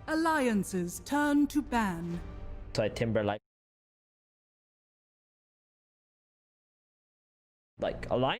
Alliances turn to ban. So I timber like a line.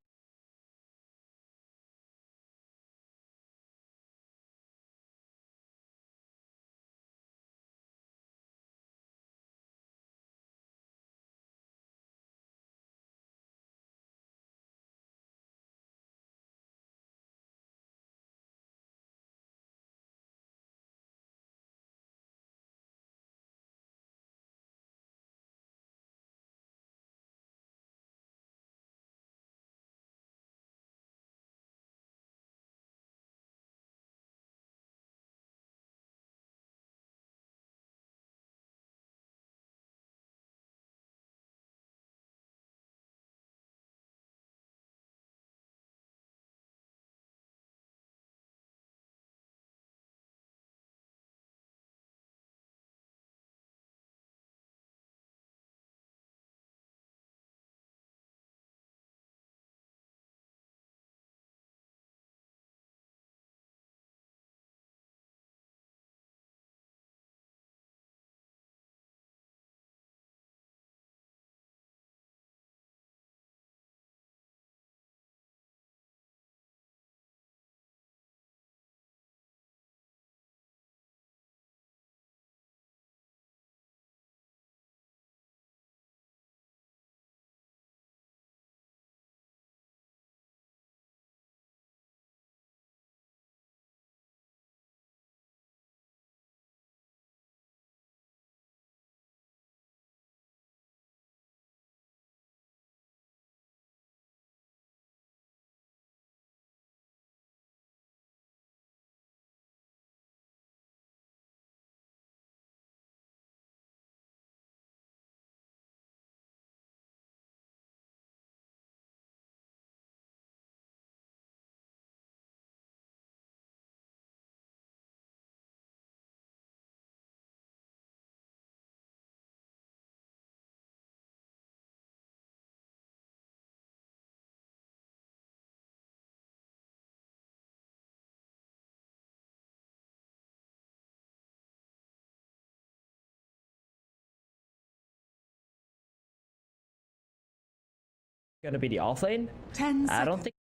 Gonna be the off lane. 10 seconds. I don't think.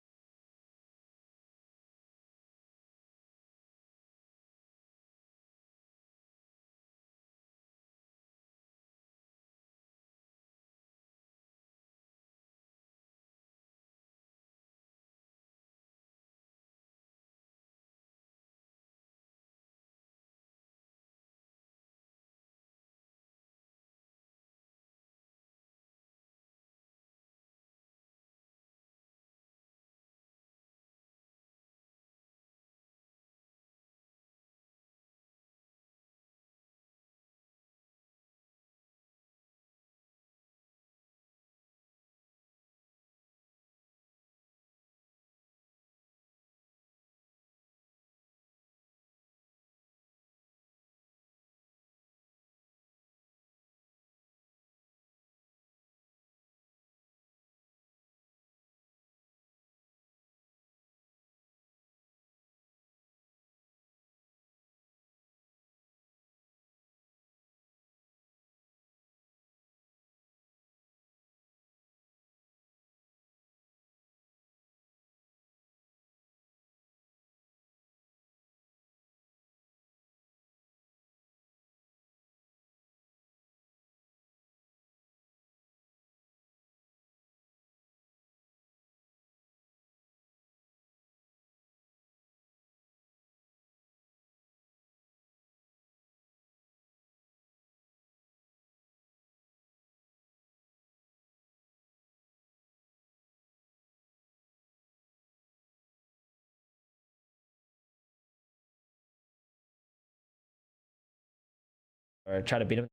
Or try to beat him.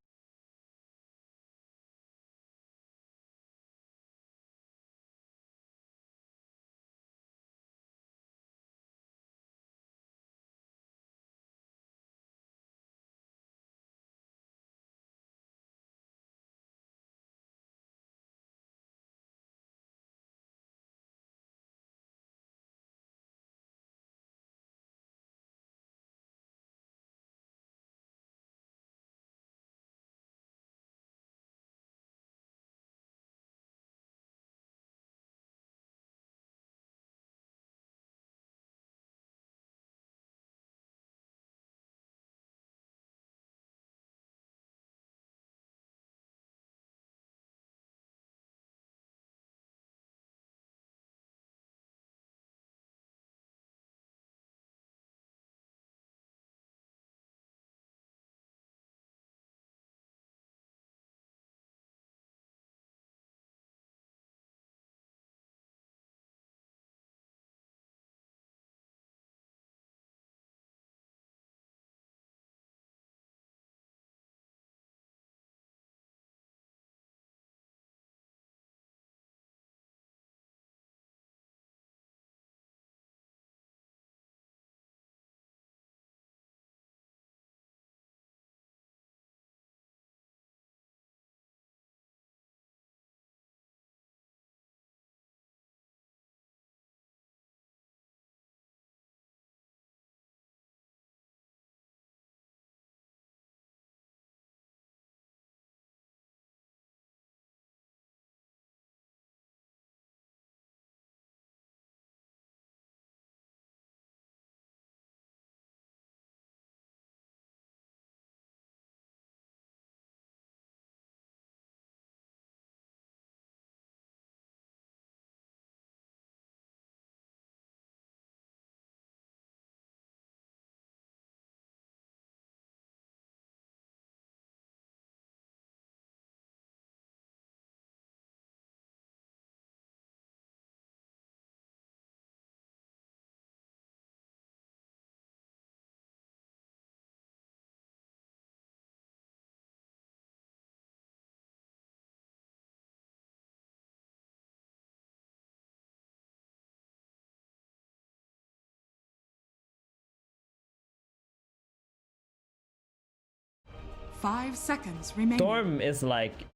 5 seconds remaining. Storm is like...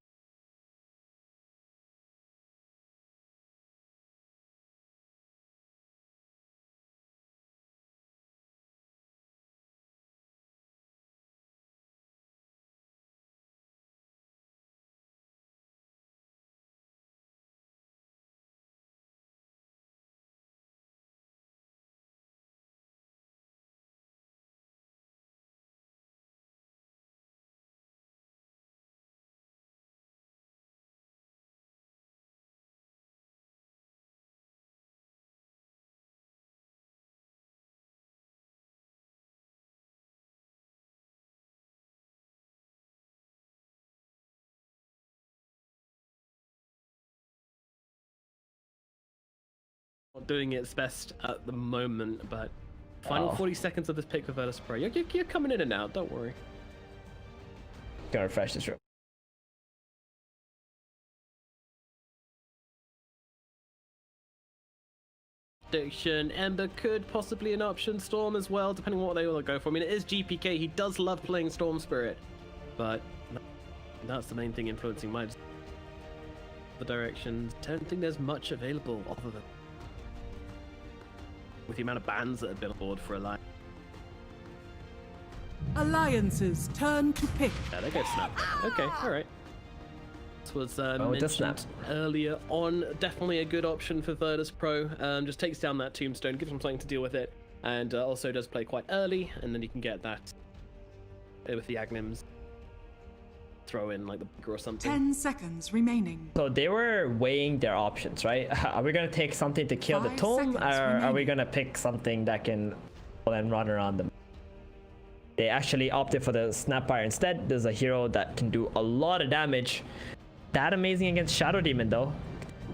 Doing its best at the moment, but final 40 seconds of this pick for RodjER. You're coming in and out, don't worry. Gonna refresh this room. Prediction, Ember could possibly an option, Storm as well, depending on what they want to go for. I mean, it is GPK, he does love playing Storm Spirit, but that's the main thing influencing my the directions. Don't think there's much available other than with the amount of bans that have been on board for Alliance. Alliance's turn to pick. Yeah, they go Snap. Okay, alright. This was mentioned earlier on. Definitely a good option for Virtus Pro. Just takes down that Tombstone, gives them something to deal with it, and also does play quite early, and then you can get that with the Agnims. Throw in like the Booker or something. 10 seconds remaining. So they were weighing their options, right? Are we gonna take something to kill the 5 Tome, or seconds are we gonna pick something that can and run around them? They actually opted for the Snapfire instead. There's a hero that can do a lot of damage. That amazing against Shadow Demon though.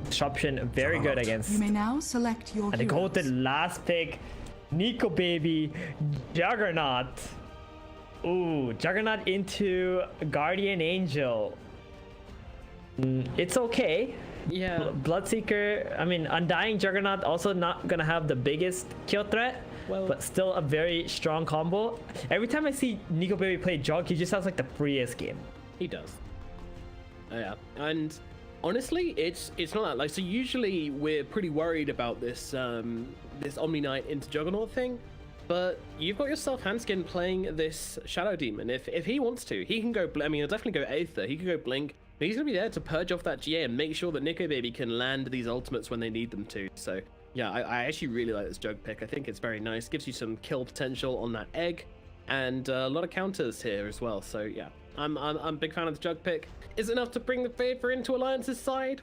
Disruption very good against. You may now select your And they go with the last pick, Nico Baby, Juggernaut. Ooh, Juggernaut into Guardian Angel. It's okay. Yeah. Bloodseeker, I mean, Undying Juggernaut also not gonna have the biggest kill threat, Well, but still a very strong combo. Every time I see Nico Baby play Jug, he just sounds like the freest game. he does. Yeah, and honestly, it's not that like. So usually we're pretty worried about this this Omni Knight into Juggernaut thing, but you've got yourself Handskin playing this Shadow Demon. If he wants to, he can go. I mean, he'll definitely go Aether. He can go Blink. But he's gonna be there to purge off that GA and make sure that Nico Baby can land these ultimates when they need them to. So yeah, I actually really like this Jug pick. I think it's very nice. Gives you some kill potential on that egg, and a lot of counters here as well. So yeah, I'm a big fan of the Jug pick. Is it enough to bring the favor into Alliance's side?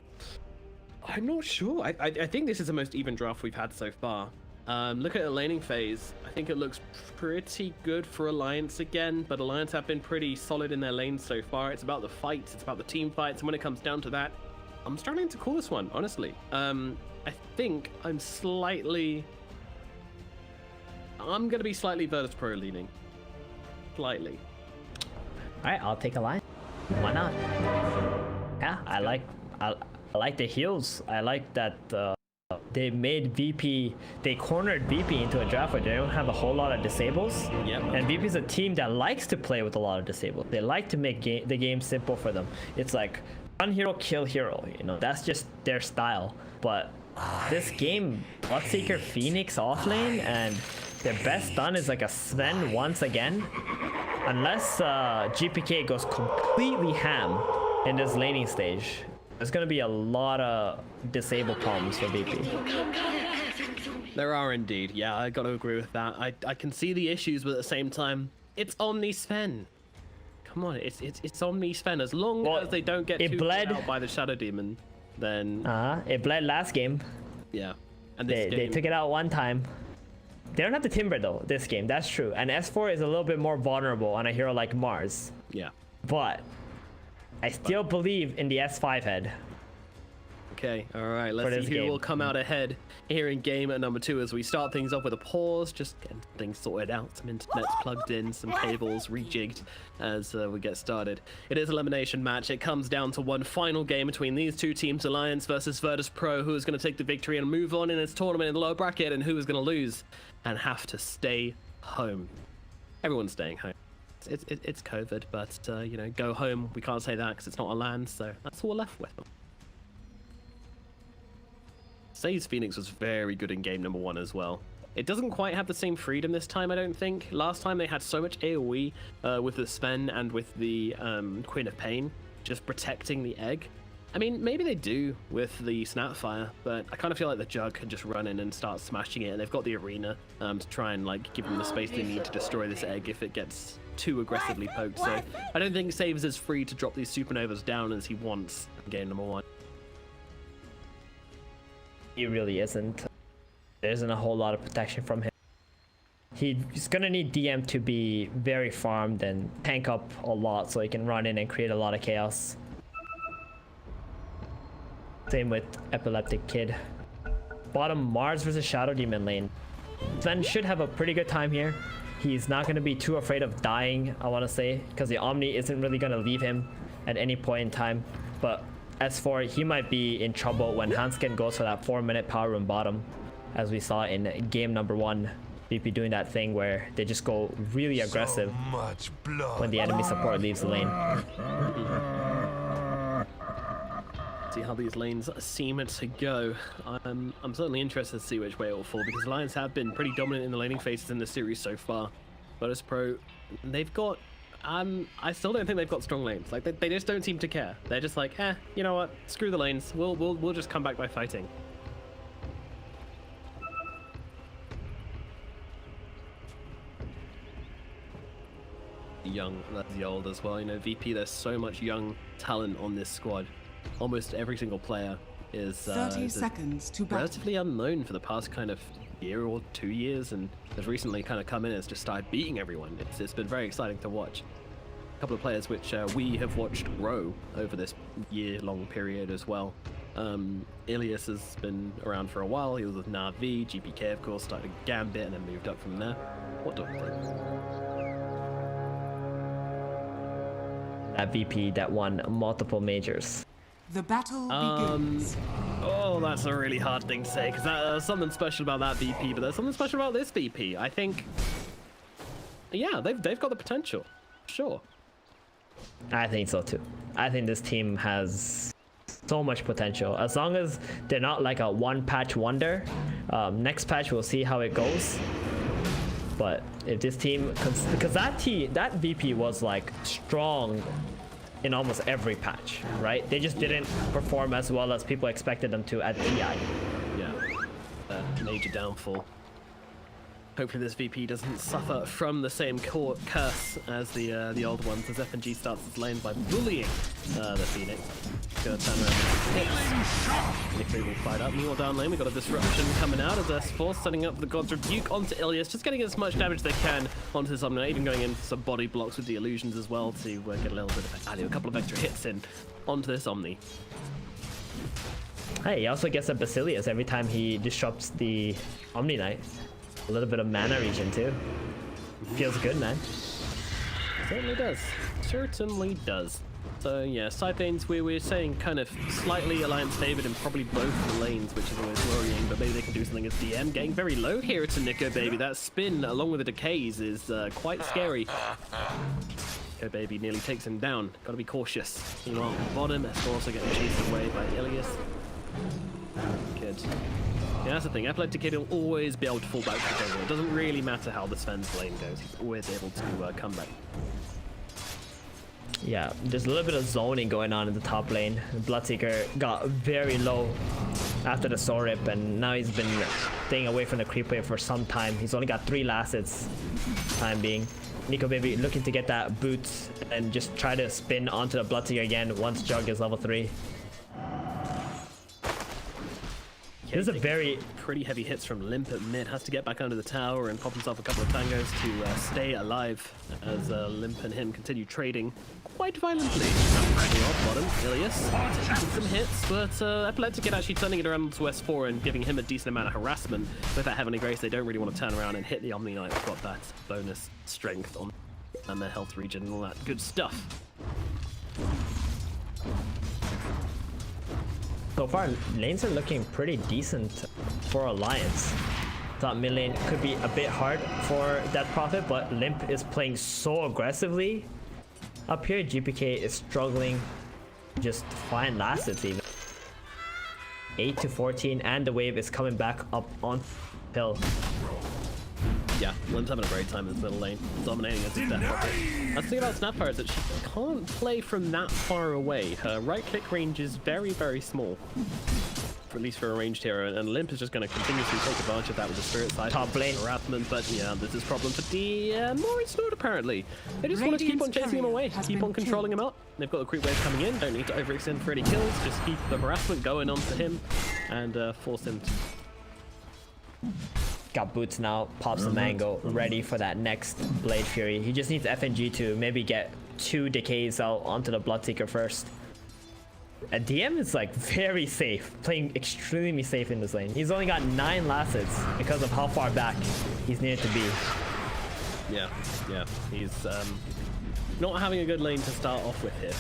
I'm not sure. I think this is the most even draft we've had so far. Look at the laning phase. I think it looks pretty good for Alliance again, but Alliance have been pretty solid in their lanes so far. It's about the fights, it's about the team fights, and when it comes down to that, I'm struggling to call this one, honestly. I think I'm gonna be slightly Virtus Pro leaning. Slightly. Alright, I'll take a line. Why not? Yeah, I like the heals. I like that they made VP, they cornered VP into a draft where they don't have a whole lot of disables. Yep. And VP is a team that likes to play with a lot of disables. They like to make the game simple for them. It's like run hero, kill hero. You know, that's just their style. But this game, Bloodseeker Phoenix offlane, and their best stun is like a Sven once again. Unless GPK goes completely ham in this laning stage, there's gonna be a lot of disable problems for VP. There are indeed. Yeah, I gotta agree with that. I can see the issues, but at the same time, it's Omni Sven. Come on, it's Omni Sven. As long as they don't get too bled out by the Shadow Demon, then it bled last game. Yeah, and they took it out one time. They don't have the Timber though this game. That's true. And S4 is a little bit more vulnerable on a hero like Mars. Yeah. But I still believe in the S5 head. Okay, all right, let's see who will come out ahead here in game at number 2 as we start things off with a pause, just getting things sorted out, some internet's plugged in, some cables rejigged as we get started. It is an elimination match. It comes down to one final game between these two teams, Alliance versus Virtus Pro, who is going to take the victory and move on in this tournament in the lower bracket, and who is going to lose and have to stay home. Everyone's staying home. It's COVID, but you know, go home. We can't say that because it's not a land, so that's all we're left with. Saves Phoenix was very good in game number 1 as well. It doesn't quite have the same freedom this time, I don't think. Last time they had so much AoE with the Sven and with the Queen of Pain, just protecting the egg. I mean, maybe they do with the Snapfire, but I kind of feel like the Jug can just run in and start smashing it, and they've got the arena to try and like give them the space they need to destroy this egg if it gets too aggressively poked. So I don't think Saves is free to drop these supernovas down as he wants in game number 1. He really isn't. There isn't a whole lot of protection from him. He's gonna need DM to be very farmed and tank up a lot so he can run in and create a lot of chaos. Same with Epileptic Kid. Bottom, Mars versus Shadow Demon lane. Sven should have a pretty good time here. He's not going to be too afraid of dying, I want to say, because the Omni isn't really going to leave him at any point in time. But as for, he might be in trouble when Hansken goes for that 4-minute power room bottom, as we saw in game number 1. VP doing that thing where they just go really aggressive when the enemy support leaves the lane. See how these lanes seem to go. I'm certainly interested to see which way it will fall, because Lions have been pretty dominant in the laning phases in the series so far. Virtus Pro, they've got I still don't think they've got strong lanes. Like they just don't seem to care. They're just like, you know what? Screw the lanes. We'll just come back by fighting. Young, that's the old as well. You know, VP, there's so much young talent on this squad. Almost every single player is 30 seconds to relatively unknown for the past kind of year or 2 years, and has recently kind of come in and has just started beating everyone. It's been very exciting to watch. A couple of players which we have watched grow over this year-long period as well. Ilias has been around for a while. He was with Na'Vi, GPK of course, started Gambit and then moved up from there. What do I think? That VP that won multiple majors. The battle begins. Oh, that's a really hard thing to say, because there's something special about that VP, but there's something special about this VP. I think, yeah, they've got the potential, sure. I think so too. I think this team has so much potential. As long as they're not like a one-patch wonder. Next patch, we'll see how it goes. But if this team, because that VP was like strong in almost every patch, right? They just didn't perform as well as people expected them to at TI. Yeah, major downfall. Hopefully this VP doesn't suffer from the same curse as the old ones, as FNG starts his lane by bullying the Phoenix. Gonna turn around and hit. Nick will fight up. Meanwhile down lane, we got a disruption coming out as S4 setting up the God's Rebuke onto Ilias, just getting as much damage as they can onto this Omni, even going in for some body blocks with the illusions as well to get a little bit of value, a couple of extra hits in onto this Omni. Hey, he also gets a Basilius every time he disrupts the Omni Knight. A little bit of mana regen too. Feels good, man. Certainly does. Certainly does. So yeah, side lanes we're saying kind of slightly Alliance favored in probably both the lanes, which is always worrying, but maybe they can do something as DM. Getting very low here to Nico Baby. That spin along with the decays is quite scary. Nico Baby nearly takes him down. Gotta be cautious. Meanwhile, bottom, S4 also getting chased away by Ilias. Good. Yeah, that's the thing. Epileptic Kid will always be able to fall back to the jungle. It doesn't really matter how the Sven's lane goes. He's always able to come back. Yeah, there's a little bit of zoning going on in the top lane. Bloodseeker got very low after the soul rip, and now he's been staying away from the creep wave for some time. He's only got 3 last hits time being. Nico Baby looking to get that boot and just try to spin onto the Bloodseeker again once Jug is level 3. This is a very pretty heavy hits from Limp at mid. Has to get back under the tower and pop himself a couple of tangos to stay alive as Limp and him continue trading quite violently. Off bottom, Ilias taking some hits, but Epileptic Kid actually turning it around to S4 and giving him a decent amount of harassment. With that Heavenly Grace, they don't really want to turn around and hit the Omni Knight. They've got that bonus strength on and their health regen and all that good stuff. So far, lanes are looking pretty decent for Alliance. Thought mid lane could be a bit hard for that Prophet, but Limp is playing so aggressively. Up here, GPK is struggling just to find last hits even. 8 to 14, and the wave is coming back up on hill. Yeah, Limp's having a great time in this middle lane, dominating as a step up. That's the thing about Snapfire is that she can't play from that far away. Her right click range is very, very small. For at least for a ranged hero, and Limp is just going to continuously take advantage of that with the Spirit side. Top lane. Harassment, but yeah, this is a problem for Morris Nord apparently. They just want to keep on chasing him away, keep on controlling him up. They've got the creep wave coming in, don't need to overextend for any kills, just keep the harassment going on to him and force him to... Got boots now, pops the mango, ready for that next Blade Fury. He just needs FNG to maybe get 2 decays out onto the Bloodseeker first. And DM is like very safe, playing extremely safe in this lane. He's only got 9 last hits because of how far back he's needed to be. Yeah, he's not having a good lane to start off with here.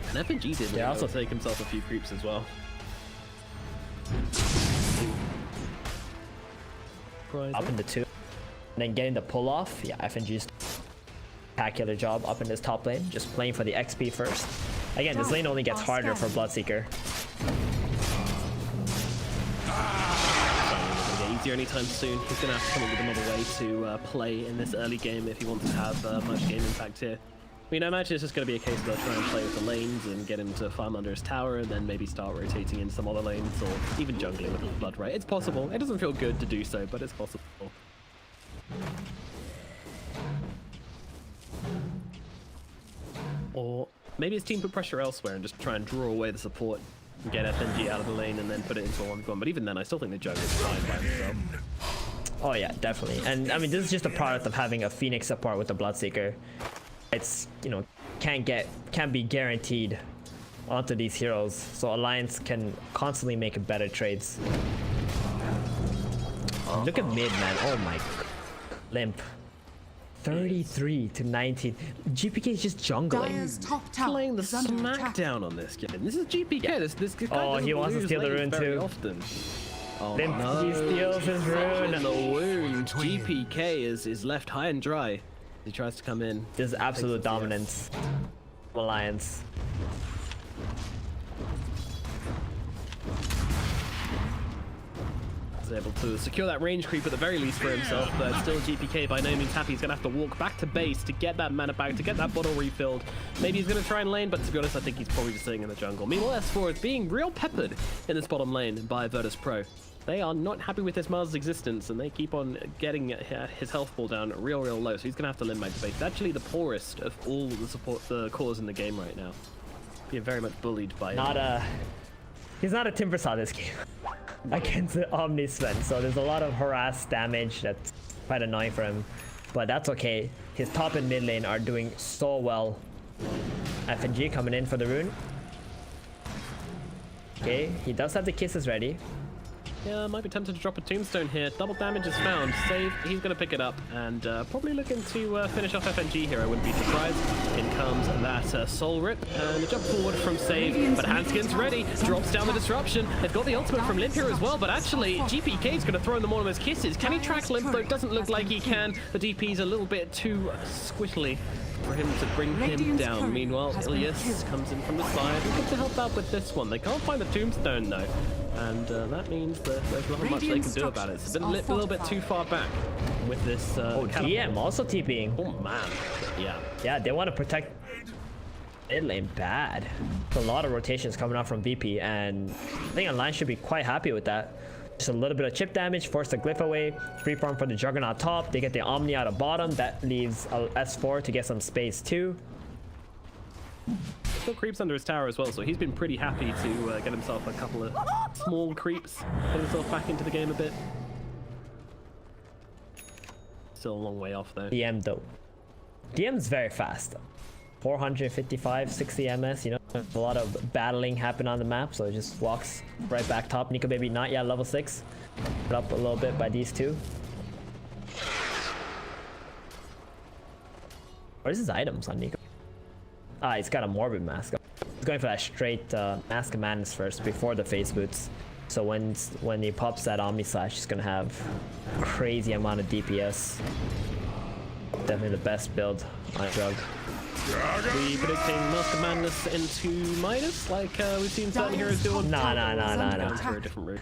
And FNG did also take himself a few creeps as well. Up into 2, and then getting the pull off. Yeah, FNG's spectacular job up in this top lane, just playing for the XP first. Again, this lane only gets harder for Bloodseeker. It's gonna get easier anytime soon. He's gonna have to come up with another way to play in this early game if he wants to have much game impact here. I mean, I imagine it's just going to be a case of they'll try and play with the lanes and get him to farm under his tower and then maybe start rotating in some other lanes or even jungling with the blood, right? It's possible. It doesn't feel good to do so, but it's possible. Or maybe his team put pressure elsewhere and just try and draw away the support and get FNG out of the lane and then put it into a 1v1. But even then, I still think the jungler is fine by himself. Oh yeah, definitely. And I mean, this is just a product of having a Phoenix support with the Bloodseeker. It's, you know, can't be guaranteed onto these heroes, so Alliance can constantly make better trades. Look at mid, man. Oh my god. Limp. 33 to 19. GPK is just jungling. Dire's top tower Playing the is under attack. smackdown on this game. This is GPK. Yeah. This guy Oh, he doesn't wants to lose steal the lanes rune very too. often. Oh, Limp, no. he steals his rune. In the wound. GPK is left high and dry. He tries to come in. This is absolute dominance. Alliance. He's able to secure that range creep at the very least for himself, but still GPK by no means happy. He's going to have to walk back to base to get that mana back, to get that bottle refilled. Maybe he's going to try and lane, but to be honest, I think he's probably just sitting in the jungle. Meanwhile, S4 is being real peppered in this bottom lane by Virtus Pro. They are not happy with this Mars' existence, and they keep on getting his health ball down real low, so he's going to have to lane back to base. It's actually the poorest of all the cores in the game right now. Being very much bullied by He's not a Timbersaw this game against the Omni Sven, so there's a lot of harass damage that's quite annoying for him, but that's okay. His top and mid lane are doing so well. FNG coming in for the rune. Okay, he does have the kisses ready. Yeah, might be tempted to drop a tombstone here. Double damage is found. Save, he's going to pick it up and probably looking to finish off FNG here. I wouldn't be surprised. In comes that soul rip and a jump forward from Save, but Hanskin's ready. Drops down the disruption. They've got the ultimate from Limp here as well, but actually GPK is going to throw in the Mortimer's kisses. Can he track Limp though? Doesn't look like he can. The DP's a little bit too squittily for him to bring him down. Meanwhile, Ilias comes in from the side. Looking to help out with this one. They can't find the tombstone though. And that means that there's not much they can do about it. It's been a little bit too far back with this. Oh, DM also TPing. Oh man, yeah. Yeah, they want to protect mid lane bad. A lot of rotations coming out from VP, and I think Alliance should be quite happy with that. Just a little bit of chip damage, force the glyph away, free farm for the Juggernaut top. They get the Omni out of bottom. That leaves S4 to get some space too. Still creeps under his tower as well, so he's been pretty happy to get himself a couple of small creeps, get himself back into the game a bit. Still a long way off though. DM though. DM's very fast. 455, 60 MS, you know, a lot of battling happen on the map, so it just walks right back top. Nico Baby not yet level 6. Put up a little bit by these two. Where's his items on Nico? Ah, he's got a Morbid Mask. He's going for that straight Mask of Madness first before the face boots. So when he pops that Omni Slash, he's gonna have crazy amount of DPS. Definitely the best build on Jug. We predicting Master Madness into Midas, like we've seen certain heroes do. No. Going for a different route.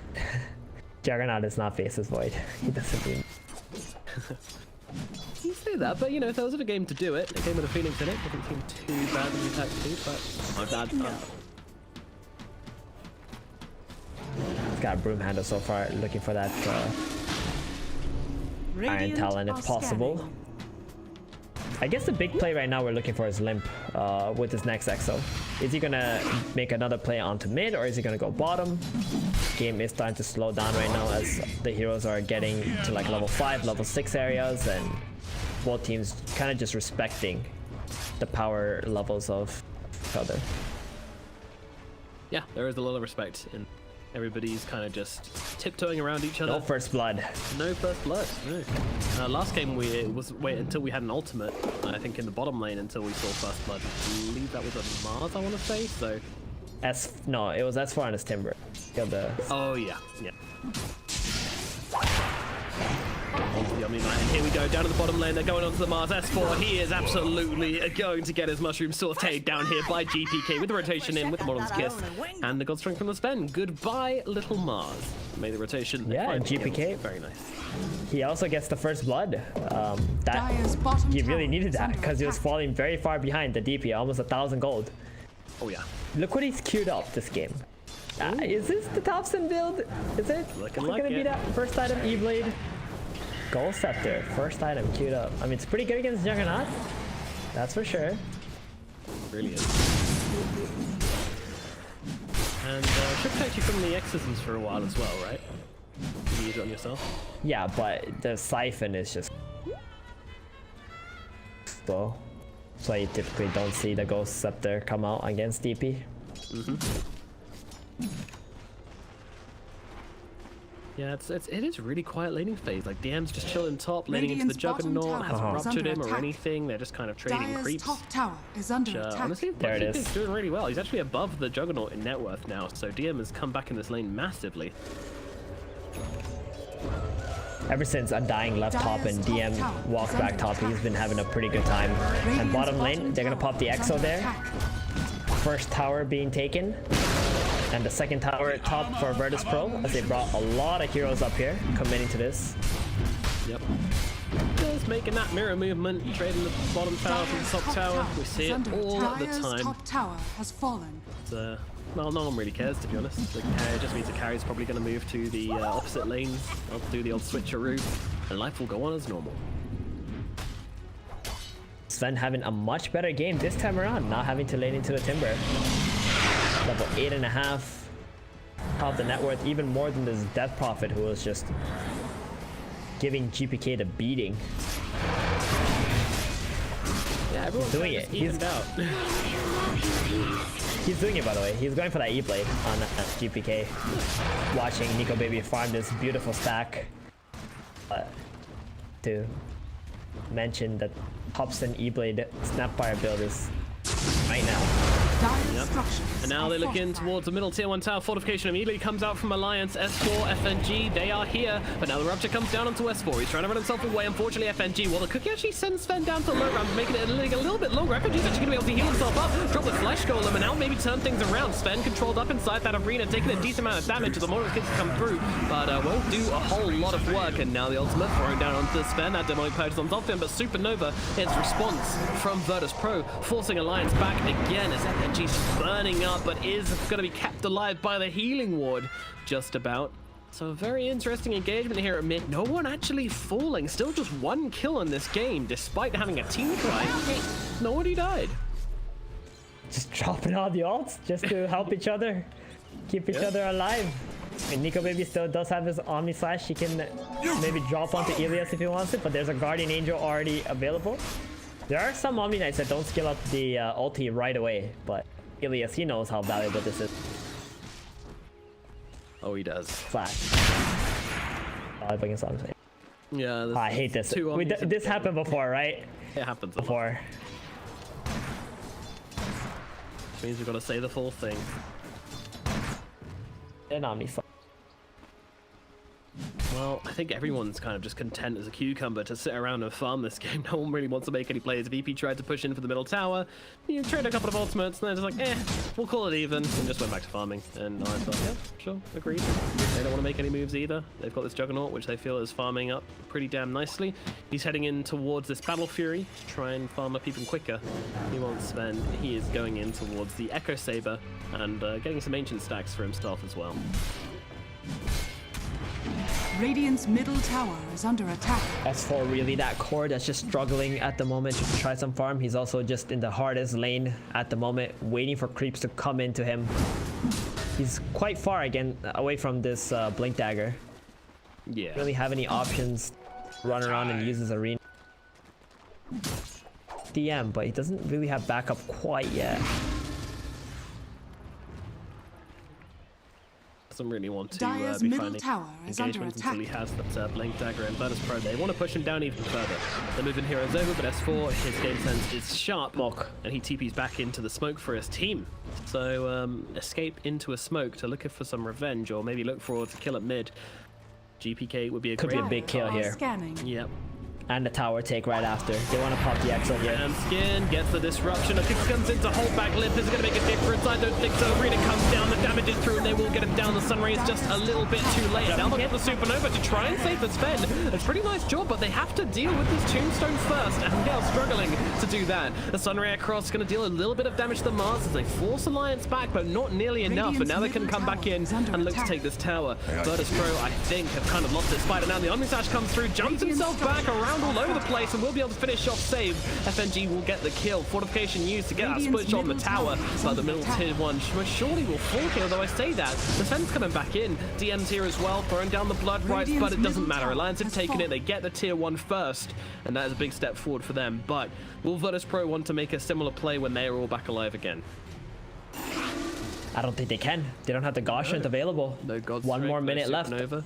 Juggernaut is not Faces Void. He doesn't mean. You say that, but you know, if there was a game to do it, a game with a Phoenix in it, doesn't seem too bad to be tactically, but not bad. He's got a broom handle so far, looking for that Iron Talon if possible. I guess the big play right now we're looking for is Limp with his next EXO. Is he gonna make another play onto mid, or is he gonna go bottom? Game is starting to slow down right now as the heroes are getting to like level 5, level 6 areas, and both teams kind of just respecting the power levels of each other. Yeah, there is a lot of respect, and everybody's kind of just tiptoeing around each other. No first blood. No first blood. No. Last game we wait until we had an ultimate. I think in the bottom lane until we saw first blood. I believe that was a Mars, I want to say. So. No, it was S4 on his Timber. Oh yeah. I mean, and here we go down to the bottom lane. They're going onto the Mars S4. He is absolutely going to get his mushroom sauteed down here by GPK with the rotation in with the Modern's Kiss and the God Strength from the Sven. Goodbye, little Mars. Made the rotation. Yeah, and GPK. Very nice. He also gets the first blood. He really needed that because he was falling very far behind the DP, almost 1,000 gold. Oh yeah. Look what he's queued up this game. Is this the Topson build? Is it? Looking like gonna be that first item E-Blade? Gold Scepter, first item queued up. I mean, it's pretty good against Juggernaut. That's for sure. Really is. And should protect you from the exorcisms for a while as well, right? You use it on yourself? Yeah, but the Siphon is just slow. So you typically don't see the Ghost Scepter come out against DP. Yeah, it is really quiet laning phase. Like DM's just chilling top, laning into the Juggernaut, hasn't ruptured him or anything. They're just kind of trading creeps. Top tower is under attack. Honestly, there it is. He's doing really well. He's actually above the Juggernaut in net worth now, so DM has come back in this lane massively. Ever since Undying left top and DM walked back top, he's been having a pretty good time. And bottom lane, they're gonna pop the EXO there. First tower being taken. And the second tower top for Virtus Pro, as they brought a lot of heroes up here, committing to this. Yep. Just making that mirror movement, trading the bottom tower from the top tower. We see it all the time. Top tower has fallen. Well, no one really cares, to be honest. It just means the carry's probably going to move to the opposite lanes, do the old switcheroo, and life will go on as normal. Sven having a much better game this time around, not having to lane into the Timber. Level 8.5. Top the net worth even more than this Death Prophet, who was just giving GPK the beating. Yeah, everyone's doing it. He's doing it, by the way. He's going for that E-Blade on GPK. Watching Nico Baby farm this beautiful stack. To mention that Topson E-Blade Snapfire build is right now. Yep. And now they look in towards the middle tier 1 tower fortification. Immediately comes out from Alliance, S4, FNG, they are here. But now the RodjER comes down onto S4. He's trying to run himself away. Unfortunately, FNG, well, the cookie actually sends Sven down to low ground, making it a little bit longer. FNG's actually going to be able to heal himself up, drop the Flesh Golem, and now maybe turn things around. Sven controlled up inside that arena, taking a decent amount of damage as the Modern Kids come through, but won't do a whole lot of work. And now the ultimate thrown down onto Sven. That Demonic Purge is on top of him, but Supernova, its response from Virtus Pro, forcing Alliance back again as FNG's burning up, but is going to be kept alive by the healing ward just about. So a very interesting engagement here at mid. No one actually falling. Still just one kill in this game, despite having a team fight. Nobody died. Just dropping all the ults just to help each other, keep each other alive. And Nico Baby still does have his Omni Slash. He can maybe drop onto Ilias if he wants it, but there's a Guardian Angel already available. There are some Omni Knights that don't skill up the ulti right away, but Ilias, he knows how valuable this is. Oh, he does. Flash. Yeah. I hate this. This happened before, right? It happens before. Means we've got to say the full thing. An Omni. Well, I think everyone's kind of just content as a cucumber to sit around and farm this game. No one really wants to make any plays. VP tried to push in for the middle tower. You trade a couple of ultimates, and they're just like, we'll call it even, and just went back to farming. And I thought, yeah, sure, agreed. They don't want to make any moves either. They've got this Juggernaut, which they feel is farming up pretty damn nicely. He's heading in towards this Battle Fury to try and farm up even quicker. He wants Sven. He is going in towards the Echo Saber and getting some ancient stacks for himself as well. Radiant's middle tower is under attack. S4 really that core that's just struggling at the moment to try some farm. He's also just in the hardest lane at the moment, waiting for creeps to come into him. He's quite far again away from this Blink Dagger. Yeah. Really have any options? Run around and use his arena. DM, but he doesn't really have backup quite yet. Doesn't really want to Dire's be middle finding tower is under engagements attack. until he has that Blink Dagger and Virtus Pro. They want to push him down even further. The movement here is over, but S4, his game sense is sharp, and he TPs back into the smoke for his team. So escape into a smoke to look for some revenge, or maybe look forward to kill at mid. GPK would be a Could be great a big kill here. Scanning. Yep. And the tower take right after. They want to pop the Exo here. And Skin gets the disruption. A kick comes in to hold back Limp. Is it going to make a difference? I don't think so. Rita comes down. The damage is through, and they will get him down. The Sunray is just a little bit too late. Now they'll get the Supernova to try and save the Sven. It's a pretty nice job, but they have to deal with this Tombstone first, and they are struggling to do that. The Sunray across is going to deal a little bit of damage to the Mars as they force Alliance back, but not nearly enough. And now they can come back in and look to take this tower. Virtus Pro, I think, have kind of lost its spider. Now the Omnisash comes through, jumps himself back around all over the place, and will be able to finish off save. FNG will get the kill. Fortification used to get that switch on the tower, but the middle tier one surely will fall here, though I say that. The Sven's coming back in. DM's here as well, throwing down the blood rights, but it doesn't matter. Alliance have taken it. They get the tier 1 first, and that is a big step forward for them. But will Virtus Pro want to make a similar play when they are all back alive again? I don't think they can. They don't have the God Strength available. No God 1 more minute left. Supernova.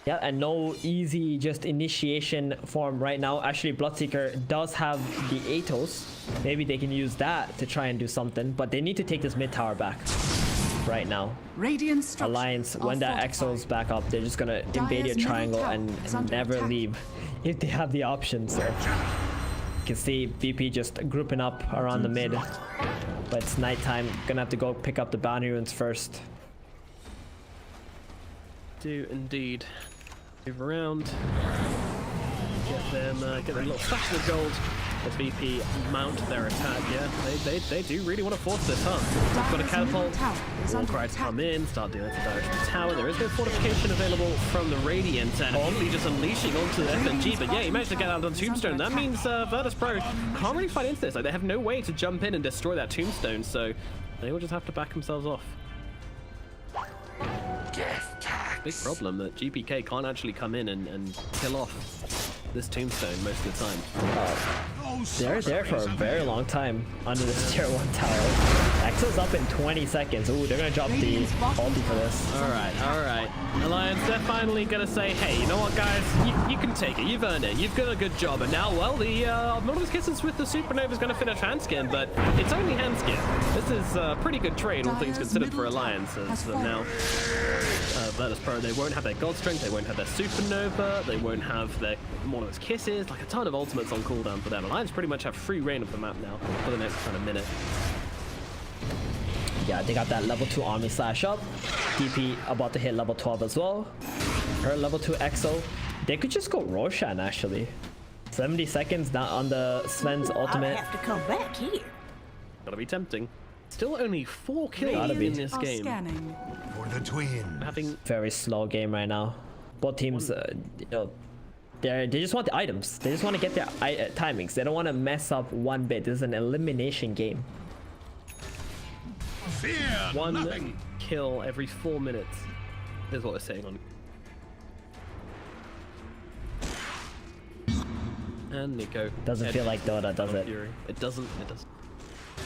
Yeah, and no easy just initiation form right now. Actually, Bloodseeker does have the Atos. Maybe they can use that to try and do something, but they need to take this mid tower back right now. Radiant Alliance, when that Exo's back up, they're just gonna invade your triangle and never leave if they have the options. So you can see VP just grouping up around the mid, but it's nighttime. Gonna have to go pick up the bounty runes first. Do indeed. Move around. Get them a little stash of gold as VP mount their attack. Yeah, they do really want to force this, huh? They've got a catapult. Warcry to come in, start dealing with the direction of the tower. There is no fortification available from the Radiant, and only just unleashing onto the FNG. But yeah, he managed to get out on Tombstone. That means Virtus Pro can't really fight into this. Like, they have no way to jump in and destroy that Tombstone, so they will just have to back themselves off. Big problem that GPK can't actually come in and kill off this Tombstone most of the time. They're there for a very long time under this tier 1 tower. Exo's up in 20 seconds. Ooh, they're gonna drop the ulti for this. Alright. Alliance, they're finally gonna say, hey, you know what, guys? You can take it. You've earned it. You've done a good job. And now, well, the Nautilus Kisses with the Supernova is gonna finish Handskin, but it's only Handskin. This is a pretty good trade, all things considered, for Alliance. As now, Virtus Pro, they won't have their God Strength, they won't have their Supernova, they won't have their Nautilus Kisses, like a ton of ultimates on cooldown for them. Alliance pretty much have free reign of the map now for the next kind of minute. Yeah, they got that level 2 Omni Slash up. DP about to hit level 12 as well. Her level 2 Exo. They could just go Roshan actually. 70 seconds not on the Sven's ultimate. I'll have to come back here. Gotta be tempting. Still only 4 kills in this game. Scanning. For the twin. Having Very slow game right now. Both teams, you know, they just want the items. They just want to get their timings. They don't want to mess up one bit. This is an elimination game. Fear one nothing. kill every 4 minutes is what they're saying on. And Nico. Doesn't feel like Dota, does it? Fury. It doesn't.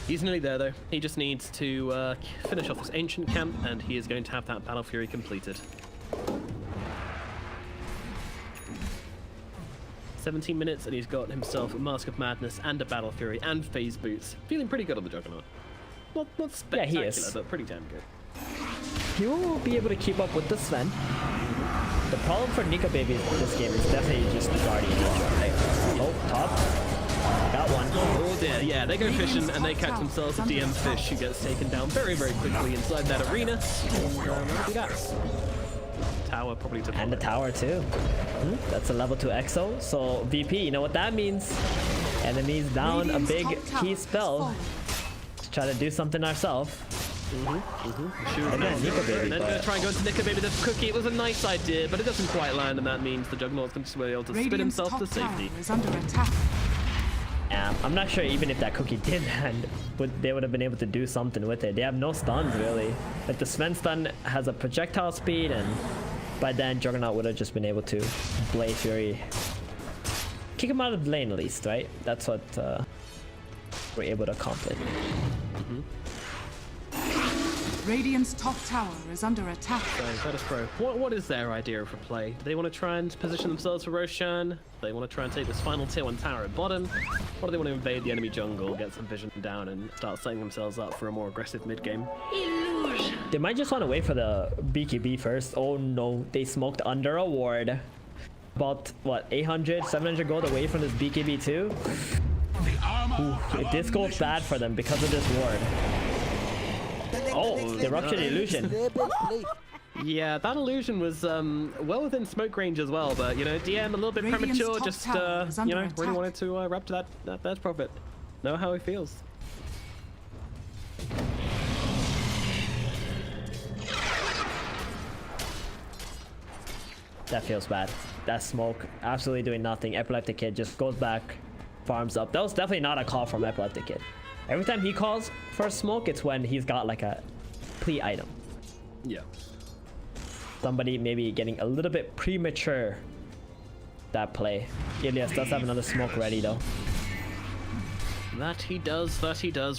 He's nearly there though. He just needs to finish off this ancient camp, and he is going to have that Battle Fury completed. 17 minutes, and he's got himself a Mask of Madness and a Battle Fury and Phase Boots. Feeling pretty good on the Juggernaut. Not spectacular, yeah, he is. but pretty damn good. He will be able to keep up with the Sven. The problem for Nico Baby this game is definitely just the Guardian Angel, right? Oh, top. Got one. Oh dear, yeah, they go fishing and they catch themselves a DM fish who gets taken down very, very quickly inside that arena. That'll be that. Tower probably to And the tower too. That's a level 2 EXO. So VP, you know what that means? Enemies down a big key spell. Let's try to do something ourselves. Sure. Again, Nico Baby, And then gonna try and go into Nico Baby the cookie. It was a nice idea, but it doesn't quite land, and that means the Juggernaut's going to be able to spit Radiant's himself to top tower safety. is under attack. I'm not sure even if that cookie did land, they would have been able to do something with it. They have no stuns really. Like the Sven stun has a projectile speed, and by then Juggernaut would have just been able to Blade Fury. Kick him out of the lane at least, right? That's what we're able to accomplish. Radiant's top tower is under attack. So, Virtus Pro, what is their idea of a play? Do they want to try and position themselves for RodjER? They want to try and take this final tier 1 tower at bottom? Or do they want to invade the enemy jungle, get some vision down, and start setting themselves up for a more aggressive mid-game? They might just want to wait for the BKB first. Oh no, they smoked under a ward. About, what, 800, 700 gold away from this BKB too? Ooh, if this goes bad for them because of this ward. Oh, the Ruptured Illusion. Yeah, that illusion was well within smoke range as well, but you know, DM a little bit Radiant's premature, top just tower is you under know, really attack. wanted to wrap to that profit. Know how he feels. That feels bad. That smoke absolutely doing nothing. Epileptic Kid just goes back, farms up. That was definitely not a call from Epileptic Kid. Every time he calls for a smoke, it's when he's got like a plea item. Yeah. Somebody maybe getting a little bit premature. That play. Ilias does have another smoke ready though. That he does,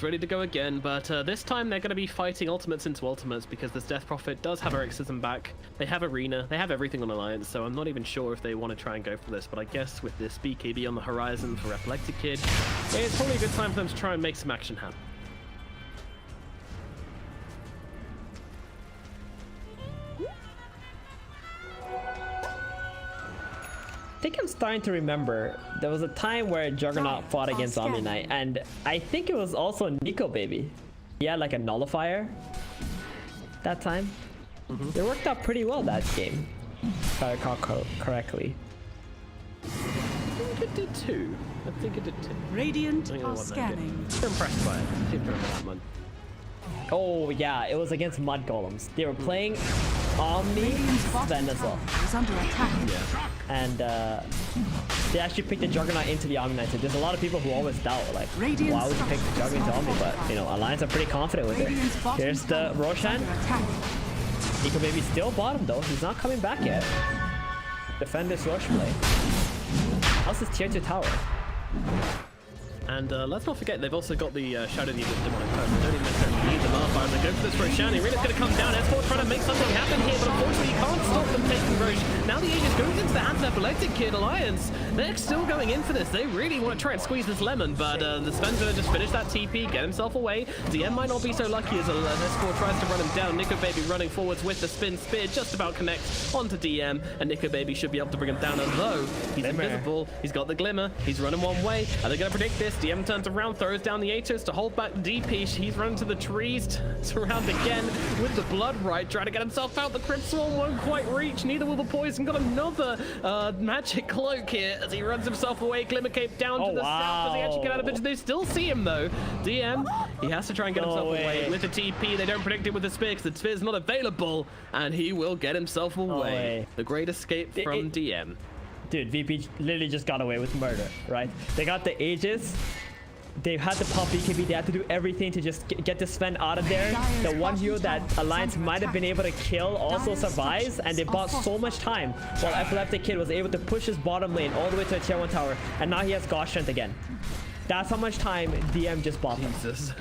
ready to go again, but this time they're going to be fighting ultimates into ultimates because this Death Prophet does have Hereticism back. They have Arena, they have everything on Alliance, so I'm not even sure if they want to try and go for this, but I guess with this BKB on the horizon for Epileptic Kid, it's probably a good time for them to try and make some action happen. I think I'm starting to remember there was a time where Juggernaut fought against Omni Knight, and I think it was also Nico Baby. He had like a nullifier that time. It worked out pretty well that game, if I recall correctly. I think it did too. Radiant I think it are was that good. scanning. I'm impressed by it. I seem to remember that one. Oh yeah, it was against Mud Golems. They were playing Omni Radiant's Sven bottom as well. tower is under attack. Yeah. And they actually picked the Juggernaut into the Omni Knight. So there's a lot of people who always doubt, like, Radiant's why would you pick the Juggernaut into Omni? But, you know, Alliance are pretty confident with Radiant's it. bottom Here's the tower is Roshan. under attack. Nico Baby still bottom, though. He's not coming back yet. Defend this Rosh play. How's this tier 2 tower? And let's not forget, they've also got the Shadow Needle Demonic Curse. They don't even necessarily need the Modifiers. They go for this Roshan. Rena's going to come down. S4 trying to make something happen here, but unfortunately you can't stop them taking Rosh. Now the Aegis goes into the hands of Epileptic Kid Alliance. They're still going in for this. They really want to try and squeeze this lemon, but the Sven's going to just finish that TP, get himself away. DM might not be so lucky as S4 tries to run him down. Nico Baby running forwards with the spin spear, just about connects onto DM, and Nico Baby should be able to bring him down, although he's invisible. He's got the glimmer. He's running one way. Are they going to predict this? DM turns around, throws down the Aegis to hold back the DP. He's running to the trees, surround again with the Blood Right, trying to get himself out. The Crypt Swarm won't quite reach, neither will the Poison. Got another magic cloak here as he runs himself away. Glimmer Cape down to the south as he actually get out of it. They still see him though. DM, he has to try and get himself away with the TP. They don't predict it with the spear because the spear's not available, and he will get himself away. The great escape from DM. Dude, VP literally just got away with murder, right? They got the Aegis. They had to pop BKB. They had to do everything to just get the Sven out of there. The one hero that Alliance might have been able to kill also survives, and they bought so much time while Epileptic Kid was able to push his bottom lane all the way to a tier 1 tower, and now he has God Strength again. That's how much time DM just bought them. Jesus.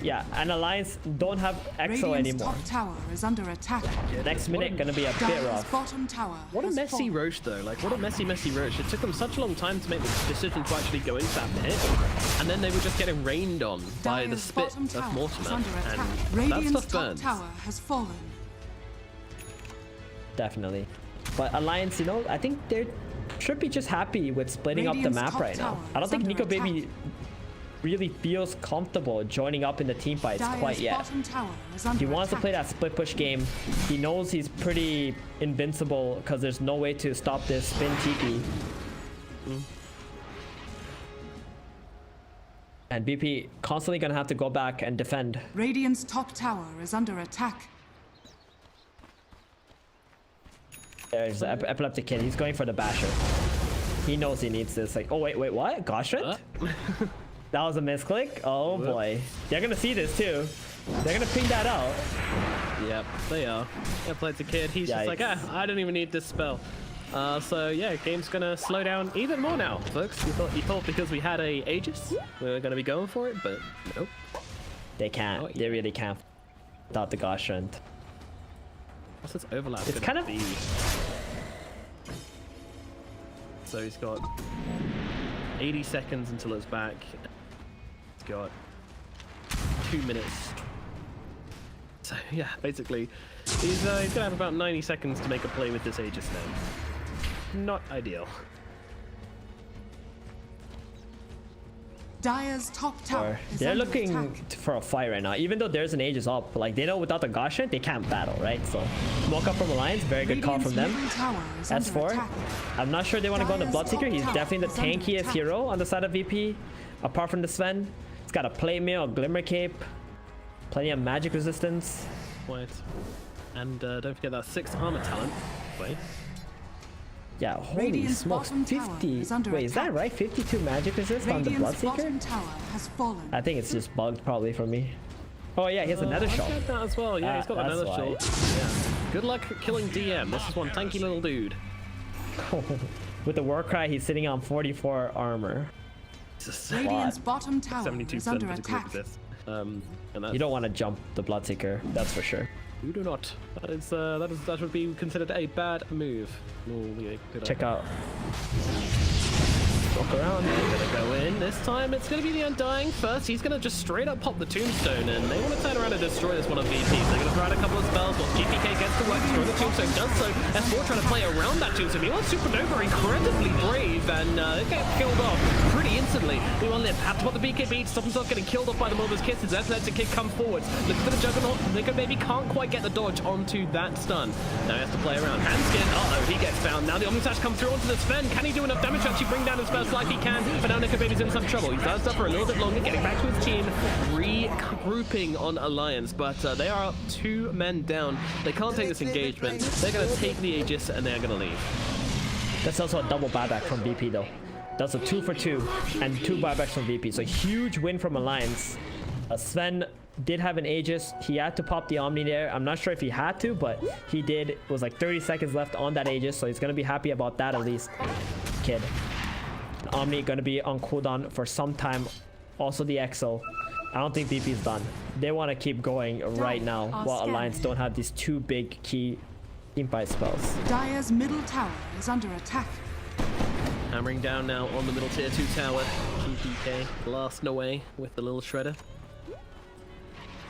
Yeah, and Alliance don't have EXO Radiant's anymore. top tower is under attack. Next minute gonna be a bit Dire's rough. bottom tower What a has messy fallen. Roche though, like what a messy Roche. It took them such a long time to make the decision to actually go into that pit, and then they were just getting rained on by the Dire's spit bottom of tower is Mortimer, under attack. and that Radiant's stuff top burns. tower has fallen. Definitely. But Alliance, you know, I think they should be just happy with splitting up the Radiant's map top right now. tower I don't is think under Nico attack. Baby really feels comfortable joining up in the team fights Dire's quite yet. bottom tower is under He wants to attack. play that split push game. He knows he's pretty invincible because there's no way to stop this spin TP. And BP constantly gonna have to go back and defend. Radiant's top tower is under attack. There's Epileptic Kid. He's going for the basher. He knows he needs this. Like, oh wait, what? Goshret? That was a misclick. Oh boy, they're gonna see this too. They're gonna ping that out. Yep, they are. Epileptic Kid, he's just like, I don't even need this spell. So yeah, game's gonna slow down even more now, folks. You thought because we had a Aegis, we were gonna be going for it, but nope. They can't. Oh, yeah. They really can't. Without the Goshret. What's this overlap? It's kind of. Be? So he's got 80 seconds until it's back. He's got 2 minutes. So yeah, basically, he's gonna have about 90 seconds to make a play with this Aegis now. Not ideal. Dire's top tower is They're under looking attack. for a fight right now, even though there's an Aegis up. Like they know without the Goshret, they can't battle, right? So smoke up from Alliance, very good call from them. Radiant's middle tower is under S4, attack. I'm not sure they want to go on the Dire's Bloodseeker. He's top definitely the tower is under tankiest attack. hero on the side of VP. Apart from the Sven, he's got a plate mail, a glimmer cape, plenty of magic resistance. Wait. And don't forget that 6 armor talent. Wait. Yeah, holy Radiant's smokes, bottom tower 50. is under Wait, is that attack. right? 52 magic resist on the Radiant's Bloodseeker? bottom tower has fallen. I think it's just bugged probably for me. Oh yeah, he has another I shot. got that as well. Yeah, he's got That's another why. shot. Yeah. Good luck killing DM. This is one tanky little dude. With the Warcry, he's sitting on 44 armor. Radiant's bottom tower 72% is under physical attack. resist. And that's, You don't want to jump the Bloodseeker, that's for sure. you do not. That would be considered a bad move. Check out. Walk around. They're gonna go in. This time it's gonna be the Undying first. He's gonna just straight up pop the Tombstone, and they want to turn around and destroy this one of VPs. They're gonna throw out a couple of spells. Once GPK gets to work, destroy the Tombstone. Does so. S4 trying to play around that Tombstone. Meanwhile, Supernova incredibly brave and it gets killed off pretty instantly. Meanwhile, Lip had to put the BKB to stop himself getting killed off by the Mother's Kisses. Epileptic Kid come forward. Looking for the Juggernaut. Nico Baby can't quite get the dodge onto that stun. Now he has to play around. Handskin. Uh-oh, he gets found. Now the Omnisash comes through onto the Sven. Can he do enough damage to actually bring down his first life? He can. But now Nico Baby's in some trouble. He's does stuff for a little bit longer, getting back to his team, regrouping on Alliance, but they are 2 men down. They can't take this engagement. They're going to take the Aegis and they're going to leave. That's also a double buyback from VP though. That's a 2 for 2 and 2 buybacks from VP. So huge win from Alliance. Sven did have an Aegis. He had to pop the Omni there. I'm not sure if he had to, but he did. It was like 30 seconds left on that Aegis, so he's going to be happy about that at least. Kid. Omni going to be on cooldown for some time. Also the EXO. I don't think VP is done. They want to keep going right now while Alliance don't have these 2 big key teamfight spells. Dire's middle tower is under attack. Hammering down now on the middle tier 2 tower. GPK blasting away with the little shredder.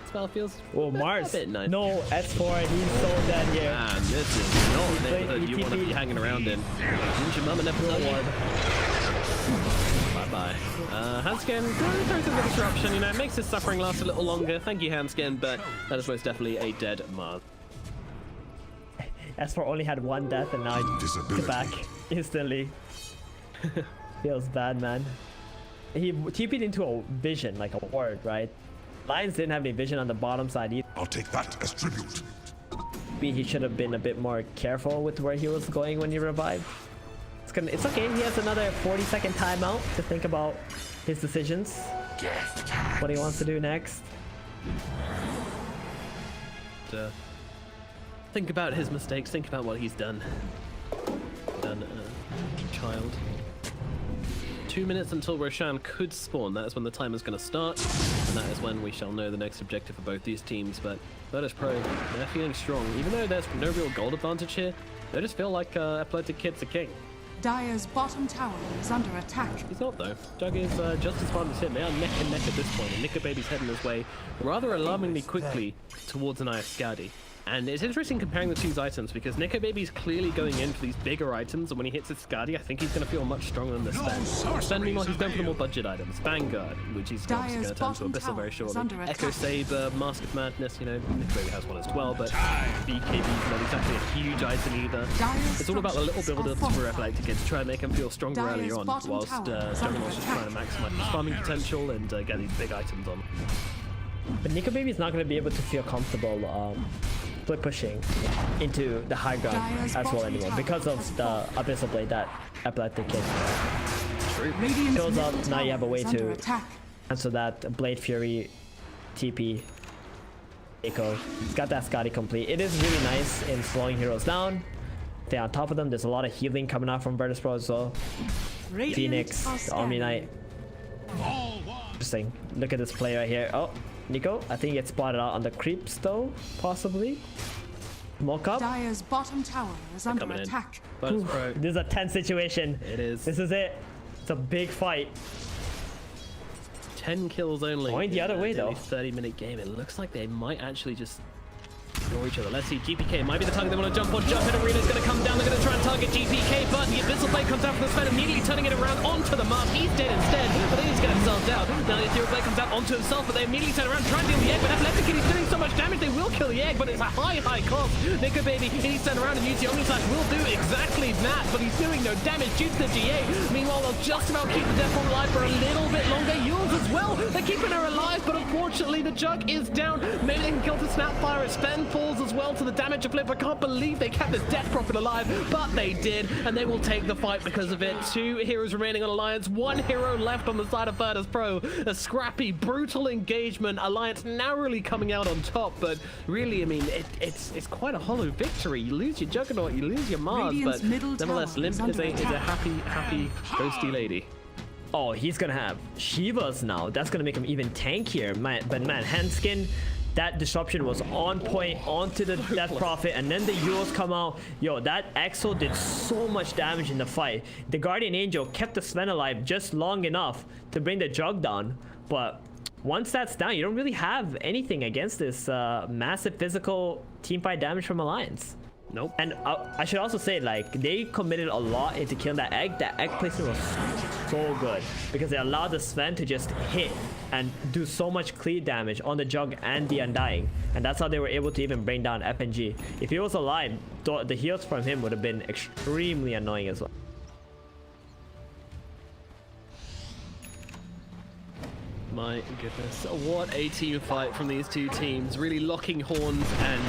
Spell feels Oh, a Mars. bit nice. No, S4. He's so dead here. Man, this is not a neighborhood you want to be ETP. hanging around in. Use your mum and episode. Bye-bye. Handskin throws in the disruption, you know, it makes his suffering last a little longer. Thank you, Handskin, but that is most definitely a dead Mars. S4 only had 1 death and now he's back instantly. Feels bad, man. He TP'd into a vision, like a ward, right? Lions didn't have any vision on the bottom side either. I'll take that as tribute. He should have been a bit more careful with where he was going when he revived. It's okay, he has another 40-second timeout to think about his decisions. What he wants to do next. Think about his mistakes, think about what he's done. Child. 2 minutes until Roshan could spawn. That is when the timer's going to start, and that is when we shall know the next objective for both these teams. But Virtus Pro, they're feeling strong. Even though there's no real gold advantage here, they just feel like Epileptic Kid's a king. Dire's bottom tower is under attack. He's not, though. Jug is just as hard as him. They are neck and neck at this point, and Nico Baby's heading his way rather alarmingly quickly towards an Iascadi. And it's interesting comparing the two items because Nico Baby's clearly going in for these bigger items, and when he hits his Skadi, I think he's going to feel much stronger than the Sven. Sven, meanwhile, he's going for the more budget items. Vanguard, which he's obviously going to turn to Abyssal very shortly. Echo Saber, Mask of Madness, you know, Nico Baby has one as well, but BKB is not exactly a huge item either. It's all about the little build-ups for Epileptic Kid to try and make him feel stronger early on, whilst Juggernaut's just trying to maximize his farming potential and get these big items on. But Nico Baby is not going to be able to feel comfortable split pushing into the high ground as well anymore because of the Abyssal Blade that Epileptic Kid shows up. Now you have a way to cancel that Blade Fury TP. Echo. He's got that Skadi complete. It is really nice in slowing heroes down. Stay on top of them. There's a lot of healing coming out from Virtus Pro as well. Phoenix, the Omni Knight. Interesting. Look at this play right here. Oh, Nico, I think he gets spotted out on the creeps though, possibly. Smoke up. Dire's bottom tower is under attack. This is a tense situation. It is. This is it. It's a big fight. 10 kills only. Going the other way though. 30-minute game. It looks like they might actually just ignore each other. Let's see. GPK might be the target they want to jump on. Jump in Arena's going to come down. They're going to try and target GPK, but the Abyssal Blade comes out from the Sven, immediately turning it around onto the Mark. He's dead instead, but then he's going himself down. Now the Ethereal Blade comes out onto himself, but they immediately turn around, try and deal the egg. But Epileptic Kid, he's doing so much damage, they will kill the egg, but it's a high cost. Nico Baby, he's turned around and use the Omni Slash will do exactly that, but he's doing no damage due to the GA. Meanwhile, they'll just about keep the Death Bomb alive for a little bit longer. Yules as well. They're keeping her alive, but unfortunately the Jug is down. Maybe they can kill the Snapfire. Sven falls as well to the damage of Flip. I can't believe they kept the Death Prophet alive, but they did, and they will take the fight because of it. 2 heroes remaining on Alliance, 1 hero left on the side of Virtus Pro. A scrappy, brutal engagement. Alliance narrowly coming out on top, but really, I mean, it's quite a hollow victory. You lose your Juggernaut, you lose your Mars, but nevertheless, Limp is a happy, ghosty lady. Oh, he's gonna have Shivas now. That's gonna make him even tankier. But man, Handskin, that disruption was on point onto the Death Prophet, and then the Euros come out. Yo, that Exo did so much damage in the fight. The Guardian Angel kept the Sven alive just long enough to bring the Jug down, but once that's down, you don't really have anything against this massive physical teamfight damage from Alliance. Nope. And I should also say, like, they committed a lot into killing that egg. That egg placement was so good because it allowed the Sven to just hit and do so much clear damage on the Jug and the Undying, and that's how they were able to even bring down FNG. If he was alive, the heals from him would have been extremely annoying as well. My goodness, what a team fight from these two teams, really locking horns, and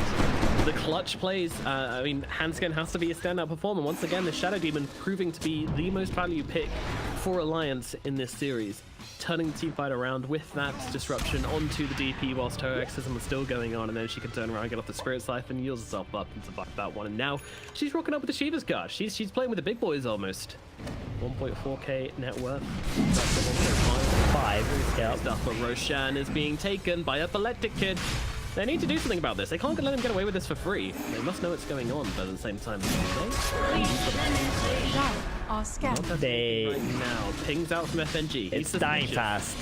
the clutch plays. I mean, Hansken has to be a standout performer. Once again, the Shadow Demon proving to be the most value pick for Alliance in this series, turning the team fight around with that disruption onto the DP whilst her exorcism was still going on, and then she can turn around, get off the Spirit Siphon, heals herself up and survive that one, and now she's rocking up with the Shiva's Guard. She's playing with the big boys almost. 1.4k net worth. That's the 1.5. Yep. Stuff, but Roshan is being taken by Epileptic Kid. They need to do something about this. They can't let him get away with this for free. They must know what's going on, but at the same time, they right now pings out from FNG. It's dying fast.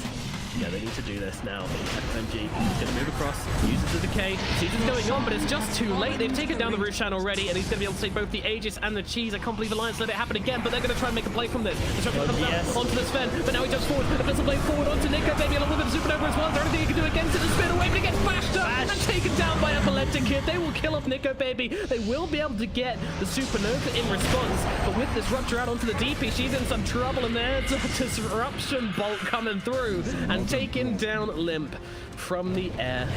Yeah, they need to do this now. FNG is going to move across, uses the decay, sees what's going on, but it's just too late. They've taken down the Roshan already, and he's going to be able to take both the Aegis and the Cheese. I can't believe Alliance let it happen again, but they're going to try and make a play from this. Disruption comes out onto the Sven, but now he jumps forward. Abyssal Blade forward onto Nico, maybe a little bit of Supernova as well. Is there anything he can do against it? The spin away, but he gets bashed up and taken down by Epileptic Kid. They will kill off Nico Baby. They will be able to get the Supernova in response, but with this Rupture out onto the DP, she's in some trouble, and there's a Disruption Bolt coming through and taking down Limp from the air.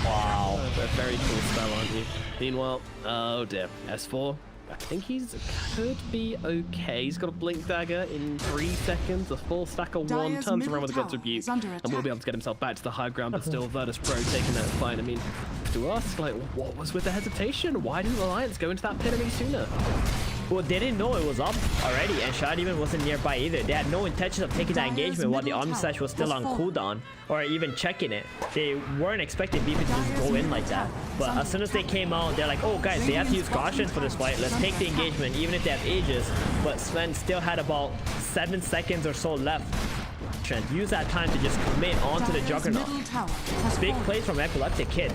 Wow. A very cool spell, aren't you? Meanwhile, oh dear, S4. I think he's could be okay. He's got a Blink Dagger in 3 seconds, a full stack of 1, turns around with a God's Rebuke, and will be able to get himself back to the high ground, but still Virtus Pro taking that fight. I mean, to us, like, what was with the hesitation? Why didn't Alliance go into that pit any sooner? Well, they didn't know it was up already, and Shadow Demon wasn't nearby either. They had no intention of taking that engagement while the Omni Slash was still on cooldown, or even checking it. They weren't expecting BP to just go in like that. But as soon as they came out, they're like, oh guys, they have to use caution for this fight. Let's take the engagement, even if they have Aegis. But Sven still had about 7 seconds or so left Trent, use that time to just commit onto the Dire's Juggernaut. middle tower has Big fallen. plays from Epileptic Kid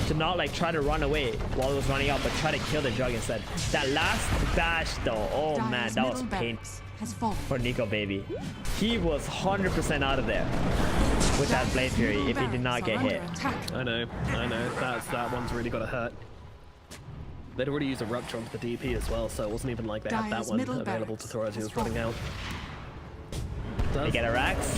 to not like try to run away while it was running out, but try to kill the Jug instead. That last dash though, oh Dire's man, that was middle pain barracks has fallen. for Nico baby. He was 100% out of there with that Blade Fury if he did not get hit. I know. That one's really got to hurt. They'd already used a Rupture onto the DP as well, so it wasn't even like they had that Dire's one middle available to barracks throw as he has was running out. They get a Rax.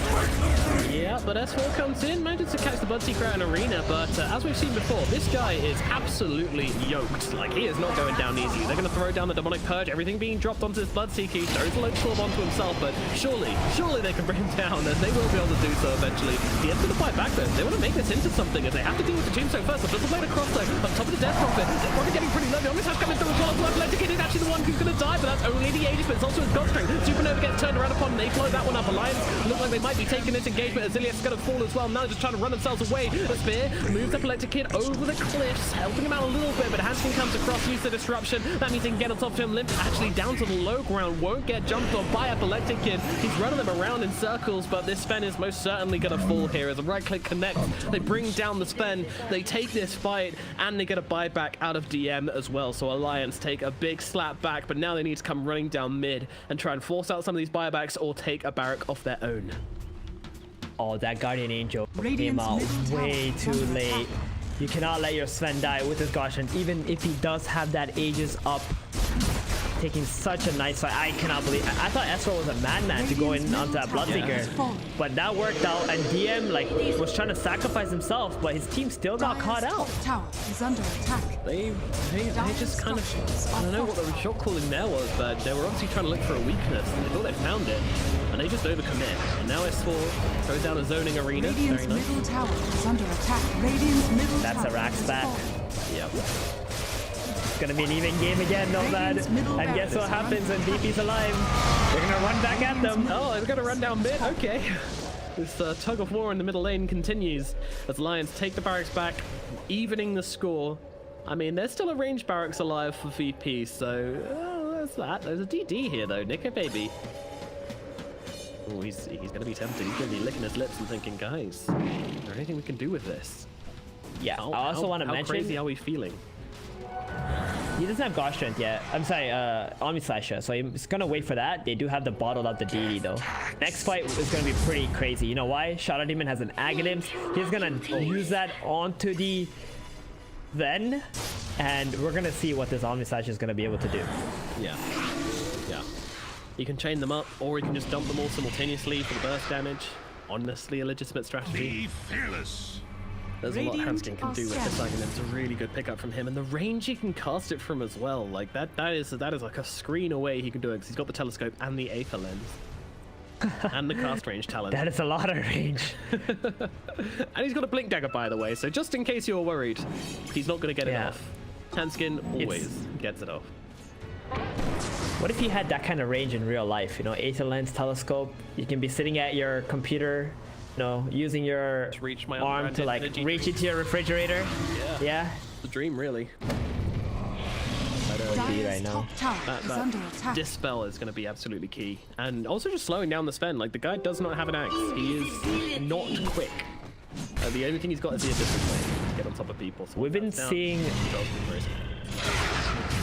Yeah, but S4 comes in, manages to catch the Bloodseeker out in Arena, but as we've seen before, this guy is absolutely yoked. Like, he is not going down easy. They're going to throw down the Demonic Purge, everything being dropped onto this Bloodseeker. He throws a load of Storm onto himself, but surely they can bring him down, and they will be able to do so eventually. The End's going to fight back, though. They want to make this into something, as they have to deal with the Tombstone first. The Blizzard Blade across, though, on top of the Death Prophet. They're probably getting pretty low. The Omnis has coming through as well. Athletic Kid is actually the one who's going to die, but that's only the Aegis, but it's also his Godstring. Supernova gets turned around upon, and they blow that one up. Alliance look like they might be taking this engagement. Azilius is going to fall as well. Now they're just trying to run themselves away. The spear moves Epileptic Kid over the cliffs, helping him out a little bit, but Hanskin comes across, uses the disruption. That means he can get on top of him. Limp actually down to the low ground, won't get jumped on by Epileptic Kid. He's running them around in circles, but this Sven is most certainly going to fall here. As a right-click connect, they bring down the Sven, they take this fight, and they get a buyback out of DM as well. So Alliance take a big slap back, but now they need to come running down mid and try and force out some of these buybacks or take a barrack of their own. Oh, that Guardian Angel came Radiant's out middle way tower too is under late. attack. You cannot let your Sven die with his Guardian, even if he does have that Aegis up. Taking such a nice fight. I cannot believe. I thought Ezra was a madman to go in onto that Bloodseeker, but that worked out. And DM like was trying to sacrifice himself, but his team still got caught out. Dire's top tower is under attack. They just kind of, I don't know what the shot calling there was, but they were obviously trying to look for a weakness, and they thought they found it, and they just overcommit. And now S4 goes down a zoning arena. Radiant's Very nice. middle tower is under attack. Radiant's middle That's tower a Rax is back. fallen. Yep. It's gonna be an even game again, Nomad. Radiant's middle And guess what barracks happens when BP's alive? They're gonna run back at them. Oh, they're going to run down mid. Okay. This tug of war in the middle lane continues as Lions take the barracks back, evening the score. I mean, there's still a range barracks alive for VP, so there's that. There's a DD here, though. Nico, baby. Oh, he's going to be tempted. He's going to be licking his lips and thinking, guys, is there anything we can do with this? Yeah, I also want to mention. How crazy are we feeling? He doesn't have God Strength yet. I'm sorry, Omni Slasher. So he's gonna wait for that. They do have the bottled up the DD though. Next fight is gonna be pretty crazy. You know why? Shadow Demon has an Aghanim. He's gonna use that onto the Ven, and we're gonna see what this Omni Slasher is gonna be able to do. Yeah. Yeah. You can chain them up, or you can just dump them all simultaneously for the burst damage. Honestly, a legitimate strategy. Be fearless. There's a lot Radiant Hanskin can are do with this scanning. Aghanim. It's a really good pickup from him, and the range he can cast it from as well. Like that is like a screen away he can do it, because he's got the telescope and the Aether lens. And the cast range talent. That is a lot of range. And he's got a blink dagger, by the way, so just in case you're worried, he's not going to get it Yeah. off. Hanskin always gets it off. What if you had that kind of range in real life? You know, Aether lens, telescope. You can be sitting at your computer, you know, using your Reach my arm to like energy reach into your refrigerator. Yeah. Yeah. The dream, really. Dire's Dire's right now. top tower That is under attack. dispel is going to be absolutely key. And also just slowing down the Sven. Like, the guy does not have an axe. He is not quick. The only thing he's got is the discipline to get on top of people. So We've been that's down, seeing he does the risk.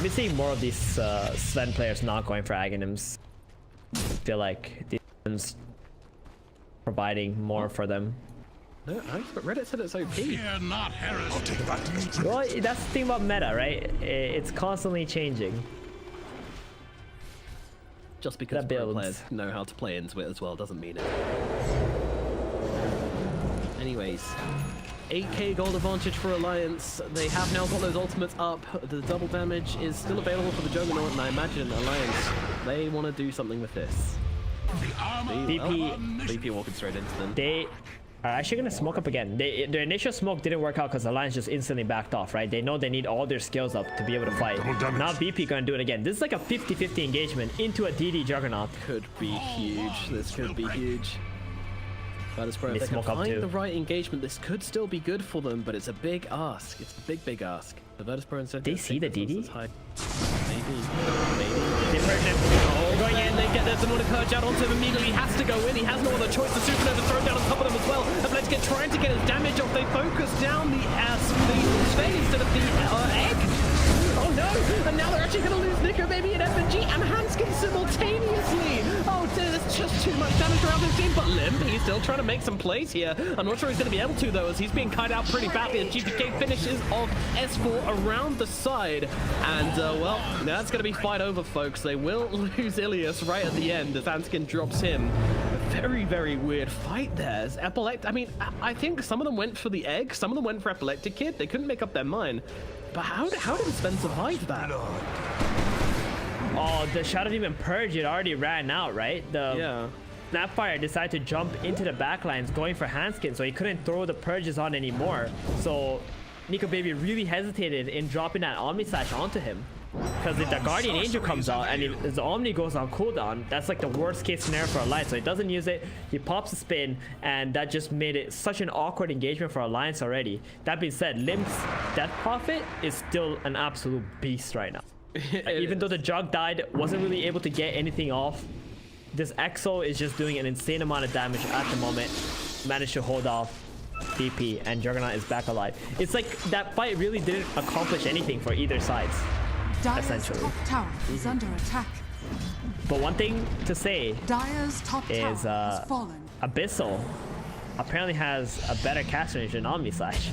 We're seeing more of these Sven players not going for Aghanims. I feel like the Sven's providing more for them. No, but Reddit said it's OP. Fear not heresy. I'll take that. Well, that's the thing about meta, right? It's constantly changing. Just because That pro builds. players know how to play into it as well doesn't mean it. Anyways, 8k gold advantage for Alliance. They have now got those ultimates up. The double damage is still available for the Juggernaut, and I imagine Alliance, they want to do something with this. The armor VP walking straight into them. They are actually gonna smoke up again. Their initial smoke didn't work out because Alliance just instantly backed off, right? They know they need all their skills up to be able to fight. Double damage. Now VP gonna do it again. This is like a 50-50 engagement into a DD Juggernaut. Could be huge. This could be huge. That is probably They if they can smoke up too. find the right engagement, this could still be good for them, but it's a big ask. It's a big ask. The Virtus Pro said They see the DD? Maybe. They purge him. Oh, Going in. they get their demonic purge out onto him immediately. He has to go in. He has no other choice. The supernova thrown down on top of them as well. AlWAYSWANNAFLY trying to get his damage off. They focus down the Sven instead of the egg. Oh no! And now they're actually going to lose Nico, Baby, and FNG and Hanskin simultaneously. Oh, there's just too much damage around this team. But Limp, he's still trying to make some plays here. I'm not sure he's going to be able to though, as he's being kited out pretty badly. As GPK finishes off S4 around the side, and well, that's going to be fight over, folks. They will lose Ilias right at the end as Hanskin drops him. Very, very weird fight there. I mean, I think some of them went for the egg, some of them went for Epileptic Kid. They couldn't make up their mind. But how did Sven survive that? Oh, the Shadow Demon Purge, it already ran out, right? The Snapfire decided to jump into the backlines going for Hanskin, so he couldn't throw the Purges on anymore. So Nico Baby really hesitated in dropping that Omni Slash onto him. Because if the Guardian Angel comes out and if the Omni goes on cooldown, that's like the worst case scenario for Alliance. So he doesn't use it, he pops a spin, and that just made it such an awkward engagement for Alliance already. That being said, Limp's Death Prophet is still an absolute beast right now. Even though the Jug died, wasn't really able to get anything off. This EXO is just doing an insane amount of damage at the moment. Managed to hold off DP, and Juggernaut is back alive. It's like that fight really didn't accomplish anything for either sides. Dire's top tower is under attack. But one thing to say Dire's top tower is has fallen. Abyssal apparently has a better cast range than Omni Slash.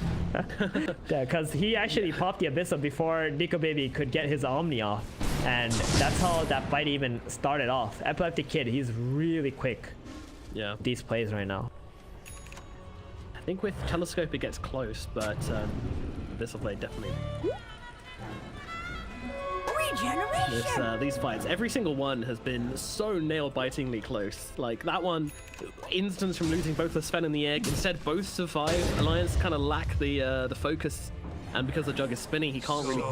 Yeah, because he actually popped the Abyssal before Nico Baby could get his Omni off. And that's how that fight even started off. Epileptic Kid, he's really quick. Yeah. These plays right now. I think with Telescope it gets close, but Abyssal Blade definitely. These fights, every single one has been so nail-bitingly close. Like that one, instance from losing both the Sven and the egg. Instead, both survive. Alliance kind of lack the focus, and because the Jug is spinning, he can't really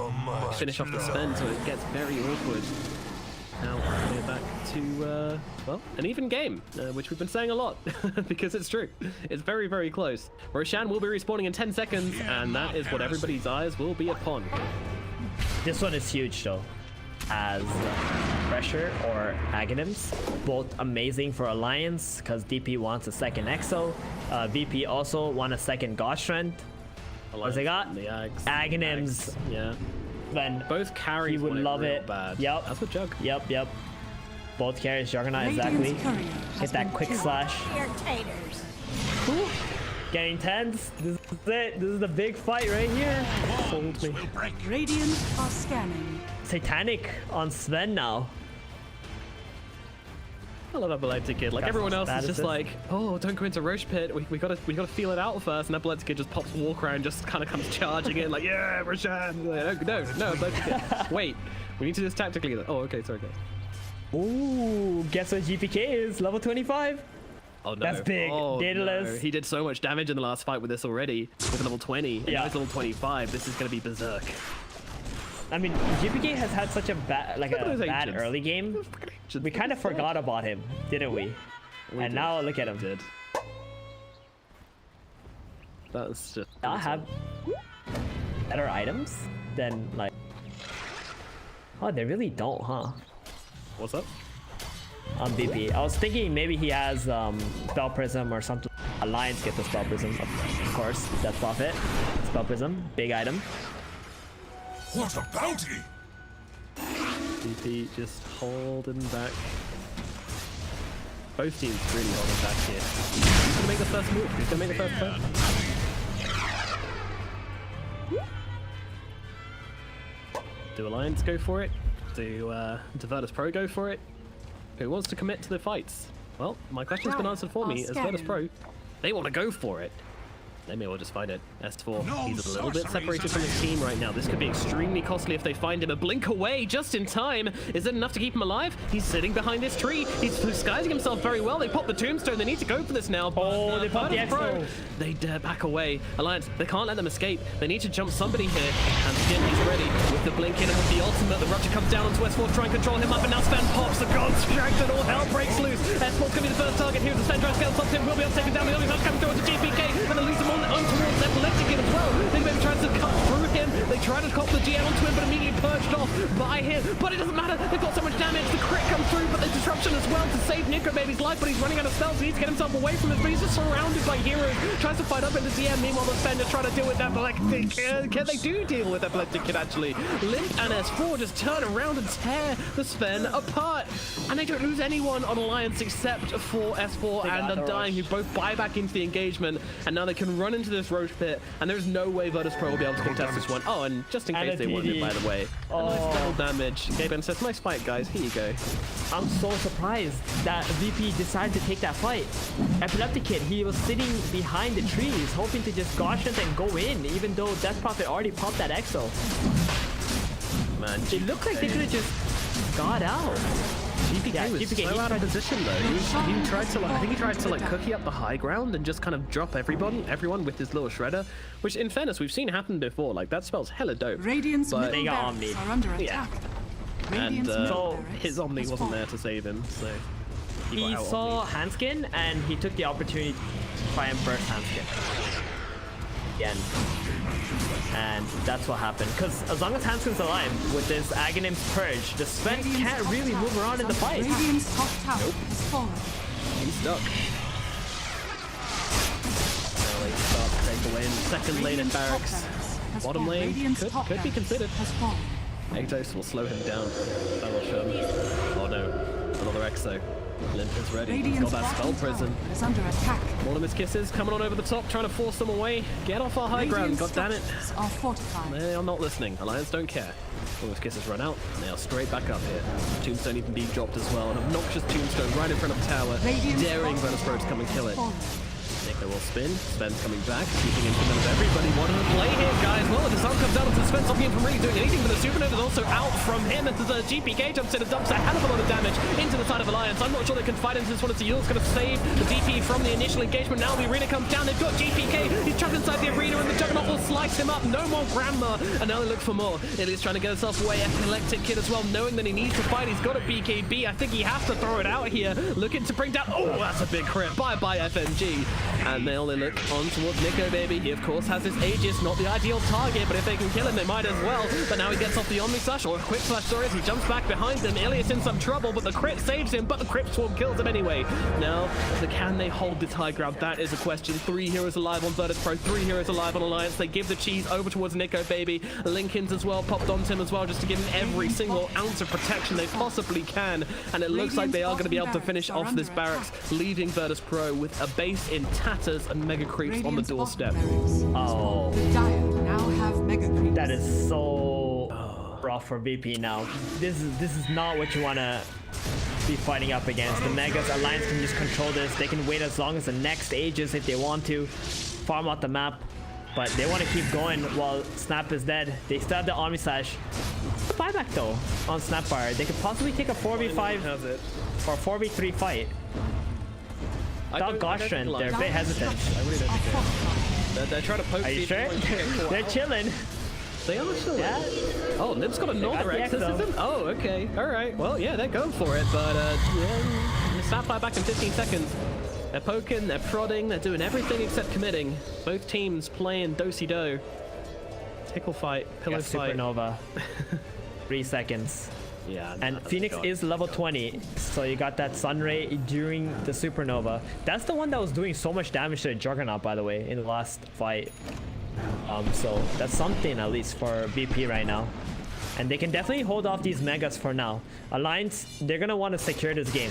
finish off the spin, so it gets very awkward. Now we're back to well, an even game, which we've been saying a lot because it's true. It's very, very close. Roshan will be respawning in 10 seconds, and that is what everybody's eyes will be upon. This one is huge though, as Pressure or Aghanims, both amazing for Alliance because DP wants a second EXO. VP also want a second God Strength. What's they got? The Aghanims. Yeah. Then both carries he would love it. Bad. Yep. That's what Jug. Yep. Both carries Juggernaut exactly. Hit that quick slash. Ooh. Getting tense. This is it. This is the big fight right here. Hold me. Radiant are scanning. Satanic on Sven now. I love Epileptic Kid. Like everyone else is just like, oh, don't go into Roche Pit. We gotta feel it out first. And Epileptic Kid just pops Walker and just kind of comes charging in like, yeah, Roshan. Like, no, Epileptic Kid. Wait, we need to do this tactically. Oh, okay, sorry guys. Ooh, guess what GPK is? Level 25. Oh no. That's big. Daedalus. No. He did so much damage in the last fight with this already. With level 20. And now he's level 25. This is gonna be berserk. I mean, GPK has had such a bad early game. We kind of forgot about him, didn't we? And now look at him. Did. That's just. I have better items than like. Oh, they really don't, huh? What's up? On BP. I was thinking maybe he has Spell Prism or something. Alliance gets the Spell Prism, of course. That's Prophet. Spell Prism, big item. What a bounty! BP just holding back. Both teams really holding back here. Who's gonna make the first move? Who's gonna make the first play? Do Alliance go for it? Do Virtus Pro go for it? Who wants to commit to the fights? Well, my question's been answered for me. As Virtus Pro, they want to go for it. They may well just fight it. S4, he's a little bit separated from his team right now. This could be extremely costly if they find him. A blink away just in time. Is it enough to keep him alive? He's sitting behind this tree. He's disguising himself very well. They pop the tombstone. They need to go for this now. Oh, they popped the EXO. They dare back away. Alliance, they can't let them escape. They need to jump somebody here. And Skin, he's ready. With the blink in and with the ultimate, the RodjER comes down onto S4 to try and control him up. And now Sven pops the God Strength and all hell breaks loose. S4's going to be the first target here. The Sven tries to scale something. Will be able to take him down. The only time coming through to GPK. And they lose him on towards Epileptic Kid as well. They maybe trying to cut through him. They try to cop the GM onto him, but immediately purged off by him. But it doesn't matter. They've got so much damage. The crit comes through, but the disruption as well to save Nico Baby's life. But he's running out of spells. He needs to get himself away from this. But he's just surrounded by heroes. Tries to fight up in the GM. Meanwhile, the Fender trying to deal with that. But can they do deal with Epileptic Kid actually? Limp and S4 just turn around and tear the Sven apart. And they don't lose anyone on Alliance except for S4 and Undying, who both buy back into the engagement. And now they can run into this Roche pit. And there's no way Virtus Pro will be able to contest this one. Oh, and just in case they won it, by the way. A nice double damage. Gaben says, nice fight, guys. Here you go. I'm so surprised that VP decided to take that fight. Epileptic Kid, he was sitting behind the trees, hoping to just gosh it and go in, even though Death Prophet already popped that Exo. Man, it looked like they could have just got out. GPK was so out of position though. He tried to I think he tried to like cookie up the high ground and just kind of drop everyone with his little shredder, which in fairness we've seen happen before. Like that spell's hella dope. Radiant's but middle barracks are under attack. And his Omni wasn't there to save him, so he saw Hanskin and he took the opportunity to try and burst Hanskin again. And that's what happened. Because as long as Hanskin's alive with this Aghanim's Purge, the Sven can't really move around in the fight. Radiant's top tower has fallen. He's stuck. Now they start to take away in the second lane in barracks. Bottom lane could be considered. Egdos will slow him down. That will show him. Oh no, another Exo. Limp is ready. He's got that spell prison. Is under attack. All of his kisses coming on over the top, trying to force them away. Get off our high ground, god damn it. Are fortified. They are not listening. Alliance don't care. All those kisses run out, and they are straight back up here. Tombstone even being dropped as well. An obnoxious Tombstone right in front of the tower, daring Virtus Pro to come and kill it. Nico will spin. Sven's coming back, keeping in command of everybody. Wanting to play here, guys. Well, the sun comes out onto Sven, stopping him from really doing anything, but the Supernova is also out from him, and the GPK jumps in and dumps a hell of a lot of damage into the side of Alliance. I'm not sure they can fight into this one. It's Yule's going to save the DP from the initial engagement. Now the arena comes down. They've got GPK. He's trapped inside the arena, and the Juggernaut will slice him up. No more Grandma, and now they look for more. Ili's trying to get himself away. Epileptic Kid as well, knowing that he needs to fight. He's got a BKB. I think he has to throw it out here. Looking to bring down. Oh, that's a big crit. Bye-bye, FMG. And they only look on towards Nico Baby. He of course has his Aegis, not the ideal target, but if they can kill him they might as well. But now he gets off the Omni Slash, or a quick slash story as he jumps back behind them. Ilias in some trouble, but the crit saves him, but the crit swarm kills him anyway. Now, can they hold this high ground? That is a question. 3 heroes alive on Virtus Pro, 3 heroes alive on Alliance. They give the cheese over towards Nico Baby. Lincoln's as well popped onto him as well, just to give him every single ounce of protection they possibly can. And it looks like they are going to be able to finish off this barracks, leaving Virtus Pro with a base in tatters and mega creeps on the doorstep. Oh, The Dire now have mega creeps. that is so rough for VP now. This is not what you want to be fighting up against. The Megas Alliance can just control this. They can wait as long as the next Aegis if they want to, farm out the map, but they want to keep going while Snap is dead. They still have the Omni Slash. Buyback though on Snapfire. They could possibly take a 4v5 or 4v3 fight. Without Gosh Strength, they're a bit hesitant. I really don't think they're trying to poke. Are you sure? They're chilling. They are chilling. Yeah. Oh, Nib's got another exorcism. Oh, okay. All right. Well, yeah, they're going for it, but yeah, Snapfire back in 15 seconds. They're poking, they're prodding, they're doing everything except committing. Both teams playing do-si-do. Tickle fight, pillow fight. Supernova. 3 seconds. Yeah, and Phoenix is level 20, so you got that Sunray during the Supernova. That's the one that was doing so much damage to the Juggernaut, by the way, in the last fight. So that's something at least for VP right now. And they can definitely hold off these Megas for now. Alliance, they're going to want to secure this game.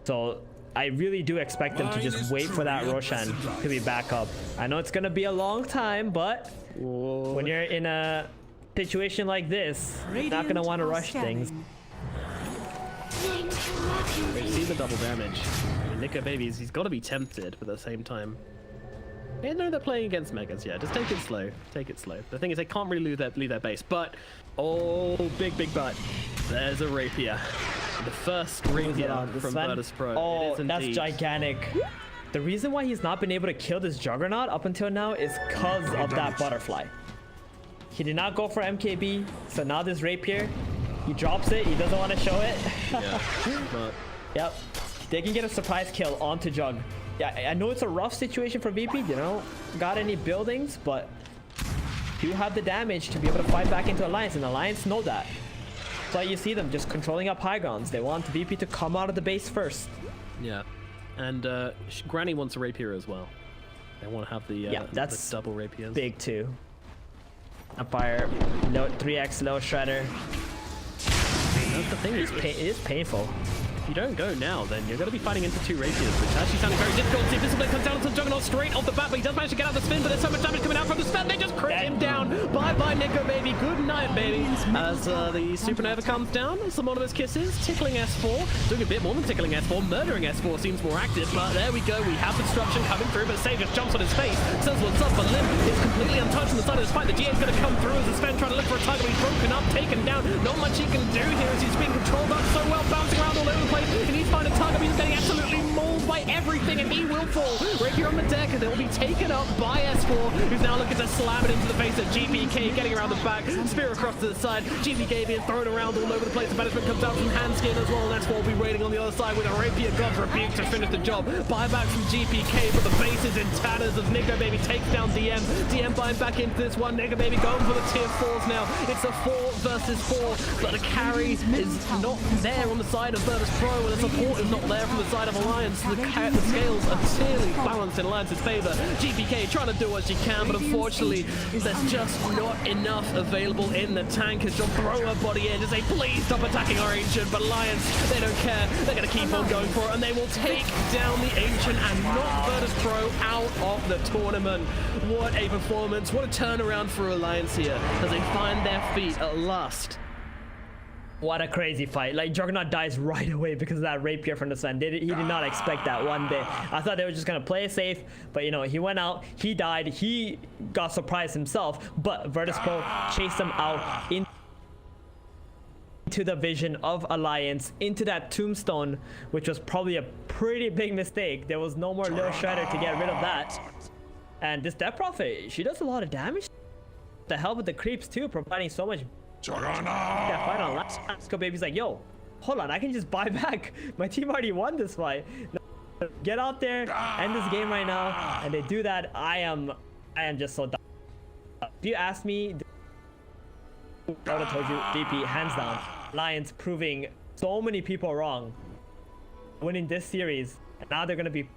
So I really do expect them to just wait for that Roshan to be back up. I know it's going to be a long time, but when you're in a situation like this, you're not going to want to rush things. We see the double damage. Nico Babies, he's got to be tempted, but at the same time, they know they're playing against Megas. Yeah, just take it slow. Take it slow. The thing is, they can't really leave their base. But oh, big but. There's a rapier. The first rapier from Virtus Pro. Oh, that's gigantic. The reason why he's not been able to kill this Juggernaut up until now is because of that butterfly. He did not go for MKB, so now this rapier, he drops it. He doesn't want to show it. Yeah, but... Yep, they can get a surprise kill onto Jug. Yeah, I know it's a rough situation for VP. They don't got any buildings, but do have the damage to be able to fight back into Alliance, and Alliance know that. So you see them just controlling up high grounds. They want VP to come out of the base first. Yeah, and Granny wants a rapier as well. They want to have the that's the double rapiers. Big too. Empire, 3x low shredder. That's the thing. It is painful. If you don't go now, then you're going to be fighting into 2 rapiers, which is actually sounding very difficult. See, Visible comes down to the Juggernaut straight off the bat, but he does manage to get out the spin, but there's so much damage coming out from the stun. They just crit him down. Bye-bye, Nico, baby. Good night, baby. As the Supernova comes down, some of his kisses, tickling S4, doing a bit more than tickling S4. Murdering S4 seems more active, but there we go. We have the disruption coming through, but Sage just jumps on his face, says what's up, but Lim is completely untouched on the side of this fight. The GA's going to come through as the Sven trying to look for a target, but he's broken up, taken down. Not much he can do here as he's being controlled up so well, bouncing around all over the place. He needs to find a target, he's getting absolutely mauled by everything, and he will fall right here on the deck, and they will be taken up by S4, who's now looking to slam it into the face of GPK, getting around the back, spear across to the side, GPK being thrown around all over the place. The management comes out from Handskin as well, and S4 will be waiting on the other side with a rapier God's Rebuke to finish the job. Buyback from GPK, but the base is in tatters as Nico Baby takes down DM. DM buying back into this one, Nico Baby going for the tier 4s now. It's a 4 versus 4, but the carry is not there on the side of Virtus Pro, and the support is not there from the side of Alliance. The scales are clearly balanced in Alliance's favor. GPK trying to do what she can, but unfortunately, there's just not enough available in the tank as she'll throw her body in to say, please stop attacking our Ancient, but Alliance, they don't care. They're going to keep on going for it, and they will take down the Ancient and knock Virtus Pro out of the tournament. What a performance. What a turnaround for Alliance here as they find their feet at last. What a crazy fight. Like, Juggernaut dies right away because of that rapier from the Sun. He did not expect that one bit. I thought they were just going to play it safe, but you know, he went out, he died, he got surprised himself, but Virtus Pro chased him out into the vision of Alliance, into that tombstone, which was probably a pretty big mistake. There was no more Lil Shredder to get rid of that. And this Death Prophet, she does a lot of damage. The help with the creeps too, providing so much. That fight on last go Baby's like, yo, hold on, I can just buy back. My team already won this fight. Get out there, end this game right now. And they do that. I am just so dumb. If you ask me, I would have told you VP hands down. Lions proving so many people wrong, winning this series, and now they're gonna be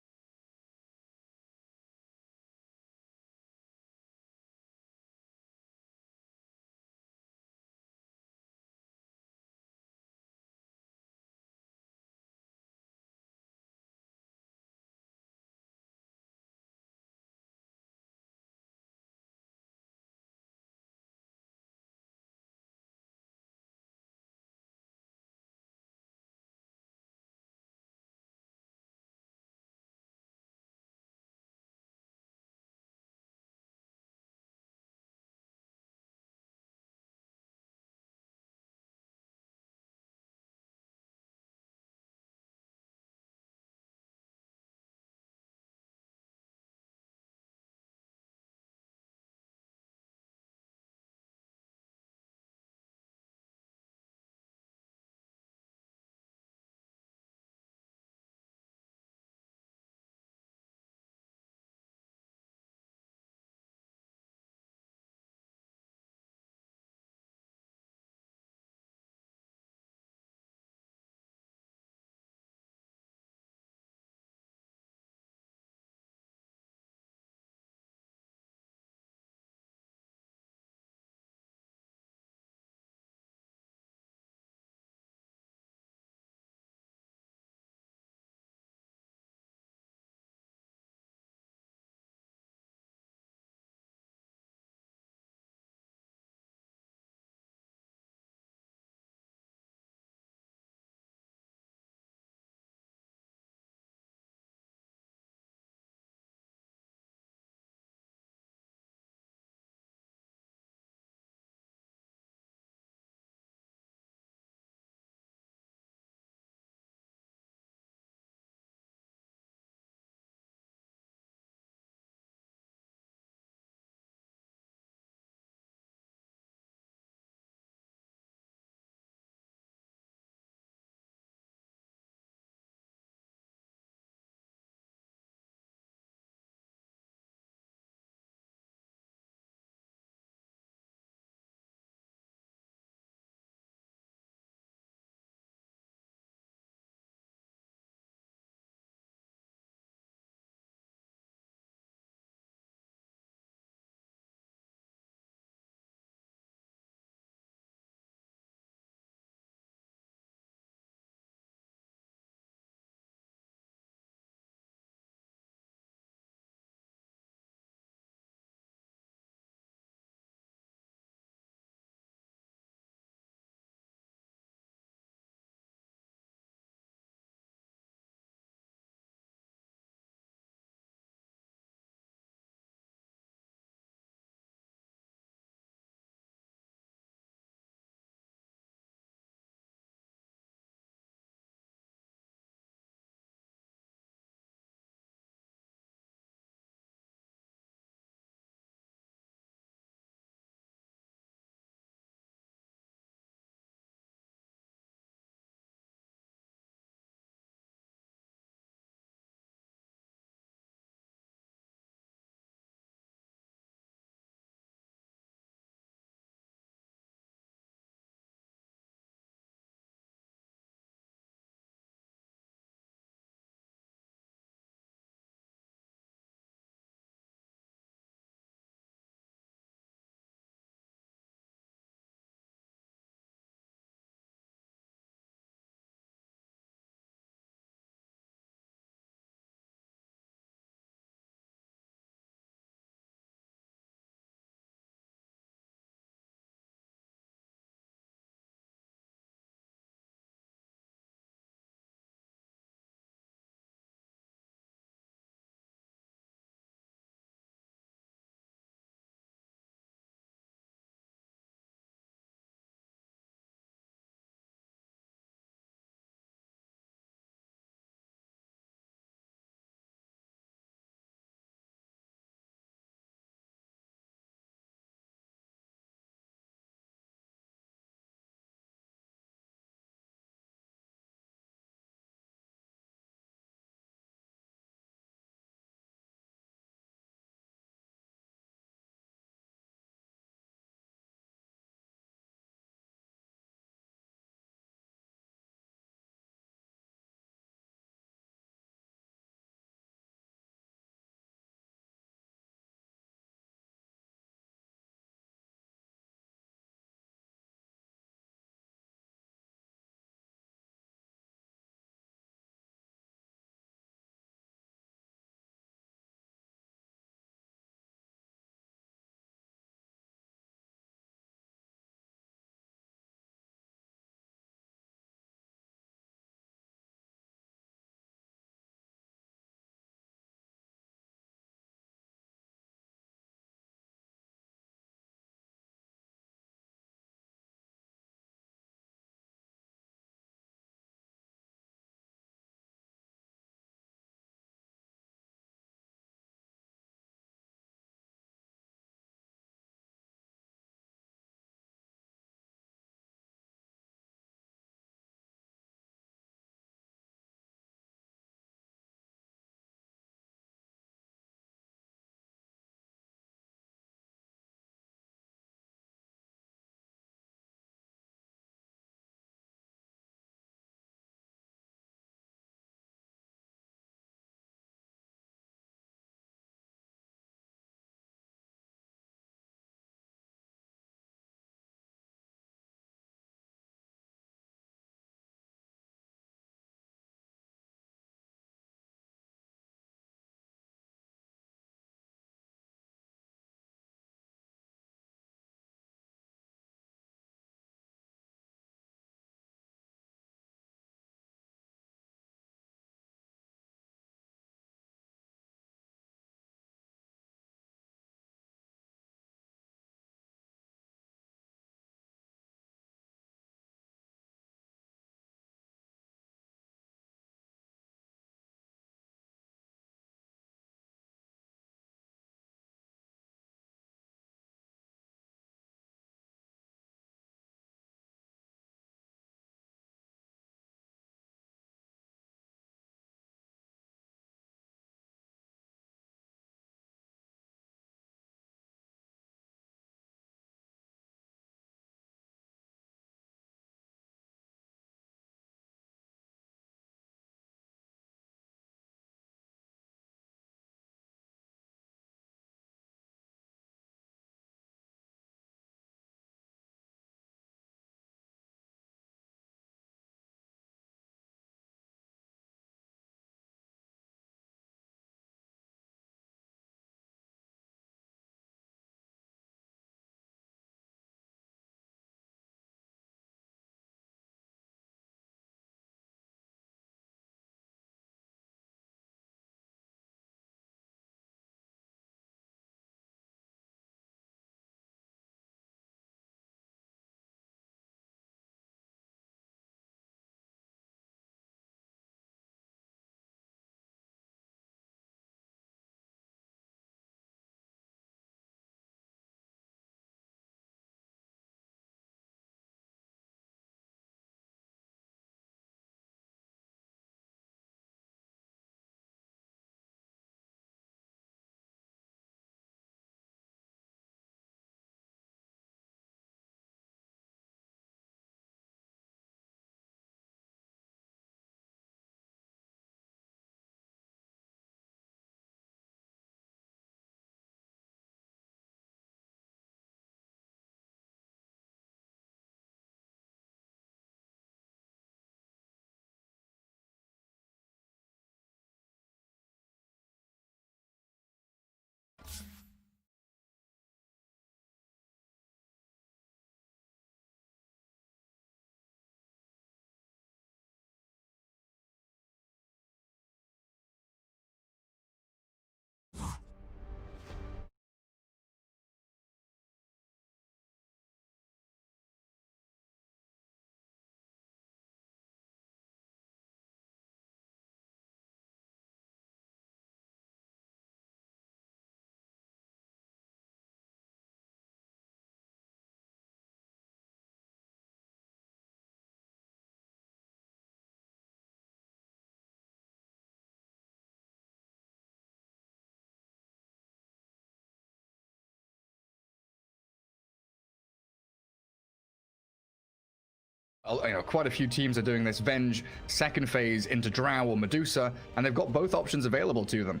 Quite a few teams are doing this Venge second phase into Drow or Medusa, and they've got both options available to them.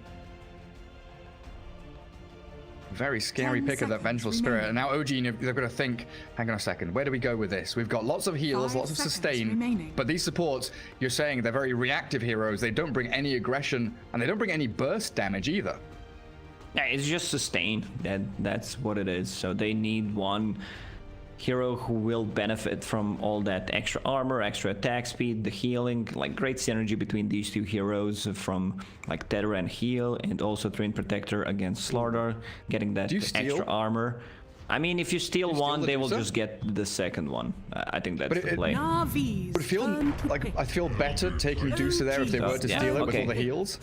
Very scary 10 pick of that seconds Vengeful Spirit. remaining. And now OG, they're going to think, hang on a second, where do we go with this? We've got lots of heals, 5 lots of seconds sustain, remaining. but these supports, you're saying they're very reactive heroes. They don't bring any aggression, and they don't bring any burst damage either. Yeah, it's just sustain. That's what it is. So they need one hero who will benefit from all that extra armor, extra attack speed, the healing, like great synergy between these two heroes from like Tether and heal, and also Train Protector against Slardar, getting that Do you steal? extra armor. I mean, if you steal steal one, the they will Medusa? just get the second one. I think that's But the play. Navi's Would it feel turn to like pick. I feel better taking Medusa there if they were to Yeah, steal it with okay. all the heals?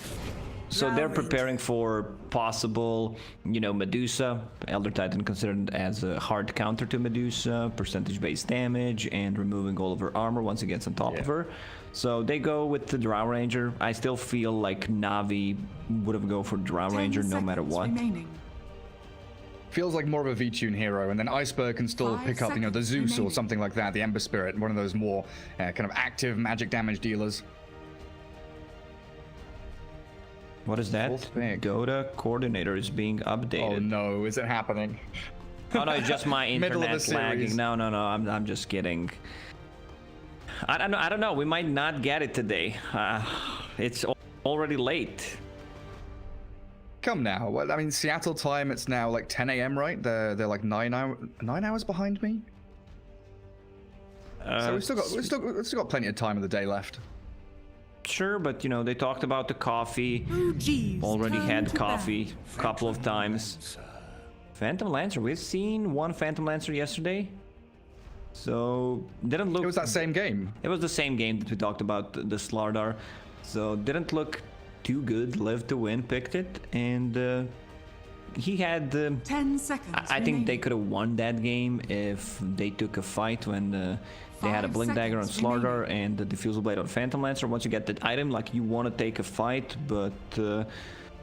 So they're preparing for possible, Medusa, Elder Titan considered as a hard counter to Medusa, percentage-based damage, and removing all of her armor once it gets on top of her. So they go with the Drow Ranger. I still feel like Navi would have go for Drow 10 Ranger no matter seconds what. remaining. Feels like more of a V-Tune hero, and then Iceberg can still 5 pick up, the seconds Zeus or remaining. something like that, the Ember Spirit, one of those more kind of active magic damage dealers. What is that? Fourth pick. Dota coordinator is being Oh updated. no, is it happening? Oh no, it's just my Middle of the internet lagging. series. No, I'm just kidding. I don't know. We might not get it today. It's already late. Come now. Well, I mean, Seattle time, it's now like 10 a.m., right? They're like 9 hours behind me. So we've still got plenty of time of the day left. Sure, but they talked about the coffee. OG's Already turn had to coffee a couple of times. Phantom Lancer. We've seen one Phantom Lancer yesterday. So didn't look. It was that same game. It was the same game that we talked about, the Slardar. So didn't look too good. Lived to win, picked it, and he had. 10 seconds I think they remaining. could have won that game if they took a fight when they had a 5 Blink Dagger on seconds Slardar remaining. and the Diffusal Blade on Phantom Lancer. Once you get that item, like you want to take a fight, but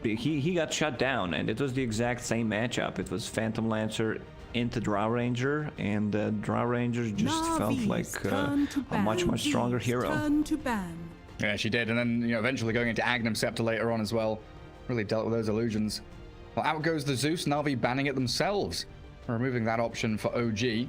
he got shut down, and it was the exact same matchup. It was Phantom Lancer into Drow Ranger, and Drow Ranger just felt Navi's like turn to a much ban. stronger Navi's hero. Turn to ban. Yeah, she did, and then eventually going into Agnum Scepter later on as well. Really dealt with those illusions. Well, out goes the Zeus. Navi banning it themselves, removing that option for OG.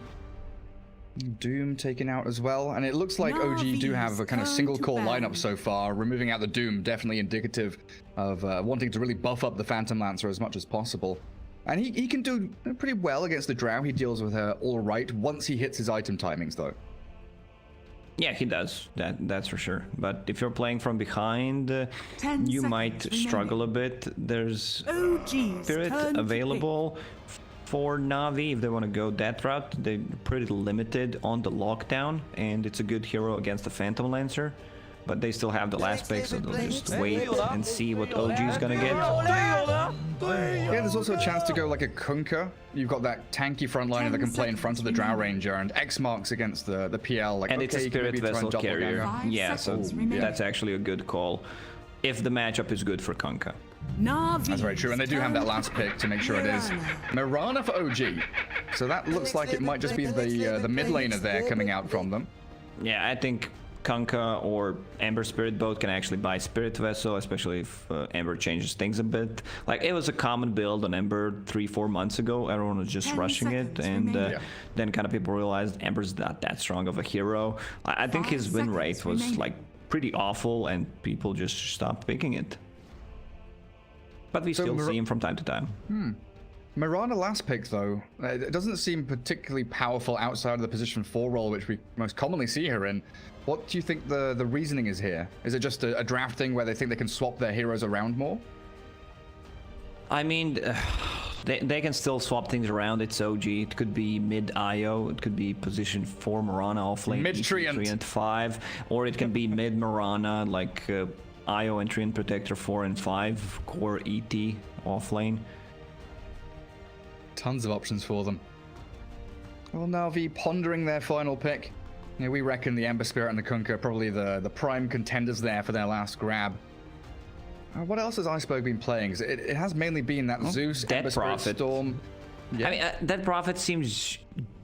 Doom taken out as well, and it looks like OG do have a kind of Navi's single turn to core ban. lineup so far. Removing out the Doom, definitely indicative of wanting to really buff up the Phantom Lancer as much as possible. And he can do pretty well against the Drow. He deals with her all right once he hits his item timings, though. Yeah, he does. That's for sure. But if you're playing from behind, 10 you seconds might remaining. struggle a bit. There's OG's Spirit turn to available for Navi if they want to go that route. They're pretty limited on the lockdown, and it's a good hero against the Phantom Lancer. But they still have the last pick, so they'll just wait and see what OG is gonna get. Yeah, there's also a chance to go like a Kunkka. You've got that tanky frontliner that can play in front of the Drow Ranger, and X marks against the PL. Like, And it's a you can Spirit maybe try and Vessel double carrier. down. 5 Yeah, so seconds remaining. that's actually a good call. If the matchup is good for Kunkka. Navi's That's very true, and they do have that last pick to make sure it is. Mirana for OG. So that looks like it might just be the mid laner there coming out from them. Yeah, I think Kunkka or Ember Spirit both can actually buy Spirit Vessel, especially if Ember changes things a bit. Like, it was a common build on Ember 3-4 months ago. Everyone was just 10 rushing it, seconds and remaining. Yeah. then kind of people realized Ember's not that strong of a hero. I think 5 his win seconds rate was remaining. like pretty awful, and people just stopped picking it. But we So still see him from time to time. Mirana last pick though, it doesn't seem particularly powerful outside of the position 4 role, which we most commonly see her in. What do you think the reasoning is here? Is it just a draft thing where they think they can swap their heroes around more? I mean, they can still swap things around. It's OG. It could be mid IO. It could be position 4 Mirana off lane. Mid Treant. 3 and 5. Or it can be mid Mirana, like IO and Treant Protector 4 and 5. Core ET off lane. Tons of options for them. Well, Navi pondering their final pick. We reckon the Ember Spirit and the Kunkka are probably the prime contenders there for their last grab. What else has Iceberg been playing? 'Cause it has mainly been that Zeus, Dead Ember Spirit, Prophet. Storm. Yeah. I mean, that Prophet seems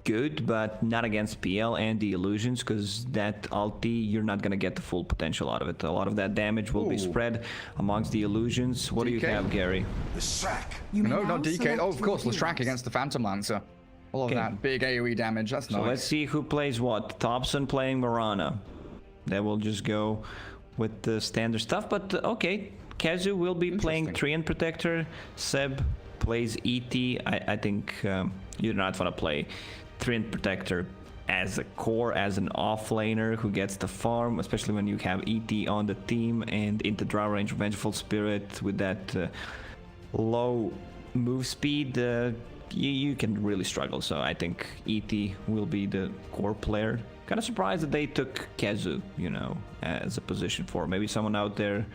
good, but not against PL and the illusions, because that ulti, you're not gonna get the full potential out of it. A lot of that damage will be spread amongst the illusions. What do you have, Gary? The sack. You may No, now not DK. select Oh, of your course, Lestrak heroes. against the Phantom Lancer. All of Okay. that big AoE damage. That's So nice. let's see who plays what. Topson playing Mirana. That will just go with the standard stuff, but okay. Kazu will be playing Treant Protector. Seb plays ET. I think you're not gonna play Treant Protector as a core, as an offlaner who gets the farm, especially when you have ET on the team and into draw range Vengeful Spirit with that low move speed. You can really struggle. So I think ET will be the core player. Kind of surprised that they took Kazu, you know, as a position 4. Maybe someone out there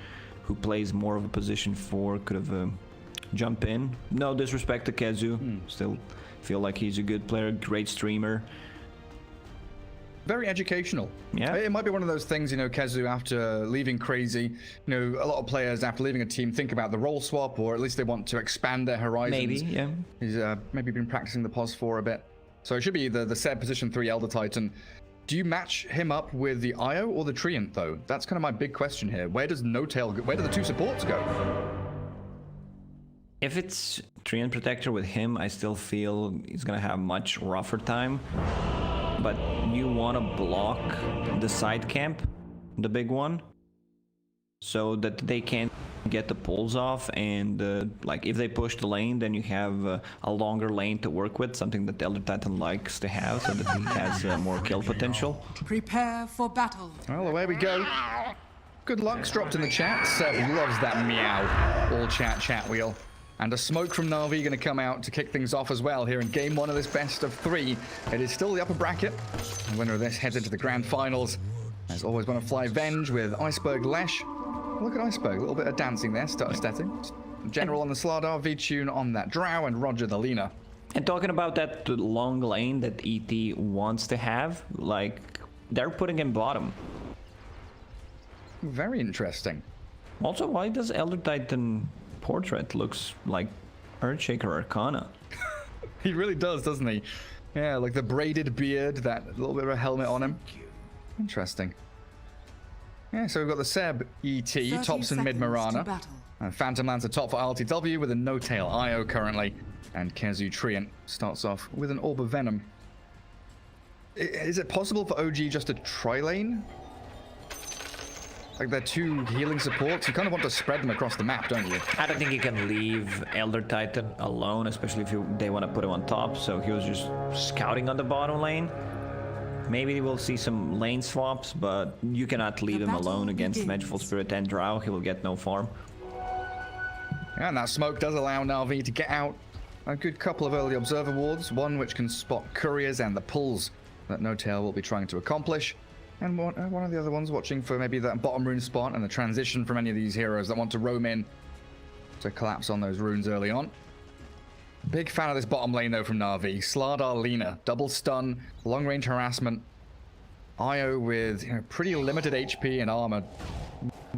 who plays more of a position 4 could have jumped in. No disrespect to Kazu, still feel like he's a good player, great streamer. Very educational. Yeah. It might be one of those things, you know, Kazu, after leaving Crazy, you know, a lot of players after leaving a team think about the role swap, or at least they want to expand their horizons. Maybe, yeah. He's maybe been practicing the pos 4 a bit. So it should be the Seb position 3 Elder Titan. Do you match him up with the Io or the Treant, though? That's kind of my big question here. Where does No-Tail go? Where do the 2 supports go? If it's Treant Protector with him, I still feel he's gonna have much rougher time. But you want to block the side camp, the big one, so that they can't get the pulls off, and like if they push the lane, then you have a longer lane to work with, something that Elder Titan likes to have, so that he has more kill potential. Prepare for battle. Well, away we go. Good luck's dropped in the chat. Seb loves that meow. All chat wheel. And a smoke from Na'Vi going to come out to kick things off as well here in game 1 of this best of 3. It is still the upper bracket. The winner of this heads into the grand finals. As always, want to fly Venge with Iceberg Lesh. Look at Iceberg, a little bit of dancing there, start aesthetic. General on the Slardar, V-Tune on that Drow, and RodjER the Lina. And talking about that long lane that ET wants to have, like, they're putting him bottom. Very interesting. Also, why does Elder Titan portrait looks like Earthshaker Arcana? He really does, doesn't he? Yeah, like the braided beard, that little bit of a helmet on him. Interesting. Yeah, so we've got the Seb ET, 30 Topson mid seconds to Mirana, battle. and Phantom Lancer top for RTW with a No-Tail IO currently, and Kazu Treant starts off with an Orb of Venom. Is it possible for OG just to tri-lane? Like, they're 2 healing supports. You kind of want to spread them across the map, don't you? I don't think you can leave Elder Titan alone, especially if they want to put him on top. So he was just scouting on the bottom lane. Maybe we'll see some lane swaps, but you cannot leave him alone against Vengeful Spirit and Drow. He will get no farm. And that smoke does allow Na'Vi to get out a good couple of early observer wards, one which can spot couriers and the pulls that No-Tail will be trying to accomplish. And one of the other ones watching for maybe that bottom rune spot and the transition from any of these heroes that want to roam in to collapse on those runes early on. Big fan of this bottom lane though from Na'Vi. Slardar Lina, double stun, long range harassment. Io with pretty limited HP and armor.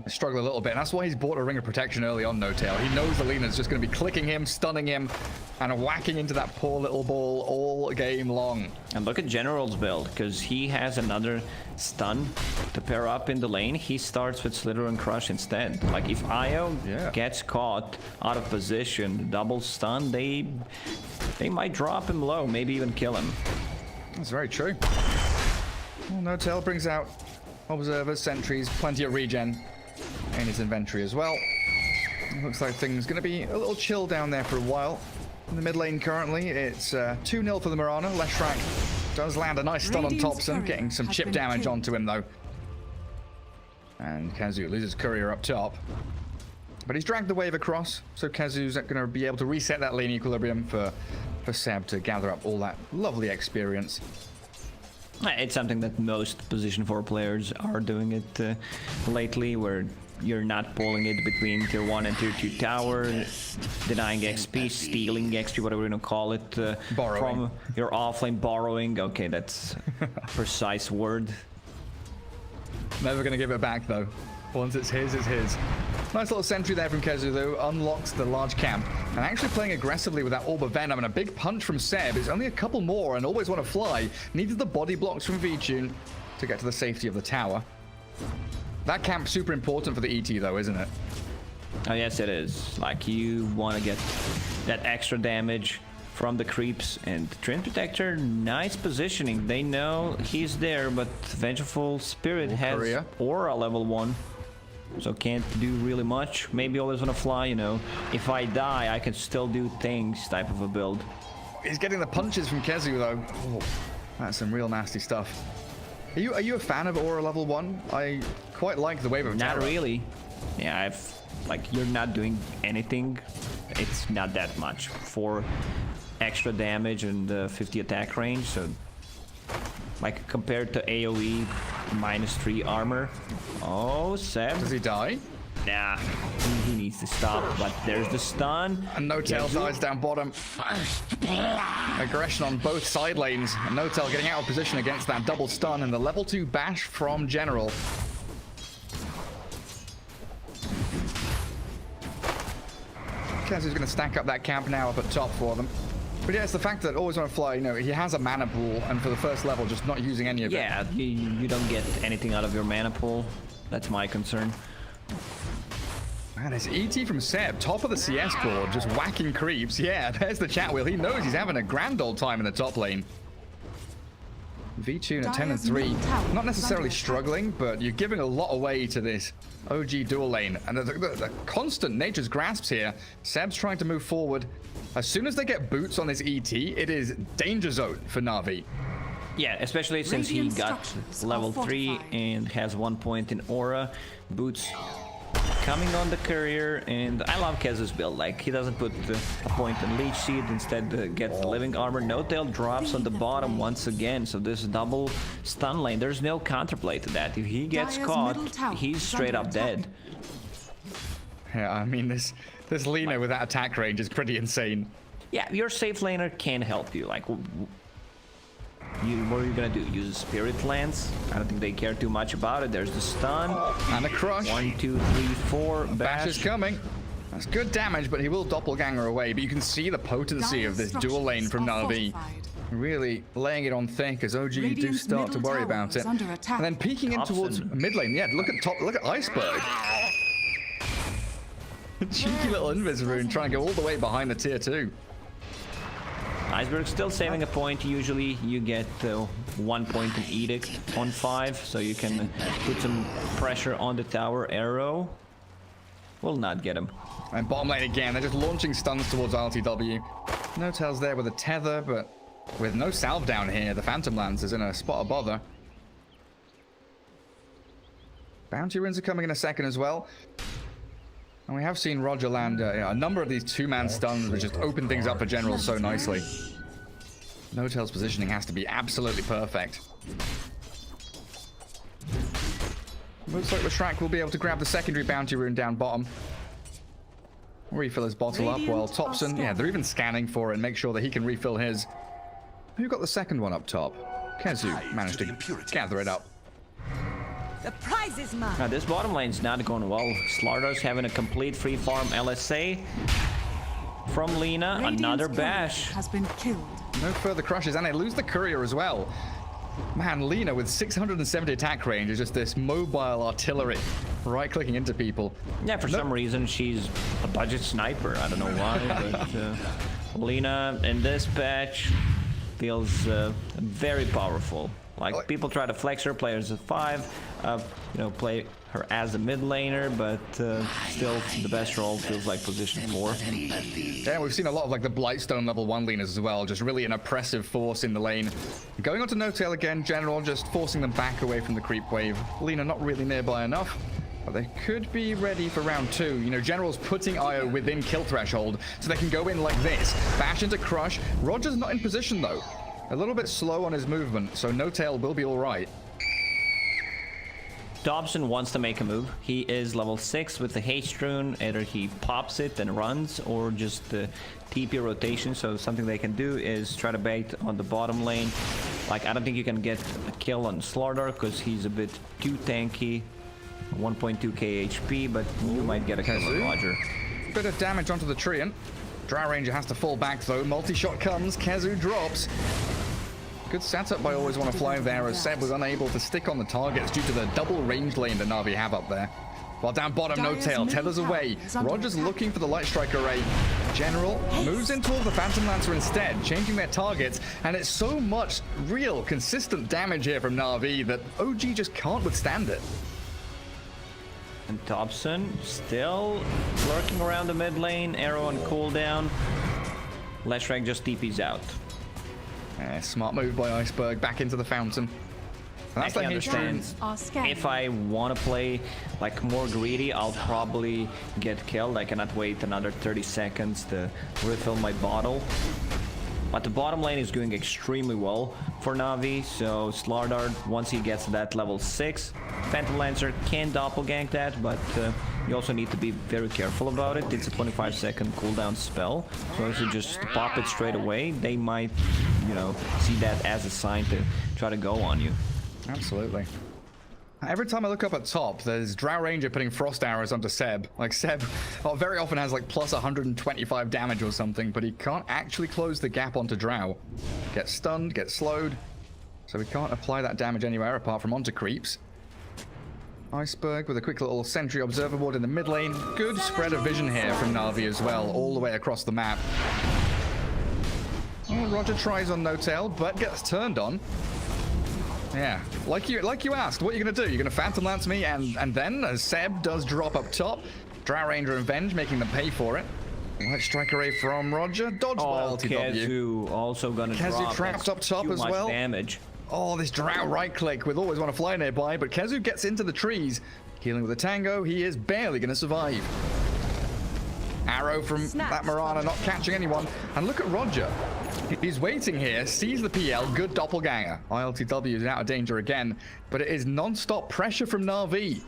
Struggle a little bit, and that's why he's bought a Ring of Protection early on, No-Tail. He knows the Lina's just going to be clicking him, stunning him, and whacking into that poor little ball all game long. And look at General's build, because he has another stun to pair up in the lane. He starts with Slither and Crush instead. Like, if Io gets caught out of position, double stun, they might drop him low, maybe even kill him. That's very true. Well, No-Tail brings out observers, sentries, plenty of regen in his inventory as well. Looks like things going to be a little chill down there for a while. In the mid lane currently, it's 2-0 for the Mirana. Leshrac does land a nice stun on Topson, getting some chip damage onto him though. And Kazu loses Courier up top. But he's dragged the wave across, so Kazu's going to be able to reset that lane equilibrium for Seb to gather up all that lovely experience. It's something that most position 4 players are doing it lately, where you're not pulling it between tier 1 and tier 2 tower, denying XP, stealing XP, whatever you want to call it, from your offlane, borrowing. Okay, that's a precise word. Never going to give it back though. Once it's his, it's his. Nice little sentry there from Kezu, though. Unlocks the large camp. And actually playing aggressively with that Orb of Venom and a big punch from Seb. It's only a couple more, and Always Want to Fly needed the body blocks from VTune to get to the safety of the tower. That camp's super important for the ET, though, isn't it? Oh, yes, it is. Like, you want to get that extra damage from the creeps, and Treant Protector, nice positioning. They know he's there, but Vengeful Spirit has Korea. Aura level 1, so can't do really much. Maybe Always Want to Fly, you know. If I die, I can still do things type of a build. He's getting the punches from Kezu, though. Oh, that's some real nasty stuff. Are you a fan of Aura level 1? I quite like the Wave of Terror. Not really. Yeah, like, you're not doing anything. It's not that much. 4 extra damage and 50 attack range, so like compared to AoE -3 armor. Oh, Seb. Does he die? Nah, he needs to stop, but there's the stun. And No-Tail dies down bottom. Aggression on both side lanes. And No-Tail getting out of position against that double stun and the level 2 bash from General. Kezu's going to stack up that camp now up at top for them. But yeah, it's the fact that Always Want to Fly, you know, he has a mana pool, and for the first level, just not using any of it. Yeah, you don't get anything out of your mana pool. That's my concern. Man, it's ET from Seb, top of the CS board, just whacking creeps. Yeah, there's the chat wheel. He knows he's having a grand old time in the top lane. VTune at 10 and 3. Not necessarily struggling, but you're giving a lot away to this OG dual lane. And the constant Nature's Grasps here. Seb's trying to move forward. As soon as they get boots on this ET, it is danger zone for Na'Vi. Yeah, especially since he Radiant got structures level are 3 fortified. and has 1 point in aura. Boots coming on the courier, and I love Kezu's build. Like, he doesn't put a point in Leech Seed, instead gets the living armor. No-Tail drops on the bottom once again, so this double stun lane, there's no counterplay to that. If he gets Dire's middle caught, tower he's is straight under up attack. dead. Yeah, I mean, this Lina with that attack range is pretty insane. Yeah, your safe laner can help you. Like, what are you gonna do? Use a Spirit Lance? I don't think they care too much about it. There's the stun. And a crush. 1, 2, 3, 4. Bash is coming. That's good damage, but he will doppelganger away. But you can see the potency of this dual lane from Na'Vi. Really laying it on thick as OG do Radiant's start to middle worry tower about is it. under attack. And then peeking in towards Topson. mid lane. Yeah, look at Iceberg. Cheeky little invis rune trying to go all the way behind the tier 2. Iceberg still saving a point. Usually you get 1 point in Edict on 5, so you can put some pressure on the tower. Arrow will not get him. And bottom lane again, they're just launching stuns towards RTW. No-Tail's there with a tether, but with no salve down here, the Phantom Lance is in a spot of bother. Bounty runes are coming in a second as well. And we have seen RodjER land a number of these 2-man stuns which just open things up for General so nicely. No-Tail's positioning has to be absolutely perfect. Looks like Shrek will be able to grab the secondary bounty rune down bottom. Refill his bottle up while Topson, yeah, they're even scanning for it and make sure that he can refill his. Who got the second one up top? Kezu managed to gather it up. The prize is mine. Now this bottom lane's not going well. Slardar's having a complete free farm LSA from Lina. Radiant's Another courier bash. has been killed. No further crushes, and they lose the courier as well. Man, Lina with 670 attack range is just this mobile artillery, right-clicking into people. Yeah, for some reason she's a budget sniper. I don't know why, but Lina in this patch feels very powerful. Like, people try to flex her, players at 5, play her as a mid laner, but still the best role feels like position 4. Yeah, we've seen a lot of like the Blightstone level 1 leaners as well, just really an oppressive force in the lane. Going on to No-Tail again, General just forcing them back away from the creep wave. Lina not really nearby enough, but they could be ready for round 2. You know, General's putting Io within kill threshold, so they can go in like this. Bash into Crush. RodjER's not in position though. A little bit slow on his movement, so No-Tail will be alright. Topson wants to make a move. He is level 6 with the haste rune. Either he pops it and runs, or just the TP rotation. So something they can do is try to bait on the bottom lane. Like, I don't think you can get a kill on Slardar because he's a bit too tanky. 1.2k HP, but you might get a kill on RodjER. Bit of damage onto the Treant. Drow Ranger has to fall back though. Multi-shot comes. Kezu drops. Good setup by AlWAYSWANNAFLY there, as Seb was unable to stick on the targets due to the double range lane that Na'Vi have up there. While down bottom, no tail, tethers away. RodjER's looking for the Light Strike array. General moves in towards the Phantom Lancer instead, changing their targets, and it's so much real, consistent damage here from Na'Vi that OG just can't withstand it. And Topson still lurking around the mid lane, arrow on cooldown. Leshrac just TP's out. Smart move by Iceberg, back into the fountain. And that's I like understand. If I want to play like more greedy, I'll probably get killed. I cannot wait another 30 seconds to refill my bottle. But the bottom lane is doing extremely well for Na'Vi, so Slardar, once he gets to that level 6, Phantom Lancer can doppelgank that, but you also need to be very careful about it. It's a 25-second cooldown spell, so if you just pop it straight away, they might, you know, see that as a sign to try to go on you. Absolutely. Every time I look up at top, there's Drow Ranger putting frost arrows onto Seb. Like, Seb very often has like plus 125 damage or something, but he can't actually close the gap onto Drow. Gets stunned, gets slowed, so he can't apply that damage anywhere apart from onto creeps. Iceberg with a quick little sentry observer ward in the mid lane. Good spread of vision here from Na'Vi as well, all the way across the map. Oh, RodjER tries on no tail, but gets turned on. Yeah, like you asked, what are you gonna do? You're gonna Phantom Lance me, and then as Seb does drop up top, Drow Ranger and Venge making them pay for it. Light Strike array from RodjER, dodge by LTW. Kezu also gonna drop. Kezu trapped up top as well. Damage. Oh, this Drow right click with AlWAYSWANNAFLY nearby, but Kezu gets into the trees. Healing with a tango, he is barely gonna survive. Arrow from that Mirana not catching anyone, and look at RodjER. He's waiting here, sees the PL, good doppelganger. ILTW is out of danger again, but it is non-stop pressure from Na'Vi.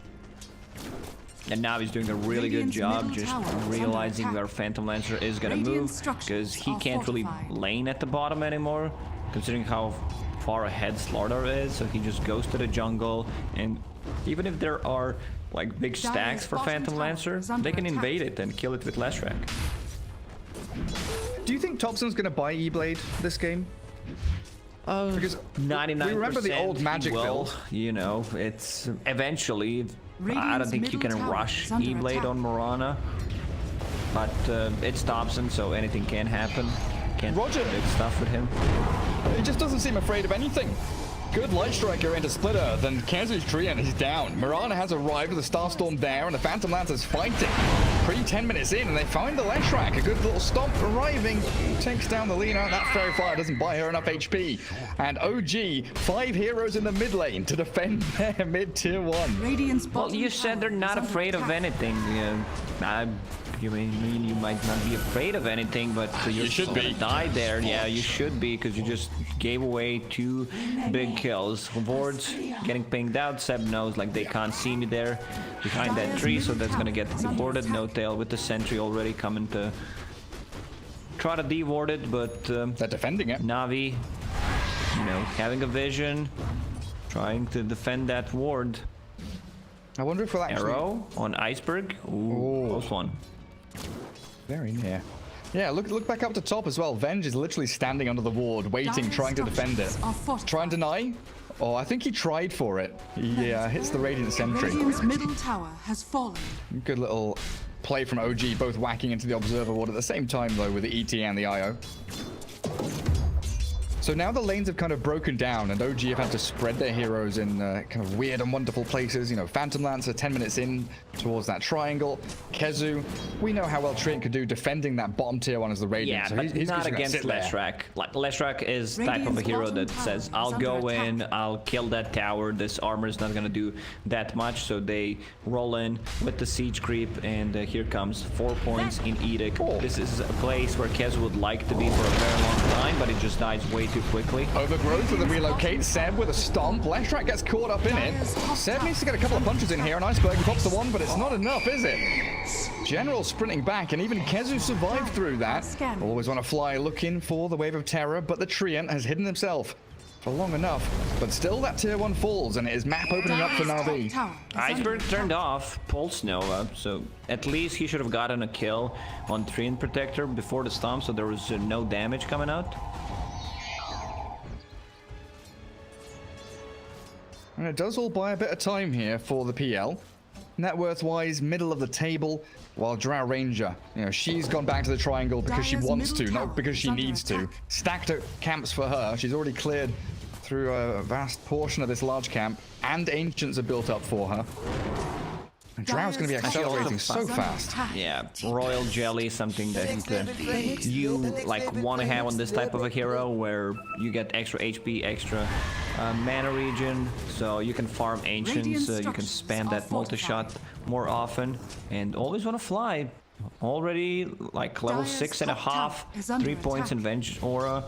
And now he's doing a really good job just realizing where Phantom Lancer is gonna move, because he can't really lane at the bottom anymore, considering how far ahead Slardar is, so he just goes to the jungle, and even if there are like big stacks for Phantom Lancer, they can invade it and kill it with Leshrac. Do you think Topson's gonna buy E-Blade this game? Because 99%. we remember the old Magic build. You know, it's eventually. I don't think you can rush E-Blade on Mirana, but it's Topson, so anything can happen. Can't RodjER big stuff with him. He just doesn't seem afraid of anything. Good Light Striker into Splitter, then Kezu's Treant, he's down. Mirana has arrived with a Starstorm there, and the Phantom Lancer's fighting. Pre-10 minutes in, and they find the Leshrac. A good little stomp arriving. Takes down the Lina. That Fairy Fire doesn't buy her enough HP. And OG, 5 heroes in the mid lane to defend their mid-tier 1. Well, you said they're not afraid of anything. You mean you might not be afraid of anything, but you should be. Die there. Yeah, you should be, because you just gave away 2 big kills. Wards getting pinged out. Seb knows like they can't see me there behind that tree, so that's gonna get deported. No tail with the sentry already coming to try to deward it, but they're defending it. Na'Vi, you know, having a vision, trying to defend that ward. I wonder if we'll actually... Arrow on Iceberg. Ooh, close one. Very near. Yeah, look back up to top as well. Venge is literally standing under the ward, waiting, trying to defend it. Try and deny? Oh, I think he tried for it. Yeah, hits the Radiant Sentry. Radiant's middle tower has fallen. Good little play from OG, both whacking into the Observer ward at the same time, though, with the ET and the IO. So now the lanes have kind of broken down, and OG have had to spread their heroes in kind of weird and wonderful places. You know, Phantom Lancer 10 minutes in towards that triangle. Kezu, we know how well Treant could do defending that bottom tier 1 as the Radiant. Yeah, so but he's not just against Leshrac. Like, Leshrac is type of a hero that says, I'll go in, I'll kill that tower, this armor is not gonna do that much, so they roll in with the siege creep, and here comes 4 points in Edict. This is a place where Kezu would like to be for a very long time, but it just dies way too quickly. Overgrowth with a relocate. Seb with a stomp. Leshrac gets caught up in it. Seb needs to get a couple of punches in here, and Iceberg pops the 1, but it's not enough, is it? General sprinting back, and even Kezu survived through that. AlWAYSWANNAFLY looking for the wave of terror, but the Treant has hidden himself. for long enough. But still, that tier 1 falls, and it is map opening up for Dire's top Na'Vi. tower is under Iceberg attack. turned off Pulse Nova, so at least he should have gotten a kill on Treant Protector before the stomp, so there was no damage coming out. And it does all buy a bit of time here for the PL. Net worth-wise, middle of the table, while Drow Ranger, you know, she's gone back to the triangle because she Dire's wants to, middle not tower because is she under needs to. attack. Stacked up camps for her. She's already cleared through a vast portion of this large camp, and Ancients are built up for her. And Drow's going to be Dire's top accelerating tower so is under fast. attack. Yeah, Royal Jelly, something that you like want to have on this type of a hero, where you get extra HP, extra mana regen, so you can farm Ancients, you can spam that multi-shot more often, and always want to fly. Already like level Dire's 6.5, top tower is under 3 points in attack. Venge Aura.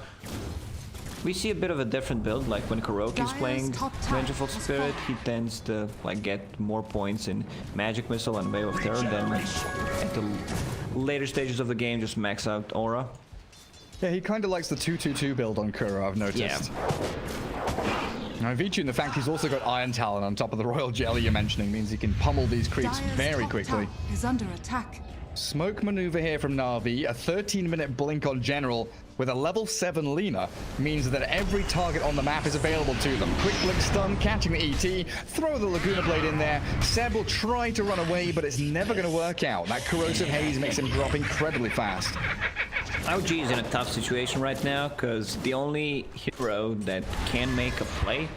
We see a bit of a different build, like when Kuroki's Dire's playing top tower Vengeful has Spirit, fallen. he tends to like get more points in Magic Missile and Wave of Terror than at the later stages of the game just max out Aura. Yeah, he kind of likes the 2-2-2 build on Kuro, I've noticed. Now, Vichu, and the fact he's also got Iron Talon on top of the Royal Jelly you're mentioning means he can pummel these creeps Dire's very top quickly. tower is under attack. Smoke maneuver here from Na'Vi, a 13-minute blink on General with a level 7 Lina means that every target on the map is available to them. Quick blink stun, catching the ET, throw the Laguna Blade in there. Seb will try to run away, but it's never going to work out. That corrosive haze makes him drop incredibly fast. OG is in a tough situation right now, because the only hero that can make a play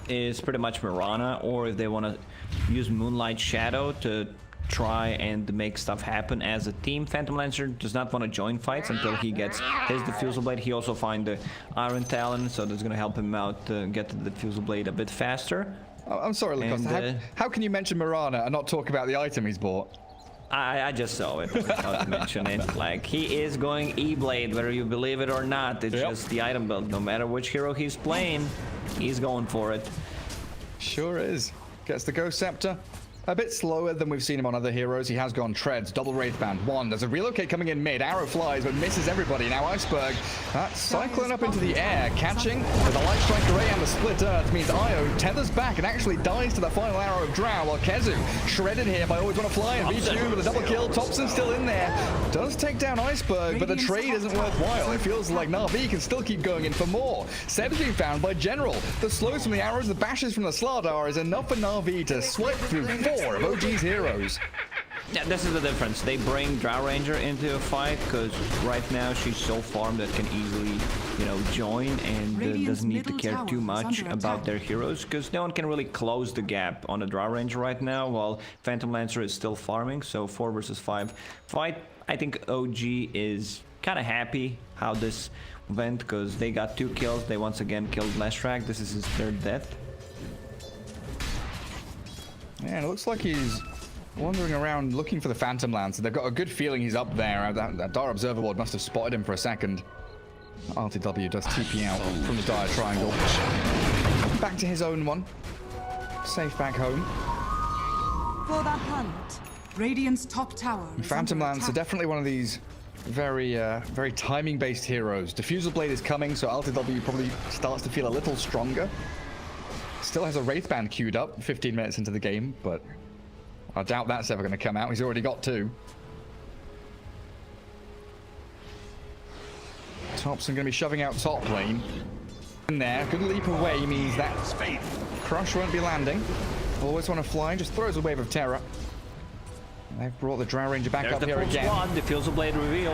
is pretty much Mirana, or if they want to use Moonlight Shadow to try and make stuff happen as a team. Phantom Lancer does not want to join fights until he gets his Diffusal Blade. He also finds the Iron Talon, so that's going to help him out to get the Diffusal Blade a bit faster. I'm sorry, Lacosta. And, how can you mention Mirana and not talk about the item he's bought? I just saw it without to mention it. Like, he is going E-Blade, whether you believe it or not. It's just the item build. No matter which hero he's playing, he's going for it. Sure is. Gets the Ghost Scepter. A bit slower than we've seen him on other heroes. He has gone Treads, double Wraithband, 1. There's a relocate coming in mid. Arrow flies, but misses everybody. Now Iceberg, that cyclone up into the air, catching with the Light Strike Array and the Split Earth means Io tethers back and actually dies to the final arrow of Drow, while Kezu, shredded here by Always Wanna Fly, and V2 with a double kill. Topson still in there. Does take down Iceberg, but the trade isn't worthwhile. It feels like Na'Vi can still keep going in for more. Seb's being found by General. The slows from the arrows, the bashes from the Slardar is enough for Na'Vi to swipe through 4 of OG's heroes. Yeah, this is the difference. They bring Drow Ranger into a fight because right now she's so farmed that can easily, you know, join and Radiant's doesn't need to middle care tower too is much under about attack. their heroes, because no one can really close the gap on the Drow Ranger right now while Phantom Lancer is still farming. So 4 versus 5 fight. I think OG is kind of happy how this went because they got 2 kills. They once again killed Leshrac. This is his 3rd death. Yeah, and it looks like he's wandering around looking for the Phantom Lancer. They've got a good feeling he's up there. That Dire Observer Ward must have spotted him for a second. RTW does TP out from the Dire Triangle. Back to his own one. Safe back home. For the hunt. Radiant's top tower is Phantom under Lancer, attack. definitely one of these very timing-based heroes. Diffusal Blade is coming, so RTW probably starts to feel a little stronger. Still has a Wraithband queued up 15 minutes into the game, but I doubt that's ever going to come out. He's already got 2. Topson going to be shoving out top lane. In there, good leap away means that Crush won't be landing. Always Want to Fly, just throws a Wave of Terror. They've brought the Drow Ranger back There's up the here full again. squad, Diffusal Blade reveal.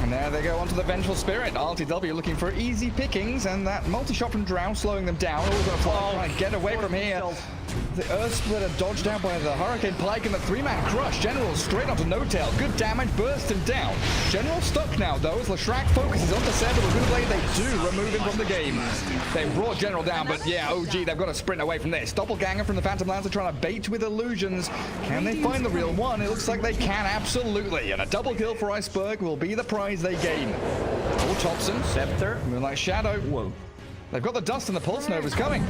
And there they go onto the Vengeful Spirit. RTW looking for easy pickings, and that multi-shot from Drow slowing them down. Always going to fly, trying to get away from here. The Earth Splitter dodged out by the Hurricane Pike and the 3-man Crush. General straight onto No Tail. Good damage, burst him down. General stuck now, though, as Leshrac focuses onto Seb with a good blade. They do remove him from the game. They brought General down, but yeah, OG, they've got to sprint away from this. Doppelganger from the Phantom Lancer trying to bait with illusions. Can they find the real one? It looks like they can, absolutely. And a double kill for Iceberg will be the prize they gain. Oh, Topson. Scepter. Moonlight Shadow. Whoa. They've got the dust and the Pulse Nova's coming.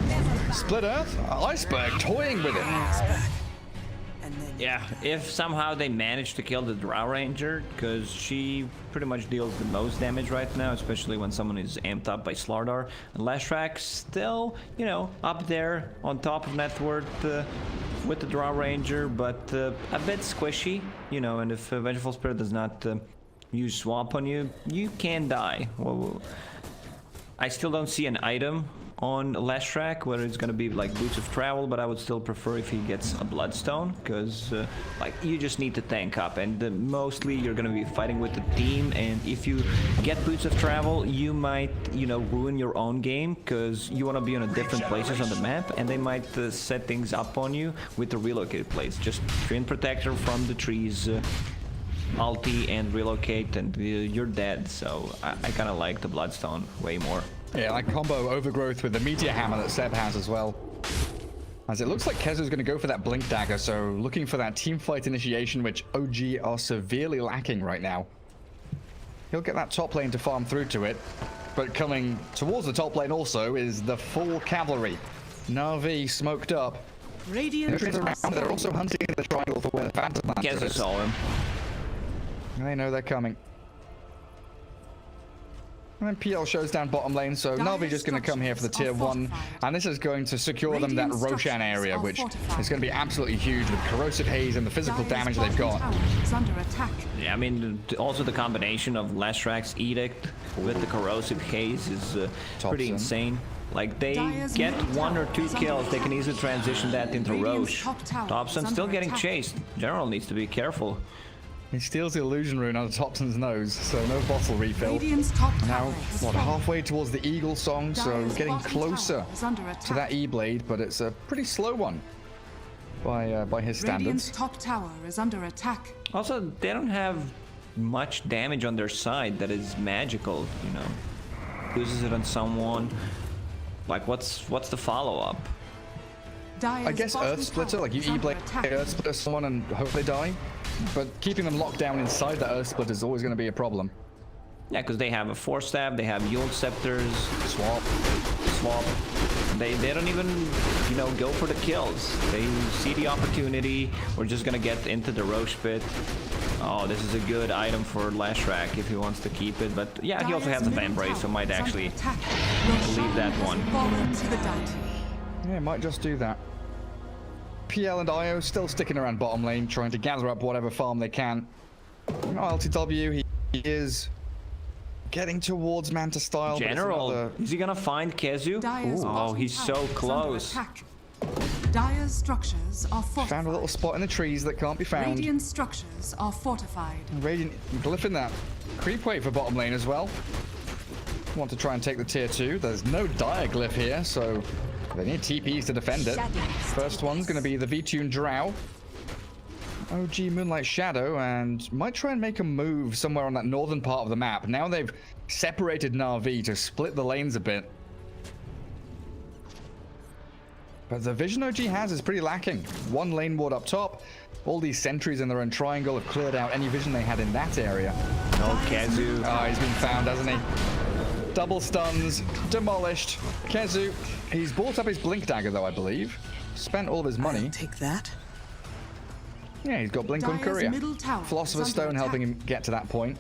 Split Earth. Iceberg toying with it. Yeah, if somehow they manage to kill the Drow Ranger, because she pretty much deals the most damage right now, especially when someone is amped up by Slardar. And Lashrak still, you know, up there on top of net worth with the Drow Ranger, but a bit squishy, you know, and if Vengeful Spirit does not use Swamp on you, you can die. Well, I still don't see an item on Lashrak, whether it's gonna be like Boots of Travel, but I would still prefer if he gets a Bloodstone, because like you just need to tank up, and mostly you're gonna be fighting with the team, and if you get Boots of Travel, you might, you know, ruin your own game, because you want to be on a different places on the map, and they might set things up on you with the relocated place. Just Twin Protector from the trees, ulti and relocate, and you're dead. So I kind of like the Bloodstone way more. Yeah, like combo Overgrowth with the Meteor Hammer that Seb has as well. As it looks like Kezu's going to go for that Blink Dagger, so looking for that team fight initiation, which OG are severely lacking right now. He'll get that top lane to farm through to it, but coming towards the top lane also is the full cavalry. Na'Vi smoked up. Radiant They're also hunting in the triangle for where the Phantom Lancer Kezu is. saw him. They know they're coming. And then PL shows down bottom lane, so Na'Vi just going to come here for the tier 1, and this is going to secure them that Roshan area, which is going to be absolutely huge with Corrosive Haze and the physical damage they've got. Under attack. Yeah, I mean, also the combination of Lashrak's Edict with the Corrosive Haze is pretty insane. Like, they get 1 or 2 kills, they can easily transition that into Roche. Topson still getting chased. General needs to be careful. He steals the illusion rune out of Topson's nose, so no bottle refill. Now, what, halfway towards the Eagle song, so getting closer to that E-Blade, but it's a pretty slow one by his Radiant's standards. top tower is under attack. Also, they don't have much damage on their side that is magical, you know. Loses it on someone. Like, what's the follow-up? I guess Earth Splitter, like you E-Blade Earth Splitter someone and hope they die, but keeping them locked down inside the Earth Splitter is always going to be a problem. Yeah, because they have a Force Staff, they have Yule Scepters, Swap. They don't even, you know, go for the kills. They see the opportunity. We're just gonna get into the Roche pit. Oh, this is a good item for Lashrak if he wants to keep it, but yeah, he also has a Fan Brace, so might actually leave that one. Yeah, might just do that. PL and IO still sticking around bottom lane, trying to gather up whatever farm they can. You know, LTW, he is getting towards Manta Style. General, is he gonna find Kezu? Oh, he's so close. Dire's structures are fortified. Found a little spot in the trees that can't be found. Radiant structures are fortified. Radiant glyphing that creep wave for bottom lane as well. Want to try and take the tier 2. There's no Dire glyph here, so they need TPs to defend it. First one's going to be the V-Tune Drow. OG Moonlight Shadow, and might try and make a move somewhere on that northern part of the map. Now they've separated Na'Vi to split the lanes a bit. But the vision OG has is pretty lacking. One lane ward up top. All these sentries in their own triangle have cleared out any vision they had in that area. No Kezu. Oh, he's been found, hasn't he? Double stuns, demolished. Kezu, he's bought up his Blink Dagger though, I believe. Spent all of his money. Take that. Yeah, he's got Blink on Courier. Philosopher's Stone helping him get to that point.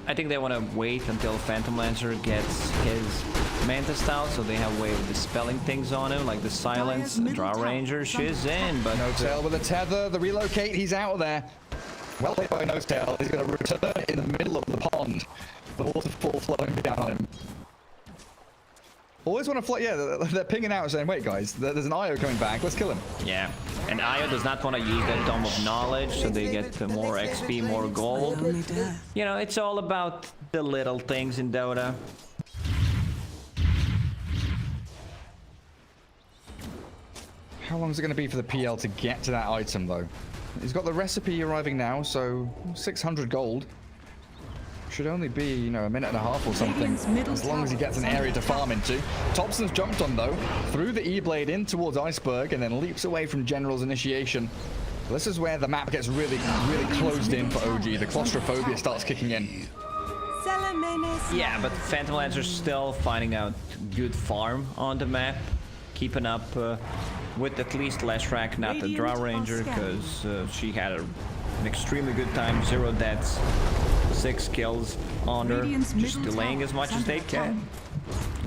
I think they want to wait until Phantom Lancer gets his Manta Style, so they have a way of dispelling things on him, like the Silence, the Drow Ranger, she's in, but... No Tail with a tether, the relocate, he's out of there. Well played by No Tail, he's going to return in the middle of the pond. The waterfall flowing down on him. Always want to fly, yeah, they're pinging out saying, wait guys, there's an IO coming back, let's kill him. Yeah, and Io does not want to use that Dome of Knowledge, so they get more XP, more gold. You know, it's all about the little things in Dota. How long is it going to be for the PL to get to that item though? He's got the recipe arriving now, so 600 gold. Should only be, you know, a minute and a half or something, as long as he gets an area to farm into. Topson's jumped on though, through the E-Blade in towards Iceberg, and then leaps away from General's initiation. This is where the map gets really closed in for OG. The claustrophobia starts kicking in. Yeah, but Phantom Lancer's still finding out good farm on the map. keeping up with at least Leshrac, not the Drow Ranger, because she had an extremely good time. 0 deaths, 6 kills on her, just delaying as much as they can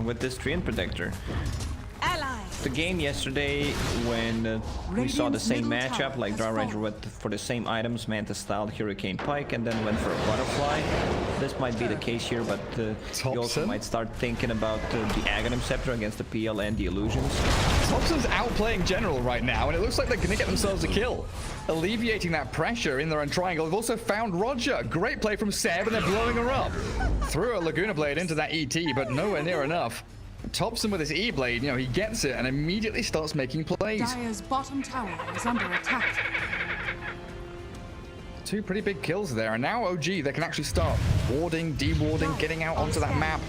with this Treant Protector. The game yesterday when we saw the same matchup, like Drow Ranger went for the same items, Manta styled Hurricane Pike, and then went for a Butterfly. This might be the case here, but you also might start thinking about the Aghanim Scepter against the PL and the Illusions. Topson's outplaying General right now, and it looks like they're going to get themselves a kill, alleviating that pressure in their own triangle. They've also found RodjER. Great play from Seb, and they're blowing her up. Threw a Laguna Blade into that ET, but nowhere near enough. Topson with his E-Blade, you know, he gets it and immediately starts making plays. Dire's bottom tower is under attack. 2 pretty big kills there, and now OG, they can actually start warding, dewarding, getting out onto that map.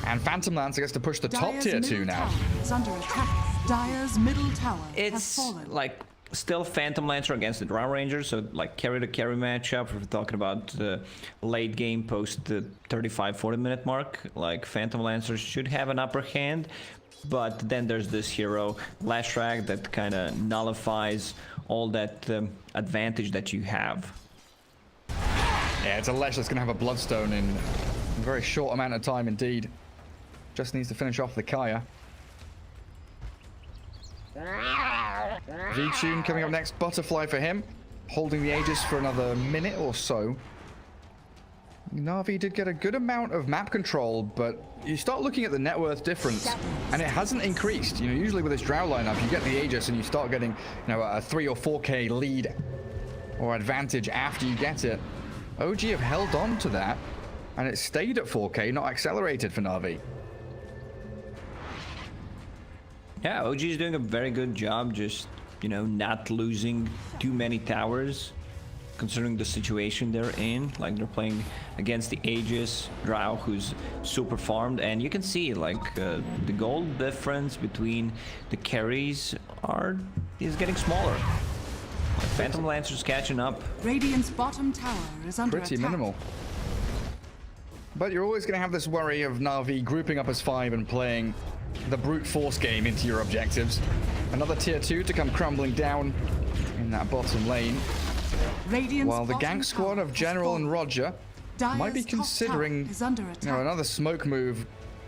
And Phantom Lancer gets to push the top tier 2 now. Is under attack. Dire's middle tower has It's fallen. like still Phantom Lancer against the Drow Ranger, so like carry to carry matchup. If we're talking about the late game post the 35-40 minute mark, like Phantom Lancer should have an upper hand. But then there's this hero Leshrac that kind of nullifies all that advantage that you have. Yeah, it's a Lesh that's going to have a Bloodstone in a very short amount of time indeed. Just needs to finish off the Kaya. V-Tune coming up next, Butterfly for him. Holding the Aegis for another minute or so. Na'Vi did get a good amount of map control, but you start looking at the net worth difference, and it hasn't increased. You know, usually with this Drow lineup, you get the Aegis and you start getting, you know, a 3 or 4k lead or advantage after you get it. OG have held on to that, and it stayed at 4k, not accelerated for Na'Vi. Yeah, OG is doing a very good job just, you know, not losing too many towers, considering the situation they're in. Like, they're playing against the Aegis Drow, who's super farmed, and you can see, like, the gold difference between the carries is getting smaller. Like, Phantom Lancer's catching up. Radiant's bottom tower is under Pretty attack. minimal. But you're always going to have this worry of Na'Vi grouping up as 5 and playing the brute force game into your objectives. Another tier 2 to come crumbling down in that bottom lane. Radiant's While the bottom gank squad tower of has General and fallen. RodjER Dire's might be top tower considering, is under you know, attack. another smoke move.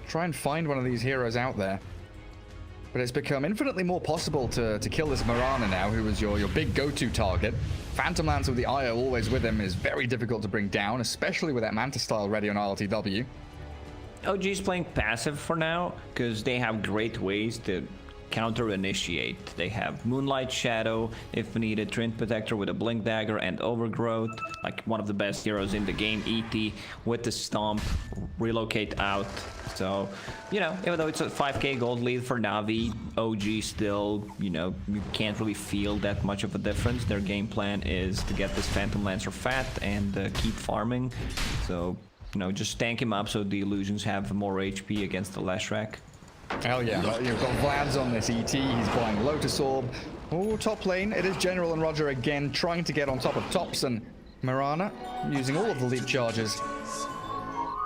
Try and find one of these heroes out there. But it's become infinitely more possible to kill this Mirana now, who was your big go-to target. Phantom Lancer with the IO always with him is very difficult to bring down, especially with that Manta style ready on RLTW. OG is playing passive for now because they have great ways to counter-initiate. They have Moonlight Shadow, if needed, Treant Protector with a Blink Dagger and Overgrowth, like one of the best heroes in the game, ET with the Stomp, relocate out. So, you know, even though it's a 5k gold lead for Na'Vi, OG still, you know, you can't really feel that much of a difference. Their game plan is to get this Phantom Lancer fat and keep farming. So, you know, just tank him up so the Illusions have more HP against the Leshrac. Hell yeah. You've got Vlad's on this ET. He's buying Lotus Orb. Oh, top lane. It is General and RodjER again, trying to get on top of Topson. Mirana, using all of the leap charges.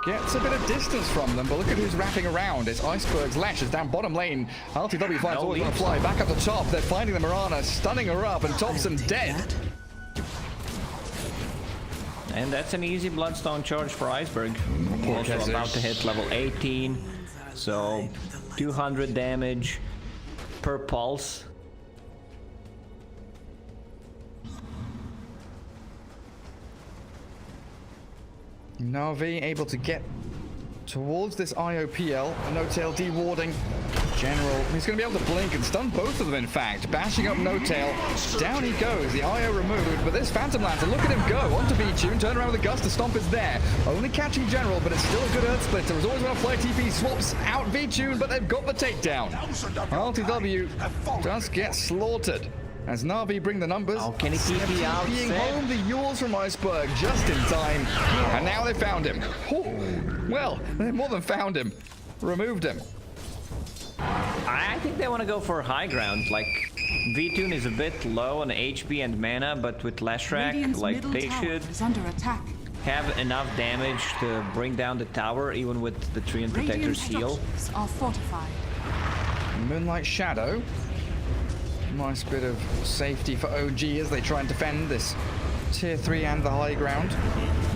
Gets a bit of distance from them, but look at who's wrapping around. It's Iceberg's Lash is down bottom lane. RLTW finds AlWAYSWANNAFLY back up the top. They're finding the Mirana, stunning her up, and Topson dead. And that's an easy Bloodstone charge for Iceberg. Also about to hit level 18. So 200 damage per pulse. Na'Vi able to get towards this IOPL. No-Tail dewarding. General, he's going to be able to blink and stun both of them, in fact. Bashing up No-Tail. Down he goes. The IO removed, but this Phantom Lancer, look at him go. Onto V-Tune, turn around with the Gust. The Stomp is there. Only catching General, but it's still a good Earth Splitter. There's always WannaFly TP, swaps out V-Tune, but they've got the takedown. RLTW does get slaughtered. As Na'Vi bring the numbers. Oh, can he TP out? TPing home the Yours from Iceberg just in time. And now they found him. Oh, well, they more than found him. Removed him. I think they want to go for high ground. Like, V-Tune is a bit low on HP and mana, but with Leshrac, Radiant's like, middle they tower should is under attack. have enough damage to bring down the tower, even with the Treant Protector's Radiant heal. structures are fortified. Moonlight Shadow. Nice bit of safety for OG as they try and defend this tier 3 and the high ground.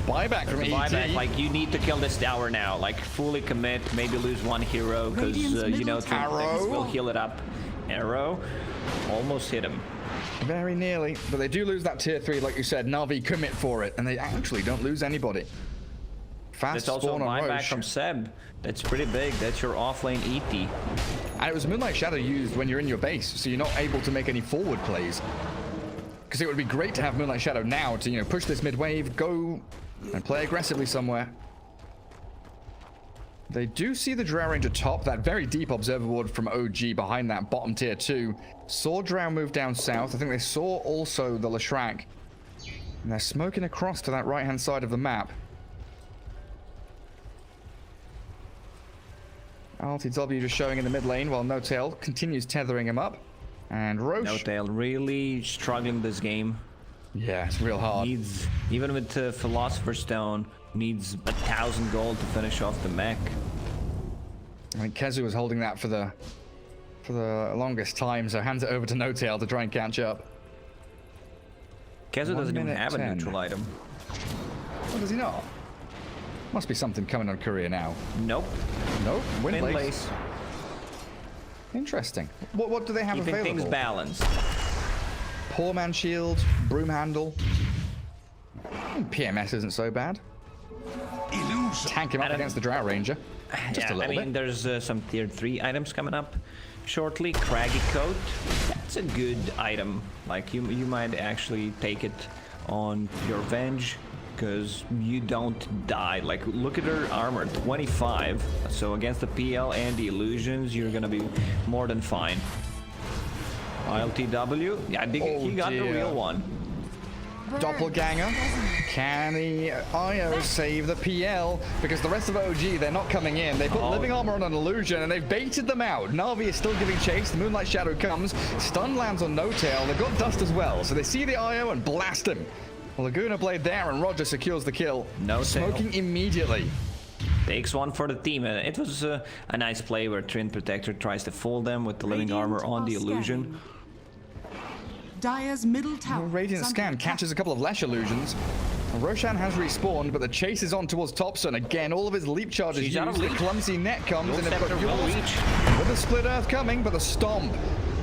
Buyback from ET. Buyback, like, you need to kill this tower now. Like, fully commit, maybe lose one hero, because, you know, Arrow will heal it up. Arrow almost hit him. Very nearly, but they do lose that tier 3, like you said. Na'Vi commit for it, and they actually don't lose anybody. Fast That's also spawn a on buyback Roche. from Seb. That's pretty big. That's your offlane ET. And it was Moonlight Shadow used when you're in your base, so you're not able to make any forward plays. Because it would be great to have Moonlight Shadow now to, you know, push this mid wave, go and play aggressively somewhere. They do see the Drow Ranger top, that very deep observer ward from OG behind that bottom tier 2. Saw Drow move down south. I think they saw also the Leshrac. And they're smoking across to that right-hand side of the map. RTW just showing in the mid lane while No-Tail continues tethering him up. And Roche. No-Tail really struggling this game. Yeah, it's real hard. Needs, even with the Philosopher's Stone, needs 1,000 gold to finish off the mech. I think Kezu was holding that for the longest time, so hands it over to No-Tail to try and catch up. Kezu 1 doesn't even minute have 10. a neutral item. What does he not? Must be something coming on Korea now. Nope. Nope. Wind Wind lace. lace. Interesting. What do they have Keeping available? things balanced. Poor Man Shield, Broom Handle. PMS isn't so bad. Illusion. Tank him up don't- against the Drow Ranger. Just a Yeah, I little mean, bit. there's some tier 3 items coming up shortly. Craggy Coat. That's a good item. Like, you might actually take it on your Venge, because you don't die. Like, look at her armor, 25. So against the PL and the illusions, you're gonna be more than fine. ILTW. Yeah, I think Oh, he got the dear. real one. Doppelganger. Can the IO save the PL? Because the rest of OG, they're not coming in. They put living armor on an illusion and they've baited them out. Na'Vi is still giving chase. The Moonlight Shadow comes. Stun lands on No-Tail. They've got Dust as well. So they see the IO and blast him. Laguna Blade there and RodjER secures the kill. No-Tail. Smoking immediately. Takes one for the team. It was a nice play where Trin Protector tries to fool them with the living armor on the illusion. Dire's middle tower. Radiant is Scan under attack. catches a couple of Lesh illusions. Roshan has respawned, but the chase is on towards Topson. Again, all of his leap charges She's out of used. The leap. clumsy net comes, No and they've got scepter will Yules reach. with a split earth coming, but the stomp.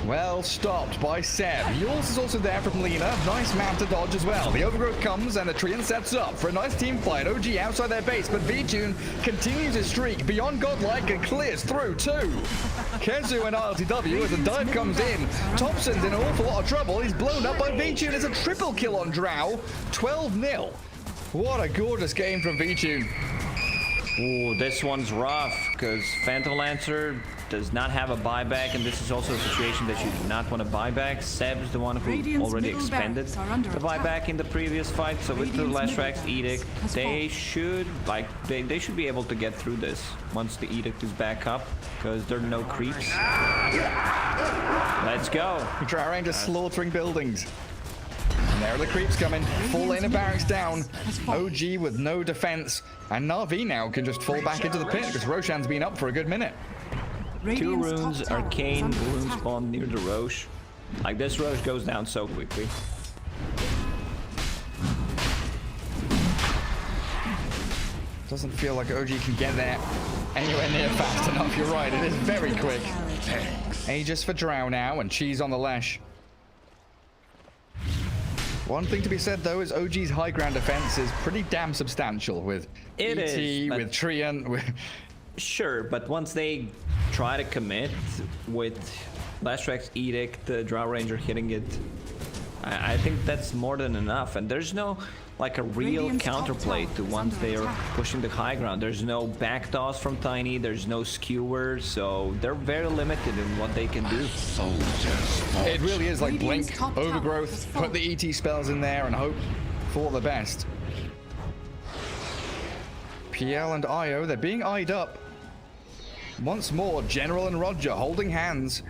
Well stopped by Seb. Yules is also there from Lena. Nice mount to dodge as well. The overgrowth comes and the Treant sets up for a nice team fight. OG outside their base, but VTune continues his streak beyond godlike and clears through too. Kezu and RTW as the dive comes in. Topson's in an awful lot of trouble. He's blown up by VTune. It's a triple kill on Drow. 12-0. What a gorgeous game from VTune. Ooh, this one's rough, because Phantom Lancer does not have a buyback, and this is also a situation that you do not want to buy back. Seb's the one who Radiant's already middle expended barracks are under the buyback attack. in the previous fight, so with the Radiant's middle Leshrac's Edict, barracks has they fallen. should, like, they should be able to get through this once the Edict is back up, because there are no creeps. Let's go. Drow Ranger slaughtering buildings. And there are the creeps coming. Full lane of barracks down. OG with no defense. And Na'Vi now can just fall back into the pit because Roshan's been up for a good minute. Two Radiant's top runes, tower is Arcane, under rune attack. spawn near the Roche. Like, this Roche goes down so quickly. Doesn't feel like OG can get there anywhere near fast enough. You're right, it is very quick. Aegis for Drow now and Cheese on the Lesh. One thing to be said though is OG's high ground defense is pretty damn substantial with It ET, is, but- with Treant, with... Sure, but once they try to commit with Leshrac's Edict, the Drow Ranger hitting it, I think that's more than enough. And there's no, like, a real Radiant's top counterplay tower to is once under they are attack. pushing the high ground. There's no back toss from Tiny, there's no skewer, so they're very limited in what they can do. It really is like Radiant's blink, top tower overgrowth, has put the ET spells in there and hope for the best. PL and IO, they're being eyed up. Once more, General and RodjER holding hands,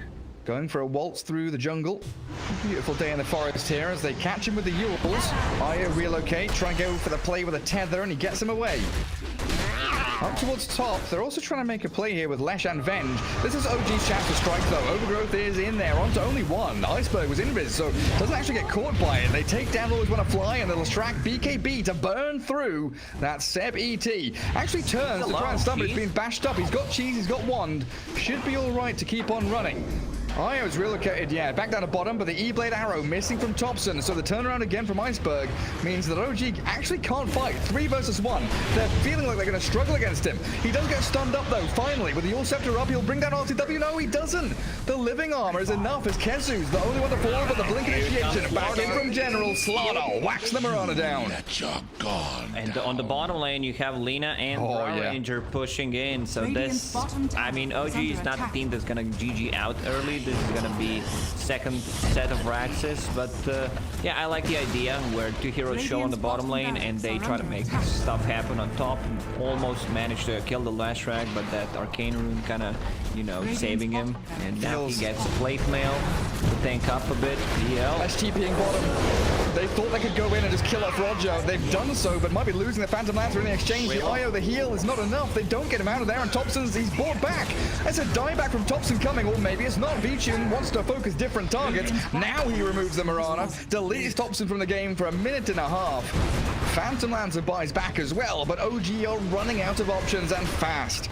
going for a waltz through the jungle. Beautiful day in the forest here as they catch him with the Yules. IO relocate, try and go for the play with a tether, and he gets him away. Up towards top. They're also trying to make a play here with Lesh and Venge. This is OG's chance to strike, though. Overgrowth is in there. On to only one. Iceberg was invis, so doesn't actually get caught by it. They take down AlWAYSWANNAFLY, and they'll distract BKB to burn through that Seb ET. Actually turns to try and stop it. He's been bashed up. He's got cheese. He's got wand. Should be all right to keep on running. Io's relocated, yeah, back down to bottom, but the E-Blade arrow missing from Topson, so the turnaround again from Iceberg means that OG actually can't fight. 3 versus 1. They're feeling like they're going to struggle against him. He does get stunned up, though, finally. With the All Scepter up, he'll bring down RTW. No, he doesn't. The living armor is enough as Kezu's the only one to fall, but the blink initiation back in from General. Slaughter whacks the Marana down. And on the bottom lane, you have Lina and RodjER pushing in, so this, I mean, OG is not the team that's going to GG out early. This is gonna be second set of Raxes, but yeah, I like the idea where 2 heroes show on the bottom lane and they try to make stuff happen on top. Almost managed to kill the last Rag, but that Arcane Rune kind of, you know, saving him. And now he gets plate mail to tank up a bit. STPing bottom. They thought they could go in and just kill off RodjER. They've done so, but might be losing the Phantom Lancer in the exchange. The IO, the heal is not enough. They don't get him out of there, and Topson's, he's brought back. There's a dieback from Topson coming, or maybe it's not. VTune wants to focus different targets. Now he removes the Marana, deletes Topson from the game for a minute and a half. Phantom Lancer buys back as well, but OG are running out of options and fast.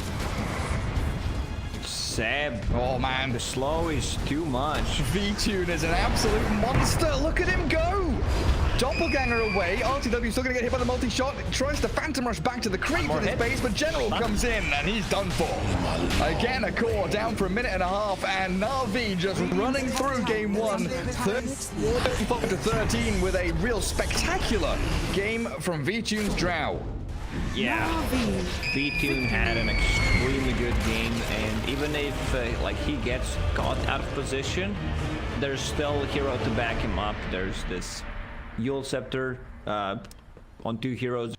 Seb. Oh man, the slow is too much. VTune is an absolute monster. Look at him go. Doppelganger away. RTW still going to get hit by the multi-shot. Tries to Phantom Rush back to the creep with his base, but General comes in and he's done for. Again, a core down for a minute and a half, and Na'Vi just running through game 1. 35 to 13 with a real spectacular game from VTune's Drow. Yeah, VTune had an extremely good game, and even if like he gets caught out of position, there's still a hero to back him up. There's this Yule Scepter on 2 heroes.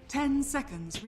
10 seconds.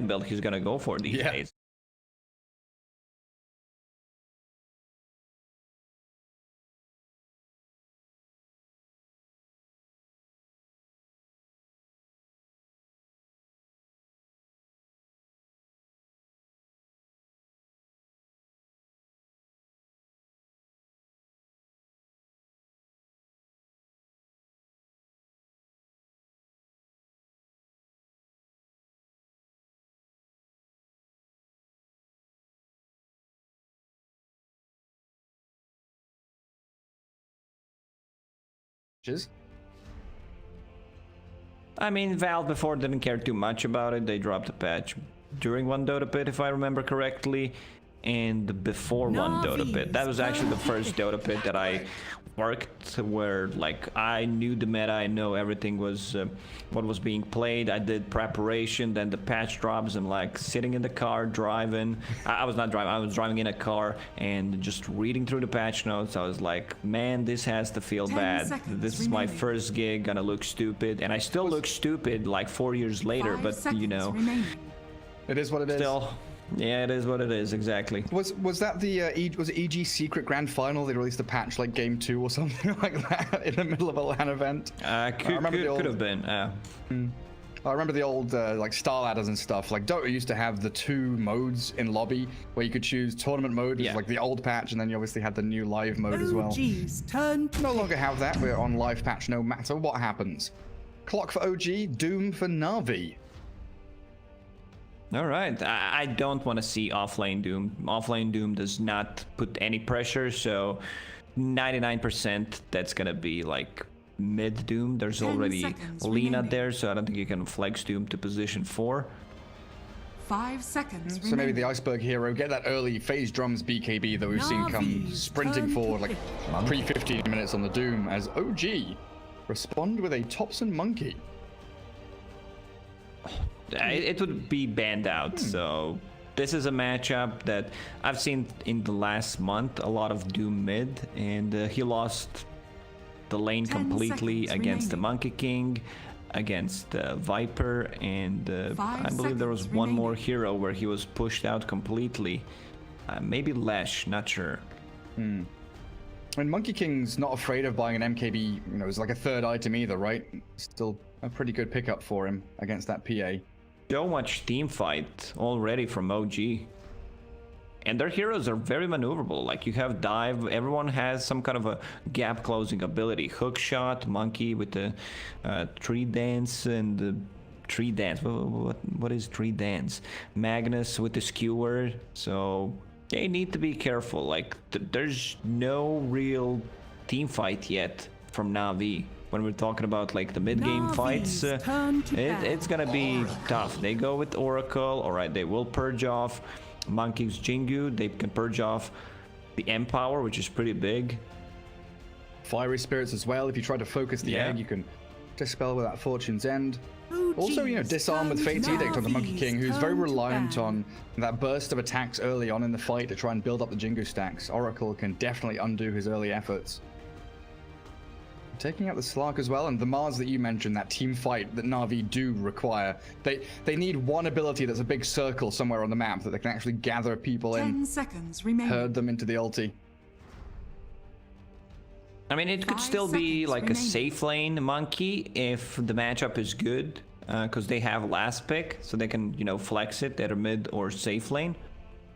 build he's gonna go for these days. I mean, Valve before didn't care too much about it. They dropped a patch during one Dota pit, if I remember correctly, and before one Dota pit. That was actually the first Dota pit that I worked where, like, I knew the meta, I know everything was what was being played. I did preparation, then the patch drops, and like sitting in the car driving. I was not driving, I was driving in a car and just reading through the patch notes. I was like, man, this has to feel bad. This is my first gig, gonna look stupid, and I still look stupid like 4 years later, but you know, it is what it is. Still, Yeah, it is what it is, exactly. Was that the was it EG Secret Grand Final? They released a patch like Game 2 or something like that in the middle of a LAN event. Could have been. I remember the old like star ladders and stuff. Like Dota used to have the 2 modes in lobby where you could choose tournament mode, which is like the old patch, and then you obviously had the new live mode as well. OG's turn to No longer have that. We're on live patch no matter what happens. Clock for OG, Doom for Na'Vi. All right, I don't want to see offlane Doom. Offlane Doom does not put any pressure, so 99% that's gonna be like mid Doom. There's 10 already seconds Lina remaining. there, so I don't think you can flex Doom to position 4. 5 seconds So maybe remaining. the Iceberg hero get that early phase drums BKB that we've seen come Na'Vi's sprinting turn to forward like pick. pre 15 minutes on the Doom as OG respond with a Topson monkey. It would be banned out, so this is a matchup that I've seen in the last month, a lot of Doom mid, and he lost the lane 10 completely seconds against the remaining. Monkey King, against Viper, and 5 I believe there was seconds one more remaining. hero where he was pushed out completely. Maybe Lesh, not sure. And Monkey King's not afraid of buying an MKB, you know, it's like a third item either, right? Still a pretty good pickup for him against that PA. So much team fight already from OG. And their heroes are very maneuverable. Like you have dive, everyone has some kind of a gap closing ability. Hook shot, Monkey with the tree dance and the tree dance. What is tree dance? Magnus with the skewer. So they need to be careful. Like there's no real team fight yet from Na'Vi. When we're talking about like the mid-game fights, Na'Vi's turn to it's gonna be tough. They go with Oracle, all right, they will purge off Monkey's Jingu, they can purge off the Empower, which is pretty big. Fiery spirits as well. If you try to focus the egg, you can dispel with that Fortune's End. Also, you know, disarm with Fate's Edict on the Monkey King, who's very reliant on that burst of attacks early on in the fight to try and build up the Jingu stacks. Oracle can definitely undo his early efforts. Taking out the Slark as well, and the Mars that you mentioned, that team fight that Na'Vi do require. They need one ability that's a big circle somewhere on the map that they can actually gather people 10 in, seconds remaining. herd them into the ulti. I mean, it could 5 still be seconds like a remaining. safe lane Monkey if the matchup is good, because they have last pick, so they can, you know, flex it at a mid or safe lane.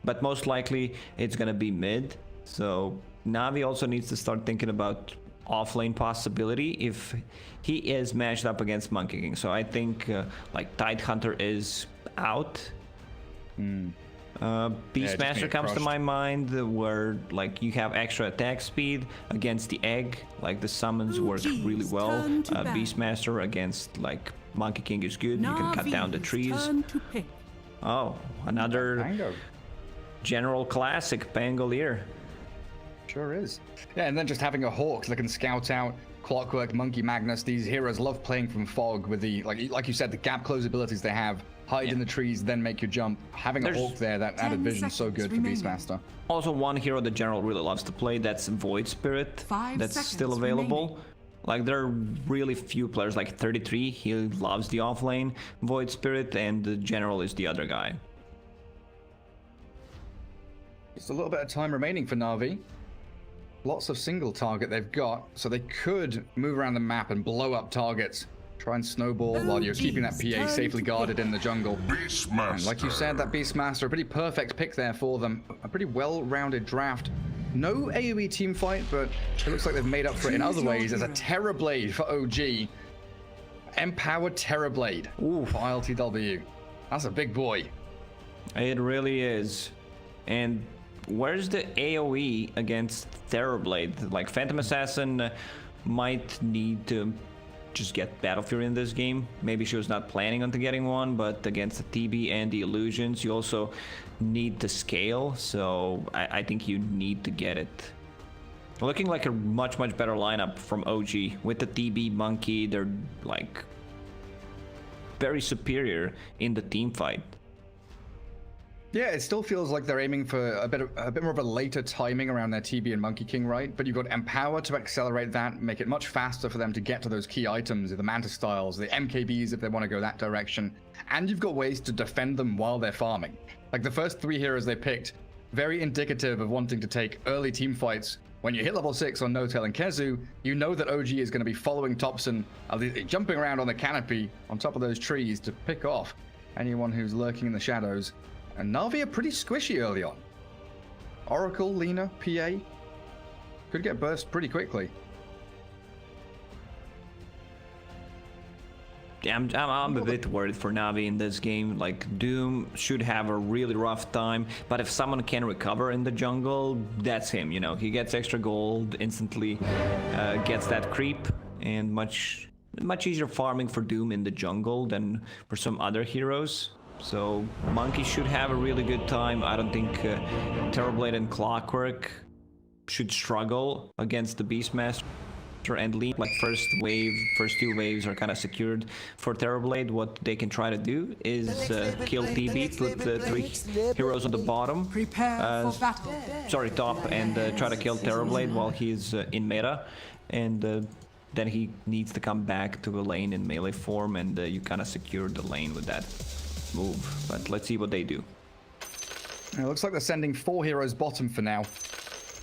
But most likely it's gonna be mid, so Na'Vi also needs to start thinking about off-lane possibility if he is matched up against Monkey King. So I think like Tidehunter is out. Beastmaster get comes to crushed. my mind, where like you have extra attack speed against the egg, like the summons work really OG's well. turn to ban. Beastmaster against like Monkey King is good. You can cut down the Na'Vi's trees. turn to pick. Oh, another Mango. general classic, Pangolier. Sure is. Yeah, and then just having a Hawk that can scout out Clockwork, Monkey, Magnus. These heroes love playing from fog with the, like you said, the gap close abilities they have. Hide in the trees, then make your jump. Having a There's Hawk there, that 10 added vision is so seconds good for remaining. Beastmaster. Also, one hero the general really loves to play, that's Void Spirit. 5 That's seconds still available. remaining. Like there are really few players, like 33, he loves the offlane Void Spirit, and the general is the other guy. Just a little bit of time remaining for Na'Vi. Lots of single target they've got, so they could move around the map and blow up targets. Try and snowball while you're keeping that PA safely guarded in the jungle. Beastmaster. And like you said, that Beastmaster, a pretty perfect pick there for them. A pretty well-rounded draft. No AoE team fight, but it looks like they've made up for it in other ways. There's a Terrorblade for OG. Empowered Terrorblade for ILTW. That's a big boy. It really is. And where's the AoE against Terrorblade? Like Phantom Assassin might need to just get Battle Fury in this game. Maybe she was not planning on getting one, but against the TB and the illusions, you also need to scale. So I think you need to get it. Looking like a much better lineup from OG with the TB Monkey. They're like very superior in the team fight. Yeah, it still feels like they're aiming for a bit more of a later timing around their TB and Monkey King, right? But you've got Empower to accelerate that, make it much faster for them to get to those key items, the Manta Styles, the MKBs if they want to go that direction. And you've got ways to defend them while they're farming. Like the first 3 heroes they picked, very indicative of wanting to take early team fights. When you hit level 6 on No-Tail and Kezu, you know that OG is going to be following Topson, jumping around on the canopy on top of those trees to pick off anyone who's lurking in the shadows. And Na'Vi are pretty squishy early on. Oracle, Lina, PA could get burst pretty quickly. Yeah, I'm a bit worried for Na'Vi in this game. Like, Doom should have a really rough time, but if someone can recover in the jungle, that's him, you know. He gets extra gold, instantly gets that creep, and much easier farming for Doom in the jungle than for some other heroes. So Monkey should have a really good time. I don't think Terrorblade and Clockwork should struggle against the Beastmaster and Lean. Like first 2 waves are kind of secured for Terrorblade. What they can try to do is kill TB with the 3 heroes on the bottom. Prepare for battle. Sorry, top, and try to kill Terrorblade while he's in meta. And then he needs to come back to the lane in melee form, and you kind of secure the lane with that move. But let's see what they do. It looks like they're sending 4 heroes bottom for now,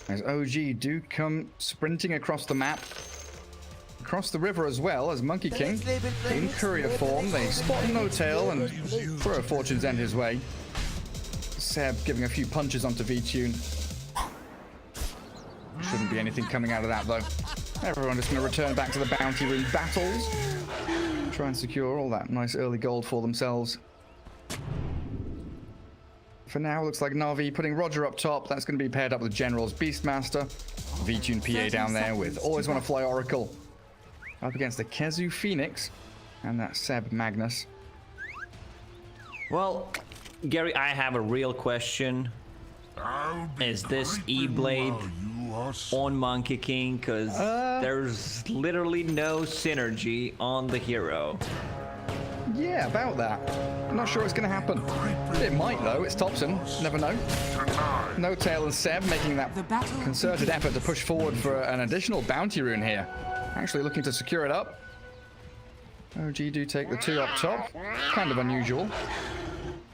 as OG do come sprinting across the map, across the river as well, as Monkey King in courier form. They spot No-Tail and throw a Fortune's End his way. Seb giving a few punches onto V-Tune. Shouldn't be anything coming out of that though. Everyone just going to return back to the bounty room battles, try and secure all that nice early gold for themselves. For now, looks like Na'Vi putting RodjER up top. That's going to be paired up with General's Beastmaster. V-Tune PA down there with AlWAYSWANNAFLY Oracle. Up against the Kezu Phoenix and that Seb Magnus. Well, Gary, I have a real question. Is this E-Blade on Monkey King? Because there's literally no synergy on the hero. Yeah, about that. I'm not sure it's going to happen. It might, though. It's Topson. Never know. No-Tail and Seb making that concerted effort to push forward for an additional bounty rune here. Actually looking to secure it up. OG do take the 2 up top. Kind of unusual.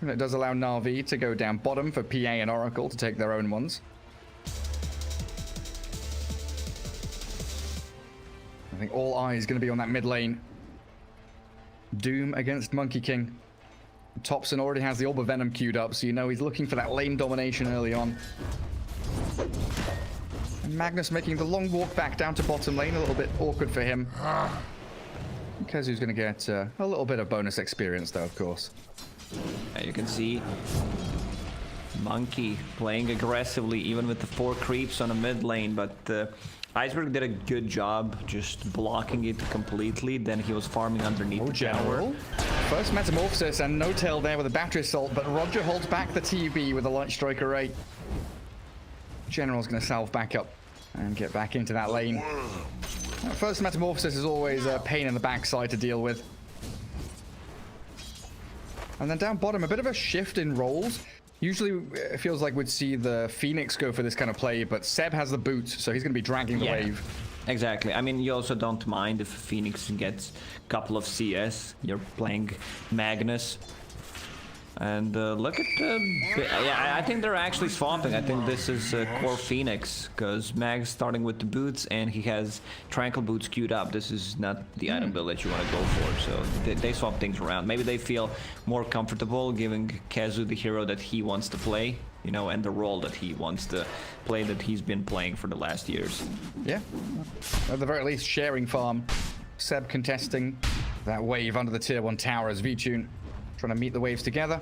And it does allow Na'Vi to go down bottom for PA and Oracle to take their own ones. I think all eyes going to be on that mid lane. Doom against Monkey King. Topson already has the Orb of Venom queued up, so you know he's looking for that lane domination early on. And Magnus making the long walk back down to bottom lane, a little bit awkward for him. Kezu's going to get a little bit of bonus experience though, of course. You can see Monkey playing aggressively, even with the 4 creeps on a mid lane, but Iceberg did a good job just blocking it completely. Then he was farming underneath the tower. First Metamorphosis and No-Tail there with a battery assault, but RodjER holds back the TB with a light strike array. General's going to salve back up and get back into that lane. First Metamorphosis is always a pain in the backside to deal with. And then down bottom, a bit of a shift in roles. Usually it feels like we'd see the Phoenix go for this kind of play, but Seb has the boots, so he's going to be dragging the wave. Exactly. I mean, you also don't mind if Phoenix gets a couple of CS. You're playing Magnus. And look at yeah, I think they're actually swapping. I think this is core Phoenix, because Mag's starting with the boots and he has Tranquil boots queued up. This is not the item build that you want to go for, so they swap things around. Maybe they feel more comfortable giving Kezu the hero that he wants to play, you know, and the role that he wants to play, that he's been playing for the last years. Yeah, at the very least sharing farm. Seb contesting that wave under the tier 1 tower as V-Tune trying to meet the waves together.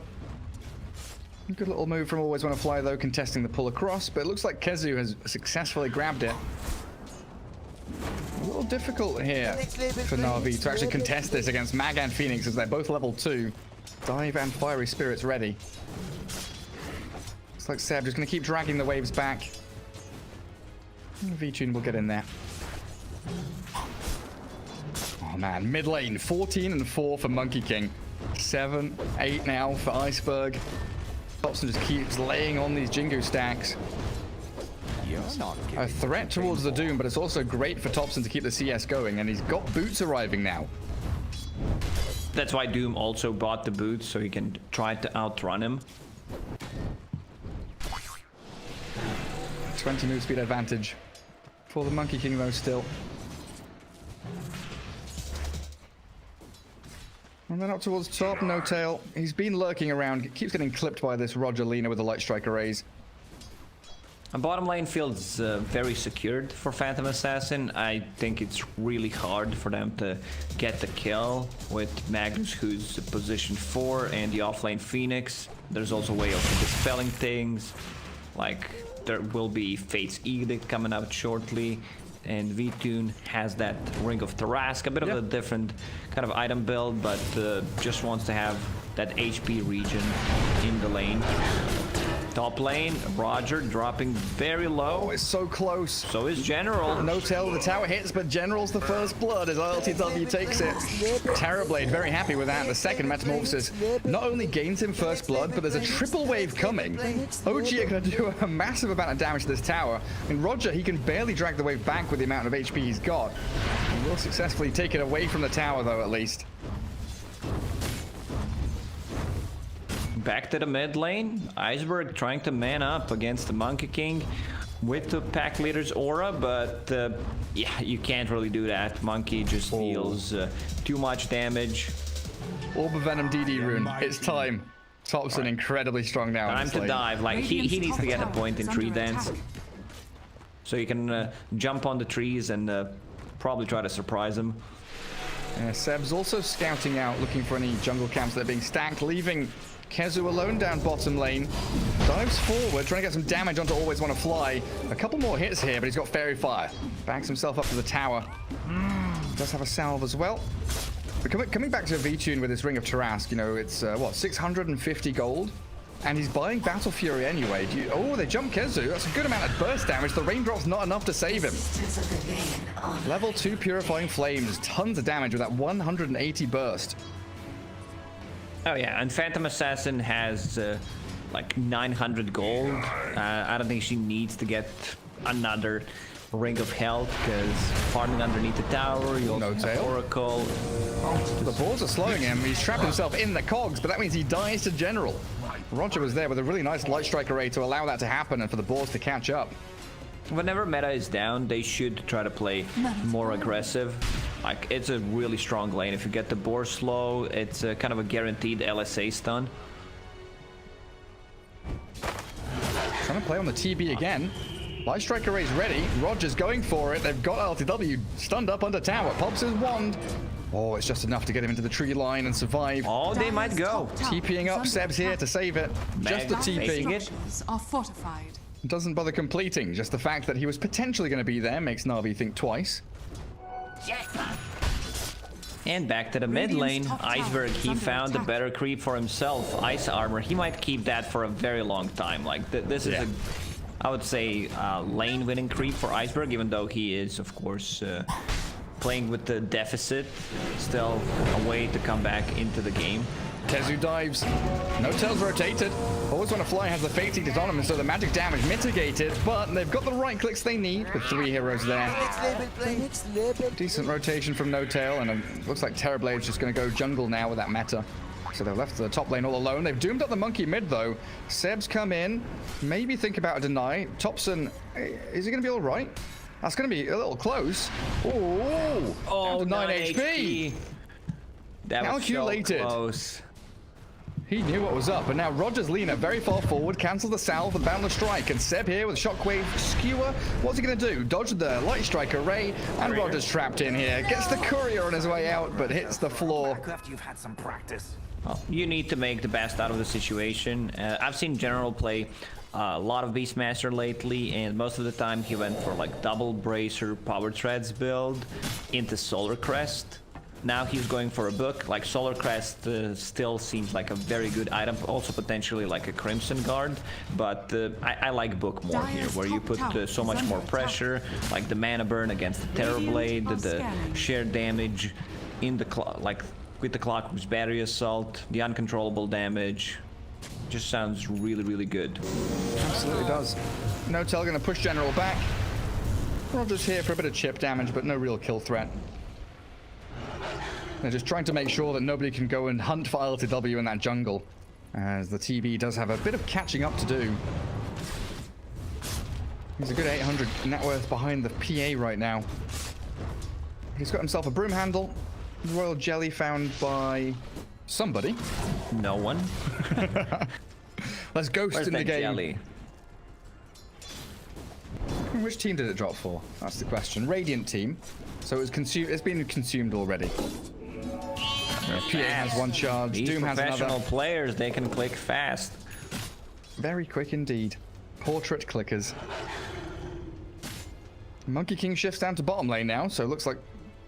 Good little move from AlWAYSWANNAFLY though, contesting the pull across, but it looks like Kezu has successfully grabbed it. A little difficult here for Na'Vi to actually contest this against Mag and Phoenix, as they're both level 2. Dive and Fiery Spirits ready. Looks like Seb just going to keep dragging the waves back. V-Tune will get in there. Oh man, mid lane, 14 and 4 for Monkey King. 7, 8 now for Iceberg. Topson just keeps laying on these Jingu stacks. A threat towards the Doom, but it's also great for Topson to keep the CS going, and he's got boots arriving now. That's why Doom also bought the boots, so he can try to outrun him. 20 move speed advantage for the Monkey King though still. And then up towards top, No Tail. He's been lurking around, keeps getting clipped by this RodjER Lina with the Light Strike arrays. And bottom lane feels very secured for Phantom Assassin. I think it's really hard for them to get the kill with Magnus, who's position 4, and the offlane Phoenix. There's also a way of dispelling things, like there will be Fate's Edict coming out shortly, and VTune has that Ring of Tarask, a bit of a different kind of item build, but just wants to have that HP region in the lane. Top lane, RodjER dropping very low. Oh, it's so close. So is General. No Tail, the tower hits, but General's the first blood as LTW takes it. Terrorblade very happy with that. The second Metamorphosis not only gains him first blood, but there's a triple wave coming. OGA are going to do a massive amount of damage to this tower. And RodjER, he can barely drag the wave back with the amount of HP he's got. He will successfully take it away from the tower, though, at least. Back to the mid lane. Iceberg trying to man up against the Monkey King with the pack leader's aura, but yeah, you can't really do that. Monkey just deals too much damage. Orb of Venom DD rune. It's time. Topson incredibly strong now. Time to dive. Like he needs to get a point in tree dance, so you can jump on the trees and probably try to surprise him. Seb's also scouting out, looking for any jungle camps that are being stacked, leaving Kezu alone down bottom lane. Dives forward, trying to get some damage onto AlWAYSWANNAFLY. A couple more hits here, but he's got Fairy Fire. Backs himself up to the tower. Does have a salve as well. But coming back to VTune with his Ring of Tarask, you know, it's, what, 650 gold? And he's buying Battle Fury anyway. Oh, they jump Kezu. That's a good amount of burst damage. The raindrop's not enough to save him. Level 2 Purifying Flames. Tons of damage with that 180 burst. Oh yeah, and Phantom Assassin has like 900 gold. I don't think she needs to get another Ring of Health, because farming underneath the tower, you also have Oracle. The balls are slowing him. He's trapped himself in the cogs, but that means he dies to General. RodjER was there with a really nice Light Strike array to allow that to happen and for the balls to catch up. Whenever meta is down, they should try to play more aggressive. Like, it's a really strong lane. If you get the boar slow, it's kind of a guaranteed LSA stun. Trying to play on the TB again. Light Strike array's ready. RodjER's going for it. They've got LTW stunned up under tower. Pops his wand. Oh, it's just enough to get him into the tree line and survive. Oh, they might go. TPing up. Seb's here to save it. Just the TP. Structures are fortified. Doesn't bother completing. Just the fact that he was potentially going to be there makes Na'Vi think twice. And back to the mid lane. Iceberg, he found a better creep for himself. Ice armor. He might keep that for a very long time. Like, this is I would say, lane winning creep for Iceberg, even though he is, of course, playing with the deficit. Still a way to come back into the game. Kezu dives. No Tail's rotated. AlWAYSWANNAFLY has the Fate Eaters on him, and so the magic damage mitigated, but they've got the right clicks they need with 3 heroes there. Decent rotation from No Tail, and it looks like Terrorblade's just going to go jungle now with that meta. So they're left to the top lane all alone. They've doomed up the monkey mid, though. Seb's come in. Maybe think about a deny. Topson, is he going to be all right? That's going to be a little close. Oh, 9 HP. That was calculated. So close. He knew what was up, and now RodjER's Lina very far forward, cancels the salve with Boundless Strike, and Seb here with Shockwave Skewer. What's he going to do? Dodge the Light Strike array, and RodjER's trapped in here. Gets the courier on his way out, but hits the floor. After you've had some practice. Well, you need to make the best out of the situation. I've seen General play a lot of Beastmaster lately, and most of the time he went for like double Bracer Power Treads build into Solar Crest. Now he's going for a book. Like, Solar Crest still seems like a very good item, also potentially like a Crimson Guard, but I like book more here, where you put so much more pressure, like the mana burn against the Terrorblade, the shared damage in the like with the Clockwork's Battery Assault, the uncontrollable damage. Just sounds really, really good. Absolutely does. Notel going to push General back. RodjER's here for a bit of chip damage, but no real kill threat. They're just trying to make sure that nobody can go and hunt for LTW in that jungle, as the TB does have a bit of catching up to do. He's a good 800 net worth behind the PA right now. He's got himself a broom handle. Royal jelly found by somebody. No one. Let's ghost Where's in the that game. jelly? Which team did it drop for? That's the question. Radiant team. So it was consumed. It's been consumed already. PA has one charge. These Doom has professional another. players, they can click fast. Very quick indeed. Portrait clickers. Monkey King shifts down to bottom lane now, so it looks like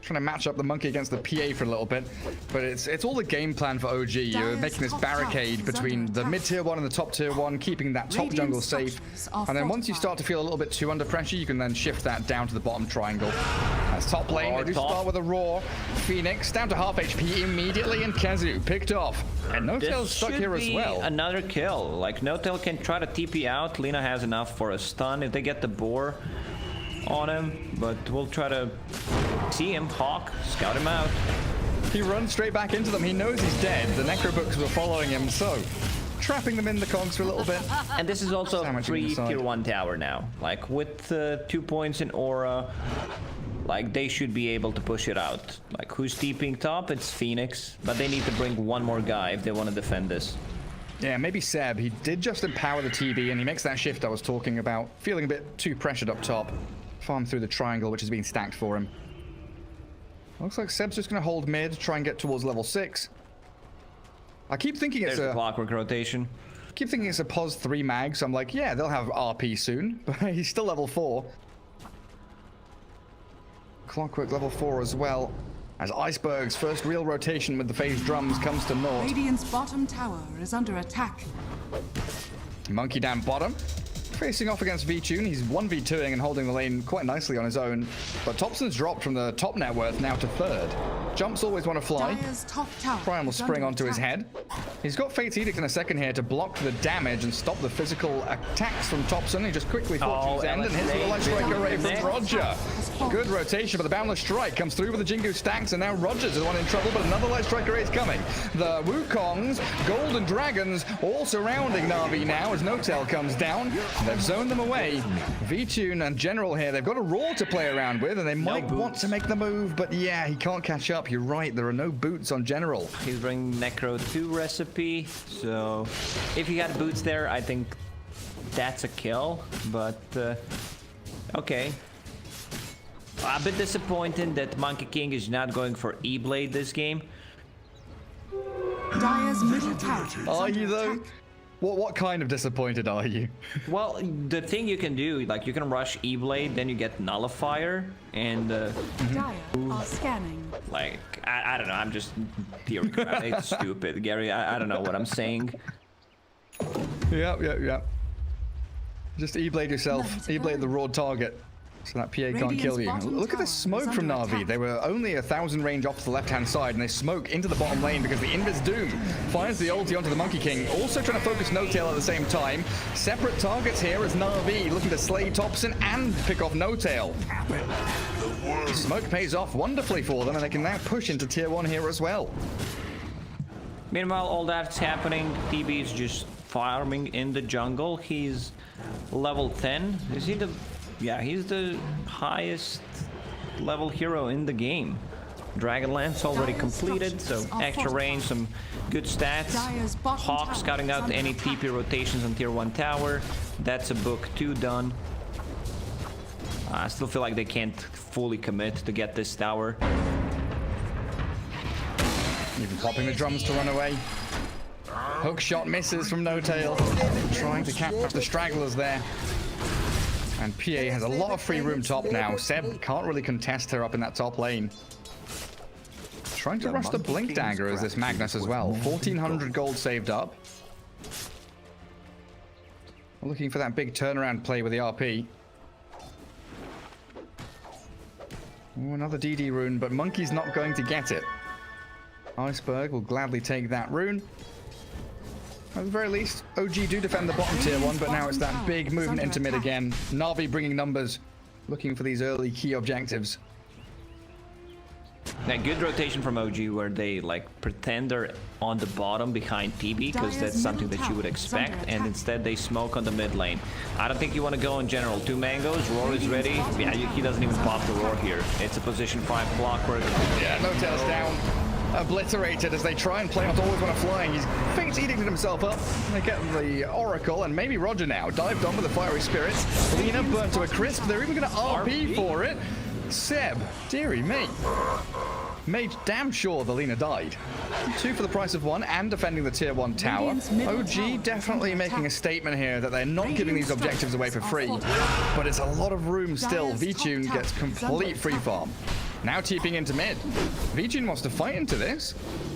trying to match up the monkey against the PA for a little bit, but it's all the game plan for OG. You're making this barricade between the mid tier 1 and the top tier 1, keeping that top jungle safe, and then once you start to feel a little bit too under pressure, you can then shift that down to the bottom triangle. That's top lane. They do start with a roar. Phoenix down to half HP immediately, and Kazu picked off. And Notel's stuck here as well. Another kill. Like, Notel can try to TP out. Lina has enough for a stun if they get the boar on him, but we'll try to see him. Hawk, scout him out. He runs straight back into them. He knows he's dead. The Necrobooks were following him, so trapping them in the cogs for a little bit. And this is also a free inside. tier 1 tower now. Like, with 2 points in aura, like, they should be able to push it out. Like, who's TPing top? It's Phoenix, but they need to bring one more guy if they want to defend this. Yeah, maybe Seb. He did just empower the TB, and he makes that shift I was talking about. Feeling a bit too pressured up top. Farm through the triangle, which is being stacked for him. Looks like Seb's just going to hold mid, try and get towards level 6. I keep thinking it's a clockwork rotation. Keep thinking it's a POS 3 mag, so I'm like, yeah, they'll have RP soon, but he's still level 4. Clockwork level 4 as well, as Iceberg's first real rotation with the phase drums comes to naught. Radiant's bottom tower is under attack. Monkey down bottom. Facing off against V-Tune, he's 1v2ing and holding the lane quite nicely on his own. But Topson's dropped from the top net worth now to 3rd. Jumps always want to fly. Dire's top tower Primal is spring under onto his attack. head. He's got Fate's Edict in a second here to block the damage and stop the physical attacks from Topson. He just quickly Fortune's End and hits with a Light Strike array from RodjER. Good rotation, but the Boundless Strike comes through with the Jingu stacks, and now RodjER's the one in trouble, but another Light Strike array is coming. The Wukongs, Golden Dragons, all surrounding Na'Vi now as Notel comes down. They've zoned them away. V-Tune and General here, they've got a roar to play around with, and they might want to make the move, but yeah, he can't catch up. You're right, there are no boots on General. He's bringing Necro 2 recipe, so if he had boots there, I think that's a kill, but okay. A bit disappointed that Monkey King is not going for E-Blade this game. Dire's middle tower is Are under you though? attack. What kind of disappointed are you? Well, the thing you can do, like, you can rush E-Blade, then you get Nullifier, and Dire are scanning. like, I don't know, I'm just theorizing. It's stupid, Gary. I don't know what I'm saying. Yep. Just E-Blade yourself. E-Blade the raw target. So that PA can't kill you. Look at the smoke from Na'Vi. They were only 1,000 range off to the left-hand side, and they smoke into the bottom lane because the Invis Doom finds the ulti onto the Monkey King. Also trying to focus Notel at the same time. Separate targets here as Na'Vi looking to slay Topson and pick off Notel. Smoke pays off wonderfully for them, and they can now push into tier 1 here as well. Meanwhile, all that's happening, TB is just farming in the jungle. He's level 10. Is he the... Yeah, he's the highest level hero in the game. Dragonlance already completed, so extra range, some good stats. Hawk scouting out any TP rotations on tier 1 tower. That's a book 2 done. I still feel like they can't fully commit to get this tower. Even popping the drums to run away. Hook shot misses from Notel. Trying to cap the stragglers there. And PA has a lot of free room top now. Seb can't really contest her up in that top lane. Trying to rush the Blink Dagger as this Magnus as well. 1,400 gold saved up. We're looking for that big turnaround play with the RP. Oh, another DD rune, but Monkey's not going to get it. Iceberg will gladly take that rune. At the very least, OG do defend the bottom tier 1, but now it's that big movement into mid again. Na'Vi bringing numbers, looking for these early key objectives. Yeah, good rotation from OG where they like pretend they're on the bottom behind TB because that's something that you would expect, and instead they smoke on the mid lane. I don't think you want to go in general. 2 mangoes, Roar is ready. Yeah, he doesn't even pop the Roar here. It's a position 5 clockwork. Yeah, no tails down. Obliterated as they try and play on AlWAYSWANNAFLY. He's Fate's edited himself up. They get the Oracle, and maybe RodjER now. Dived on with the Fiery Spirits. Lina burnt to a crisp. They're even going to RP for it. Seb, dearie me. Made damn sure the Lina died. 2 for the price of 1 and defending the tier 1 tower. OG definitely making a statement here that they're not giving these objectives away for free. But it's a lot of room still. VTune gets complete free farm. Now TPing into mid. VTune wants to fight into this.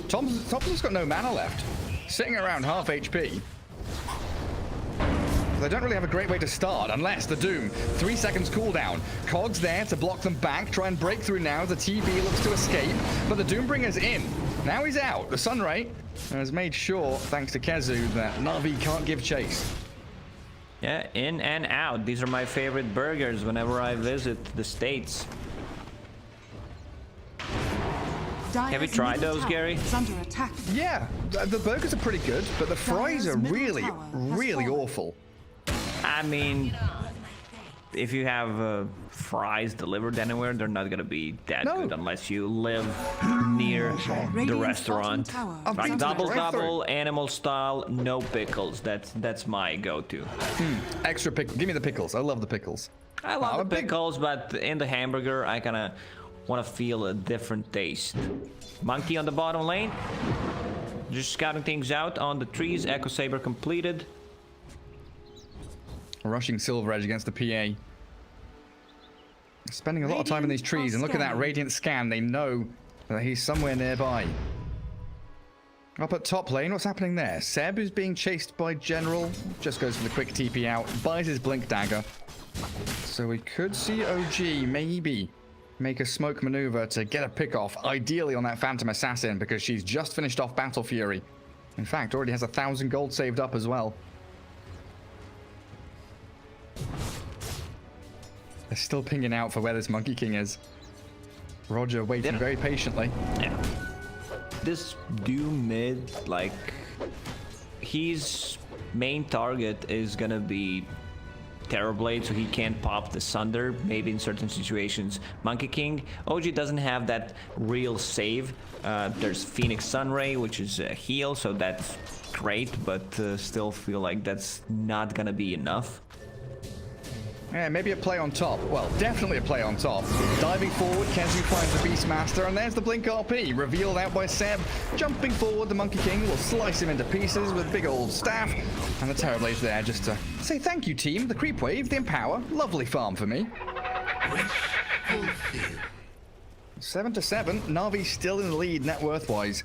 Topson's got no mana left. Sitting around half HP. They don't really have a great way to start unless the Doom. 3 seconds cooldown. Cogs there to block them back. Try and break through now. The TB looks to escape, but the Doombringer's in. Now he's out. The Sunray has made sure, thanks to Kezu, that Na'Vi can't give chase. Yeah, in and out. These are my favorite burgers whenever I visit the States. Have you tried those, Gary? Yeah, the burgers are pretty good, but the fries are really awful. I mean, if you have fries delivered anywhere, they're not gonna be that good unless you live near the restaurant. Like double, animal style, no pickles. That's my go-to. Extra pickle. Give me the pickles. I love the pickles. I love the pickles, but in the hamburger, I kind of want to feel a different taste. Monkey on the bottom lane. Just scouting things out on the trees. Echo Saber completed. Rushing SilverEdge against the PA. Spending a lot of time in these trees, and look at that Radiant scan. They know that he's somewhere nearby. Up at top lane, what's happening there? Seb is being chased by General. Just goes for the quick TP out. Buys his Blink Dagger. So we could see OG maybe make a smoke maneuver to get a pick off, ideally on that Phantom Assassin, because she's just finished off Battle Fury. In fact, already has 1,000 gold saved up as well. They're still pinging out for where this Monkey King is. RodjER waiting very patiently. Yeah. This Doom mid, like, his main target is gonna be Terrorblade, so he can't pop the Sunder, maybe in certain situations. Monkey King, OG doesn't have that real save. There's Phoenix Sunray, which is a heal, so that's great, but still feel like that's not gonna be enough. Yeah, maybe a play on top. Well, definitely a play on top. Diving forward, Kezu finds the Beastmaster, and there's the Blink RP, revealed out by Seb. Jumping forward, the Monkey King will slice him into pieces with a big old staff, and the Terrorblade's there just to say thank you, team. The Creep Wave, the Empower, lovely farm for me. 7-7, Na'Vi still in the lead net worth-wise.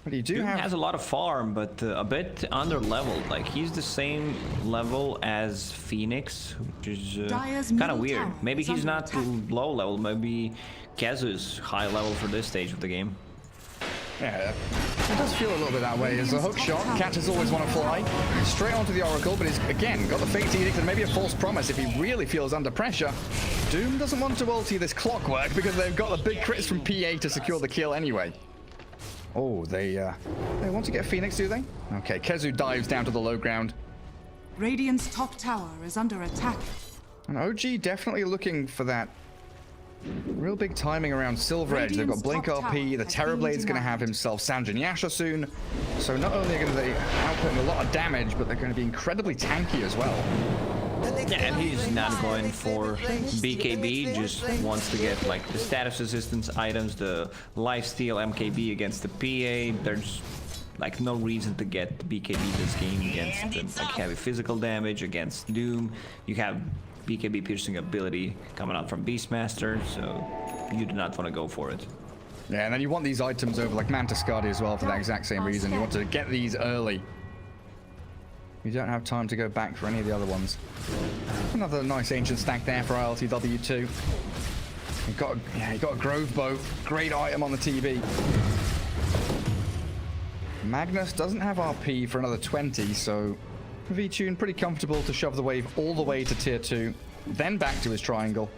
But he has a lot of farm, but a bit under leveled. Like, he's the same level as Phoenix, which is kind of weird. Maybe he's not low level. Maybe Kezu's high level for this stage of the game. Yeah, it does feel a little bit that way. As a hook shot, catches AlWAYSWANNAFLY straight onto the Oracle, but he's again got the Fate Edict and maybe a false promise if he really feels under pressure. Doom doesn't want to ulti this Clockwork because they've got the big crits from PA to secure the kill anyway. Oh, they want to get Phoenix, do they? Okay, Kezu dives down to the low ground. Radiant's top tower is under attack. And OG definitely looking for that real big timing around SilverEdge. They've got Blink RP, the Terrorblade's going to have himself Sanjin Yasha soon. So not only are they outputting a lot of damage, but they're going to be incredibly tanky as well. Yeah, and he's not going for BKB, just wants to get like the status resistance items, the lifesteal MKB against the PA. There's like no reason to get BKB this game against like heavy physical damage against Doom. You have BKB piercing ability coming out from Beastmaster, so you do not want to go for it. Yeah, and then you want these items over like Mantis Guardian as well for that exact same reason. You want to get these early. You don't have time to go back for any of the other ones. Another nice ancient stack there for ILTW2. He got a Grove Bow, great item on the TB. Magnus doesn't have RP for another 20, so VTune pretty comfortable to shove the wave all the way to tier 2, then back to his triangle.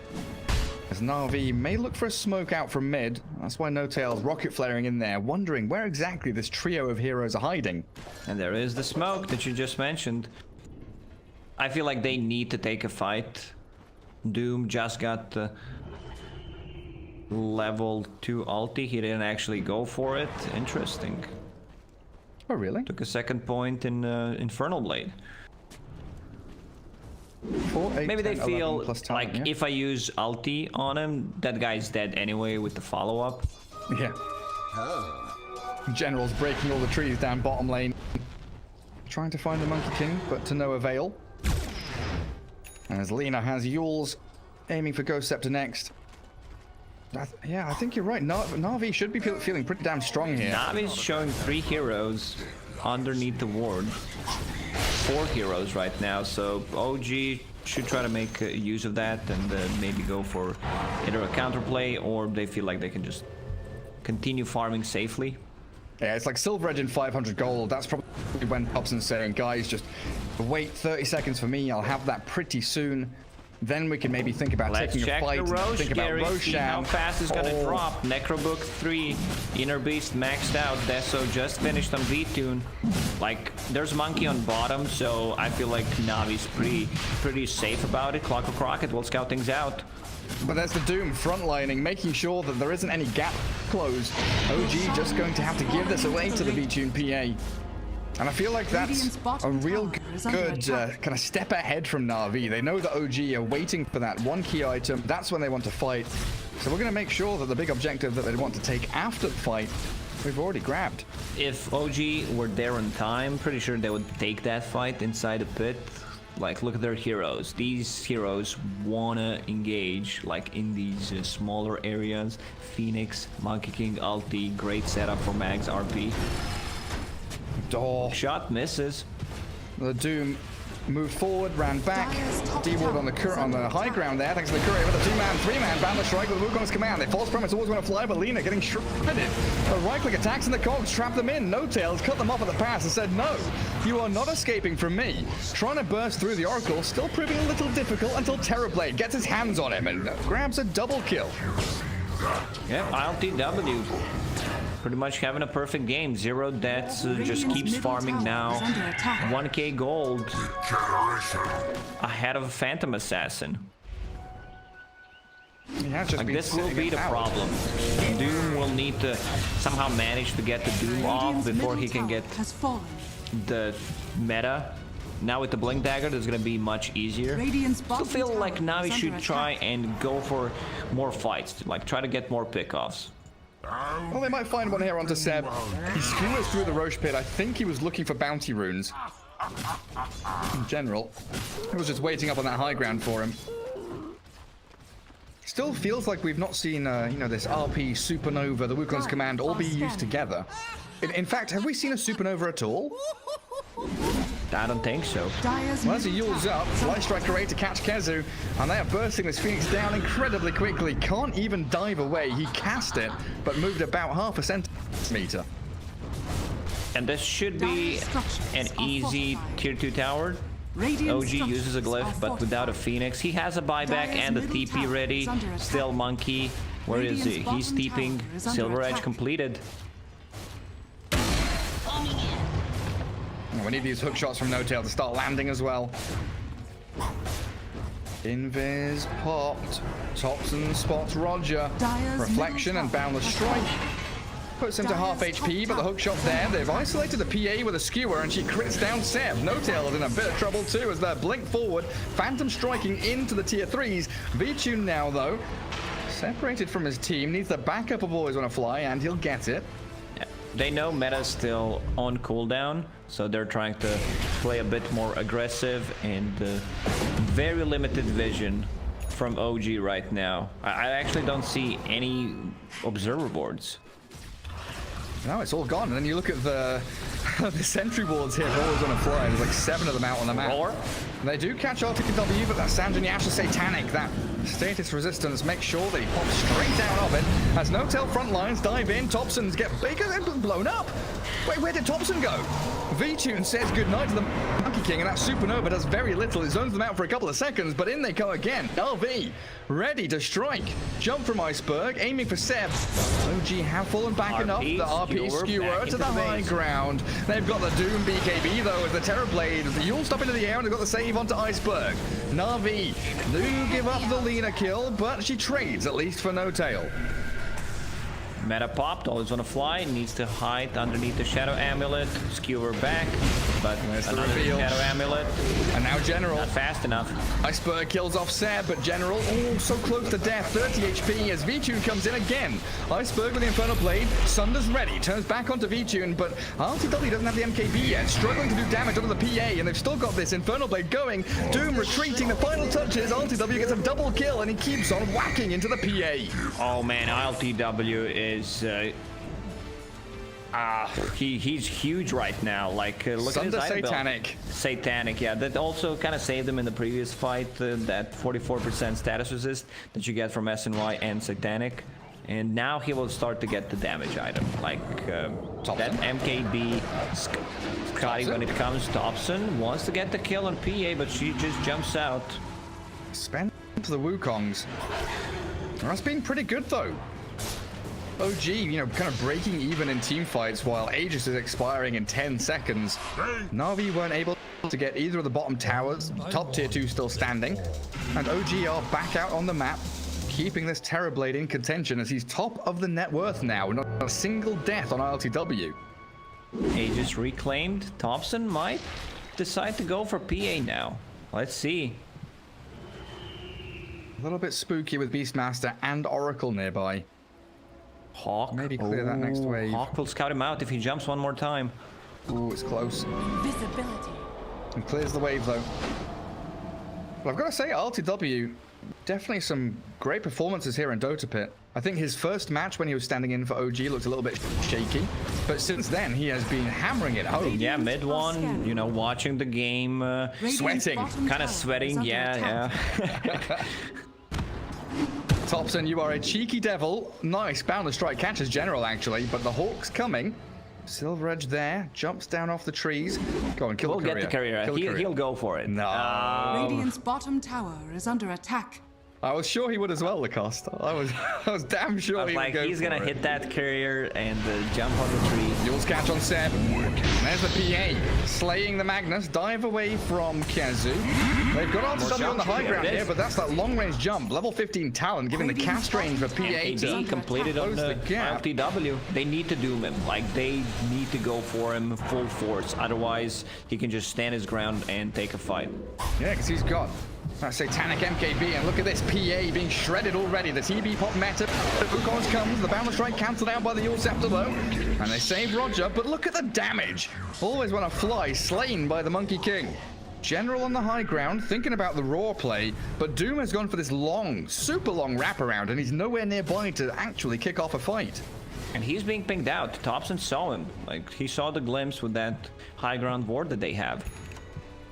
As Na'Vi may look for a smoke out from mid. That's why No-Tail's rocket flaring in there, wondering where exactly this trio of heroes are hiding. And there is the smoke that you just mentioned. I feel like they need to take a fight. Doom just got the level 2 ulti. He didn't actually go for it. Interesting. Oh, really? Took a second point in Infernal Blade. 4, 8, Maybe 10, they feel 11 plus talent, like yeah? if I use ulti on him, that guy's dead anyway with the follow-up. Yeah. General's breaking all the trees down bottom lane. Trying to find the Monkey King, but to no avail. As Lina has Yules, aiming for Ghost Scepter next. Yeah, I think you're right. Na'Vi should be feeling pretty damn strong here. Navi's showing 3 heroes underneath the ward. 4 heroes right now, so OG should try to make use of that and maybe go for either a counterplay, or they feel like they can just continue farming safely. Yeah, it's like Silver Edge in 500 gold. That's probably when Topson's saying, guys, just wait 30 seconds for me. I'll have that pretty soon. Then we can maybe think about taking a fight. Let's check the Rosh, think about Gary. See how Roshan. fast it's gonna drop. Necrobook 3, Inner Beast maxed out. Deso just finished on V-Tune. Like, there's Monkey on bottom, so I feel like Navi's pretty safe about it. Clock of Crockett will scout things out. But there's the Doom frontlining, making sure that there isn't any gap closed. OG just going to have to give this away to the V-Tune PA. And I feel like that's a real good kind of step ahead from Na'Vi. They know that OG are waiting for that one key item. That's when they want to fight. So we're going to make sure that the big objective that they want to take after the fight, we've already grabbed. If OG were there on time, pretty sure they would take that fight inside the pit. Like, look at their heroes. These heroes wanna engage, like, in these smaller areas. Phoenix, Monkey King, ulti, great setup for Mag's RP. Oh, Shot misses. the Doom moved forward, ran back. D-Ward on the high ground there, thanks to the courier with a 2-man, 3-man Bandler strike with the Wukong's command. They false promise always want to fly, but Lina getting shredded. A right-click attacks in the cogs, trap them in. No-Tails cut them off at the pass and said, no, you are not escaping from me. Trying to burst through the Oracle, still proving a little difficult until Terrorblade gets his hands on him and grabs a double kill. Yep, ILTW. Pretty much having a perfect game. 0 deaths, just keeps farming now. 1k gold ahead of a Phantom Assassin. Like, this will be the problem. Doom will need to somehow manage to get the Doom off before he can get the meta. Now with the Blink Dagger, that's gonna be much easier. Still feel like Navi should try and go for more fights, like try to get more pickoffs. Well, they might find one here onto Seb. He skewers through the Roche pit. I think he was looking for bounty runes. In general, he was just waiting up on that high ground for him. Still feels like we've not seen, you know, this RP, Supernova, the Wukong's command all be used together. In fact, have we seen a Supernova at all? I don't think so. Well, as he yules up, Fly Striker 8 to catch Kezu, and they are bursting this Phoenix down incredibly quickly. Can't even dive away. He cast it, but moved about half a centimeter. And this should be an easy tier 2 tower. OG uses a glyph, but without a Phoenix. He has a buyback and a TP ready. Still Monkey. Where is he? He's TPing. Silver Edge completed. We need these hook shots from No-Tail to start landing as well. Invis popped. Topson spots RodjER. Reflection and Boundless Strike. Puts him to half HP, but the hook shot there. They've isolated the PA with a skewer, and she crits down Seb. No-Tail is in a bit of trouble too as they're blink forward. Phantom striking into the tier 3s. V-Tune now, though, separated from his team. Needs the backup of AlWAYSWANNAFLY, and he'll get it. They know meta's still on cooldown, so they're trying to play a bit more aggressive, and very limited vision from OG right now. I actually don't see any observer boards. No, it's all gone. And then you look at the the sentry wards here for AlWAYSWANNAFLY. There's like 7 of them out on the map. Roar. They do catch RTW, but that Sanjin Yasha Satanic, that Status resistance, make sure they pop straight down of it. As no-tail front lines dive in, Topson's get bigger and blown up. Wait, where did Topson go? V-Tune says goodnight to the Monkey King, and that supernova does very little. It zones them out for a couple of seconds, but in they go again. RV, ready to strike. Jump from Iceberg, aiming for Seb. OG have fallen back enough. The RP skewer to the high ground. They've got the Doom BKB, though, as the Terrorblade. The Yule stop into the air, and they've got the save onto Iceberg. Na'Vi do give up the Lena kill, but she trades, at least for no-tail. Meta popped, always wanna fly, needs to hide underneath the Shadow Amulet, skewer back, but another Shadow Amulet. And now General. Not fast enough. Iceberg kills off Seb, but General, oh, so close to death, 30 HP as V-Tune comes in again. Iceberg with the Infernal Blade, Sunder's ready, turns back onto V-Tune, but RTW doesn't have the MKB yet, struggling to do damage onto the PA, and they've still got this Infernal Blade going. Doom retreating, the final touches, RTW gets a double kill, and he keeps on whacking into the PA. Oh man, RTW is he's huge right now. Like look at his item build. Satanic, yeah. That also kind of saved him in the previous fight. That 44% status resist that you get from SNY and Satanic, and now he will start to get the damage item like that MKB. Scotty, when it comes, Topson wants to get the kill on PA, but she just jumps out. Spend to the Wukongs. That's been pretty good though. OG, you know, kind of breaking even in team fights while Aegis is expiring in 10 seconds. Na'Vi weren't able to get either of the bottom towers. Top tier 2 still standing. And OG are back out on the map, keeping this Terrorblade in contention as he's top of the net worth now. Not a single death on RLTW. Aegis reclaimed. Topson might decide to go for PA now. Let's see. A little bit spooky with Beastmaster and Oracle nearby. Hawk. Maybe clear that next wave. Hawk will scout him out if he jumps one more time. Ooh, it's close. Visibility. And clears the wave though. But I've got to say, RTW, definitely some great performances here in Dota Pit. I think his first match when he was standing in for OG looked a little bit shaky, but since then he has been hammering it home. Yeah, mid one, you know, watching the game, sweating, kind of sweating. Yeah. Topson, you are a cheeky devil. Nice, boundless strike catches General actually, but the Hawk's coming. Silver Edge there, jumps down off the trees. Go on, kill the courier. We'll get the courier. He'll go for it. No. Radiant's bottom tower is under attack. I was sure he would as well, Lacoste. I was damn sure he would go he's gonna hit that courier and jump on the tree. Yule's catch on Seb. And there's the PA. Slaying the Magnus. Dive away from Kiazu. They've got RTW on the high ground here, but that's that long-range jump. Level 15 talent, giving the cast range for PA to completed on the RTW. They need to doom him. Like, they need to go for him full force. Otherwise, he can just stand his ground and take a fight. Yeah, because he's got that Satanic MKB, and look at this PA being shredded already. The TB pop meta. The Wukongs comes, the Boundless Strike cancelled out by the Yule Scepter though. And they save RodjER, but look at the damage. Always want to fly, slain by the Monkey King. General on the high ground, thinking about the raw play, but Doom has gone for this long, super long wraparound, and he's nowhere nearby to actually kick off a fight. And he's being pinged out. Topson saw him. Like, he saw the glimpse with that high ground ward that they have.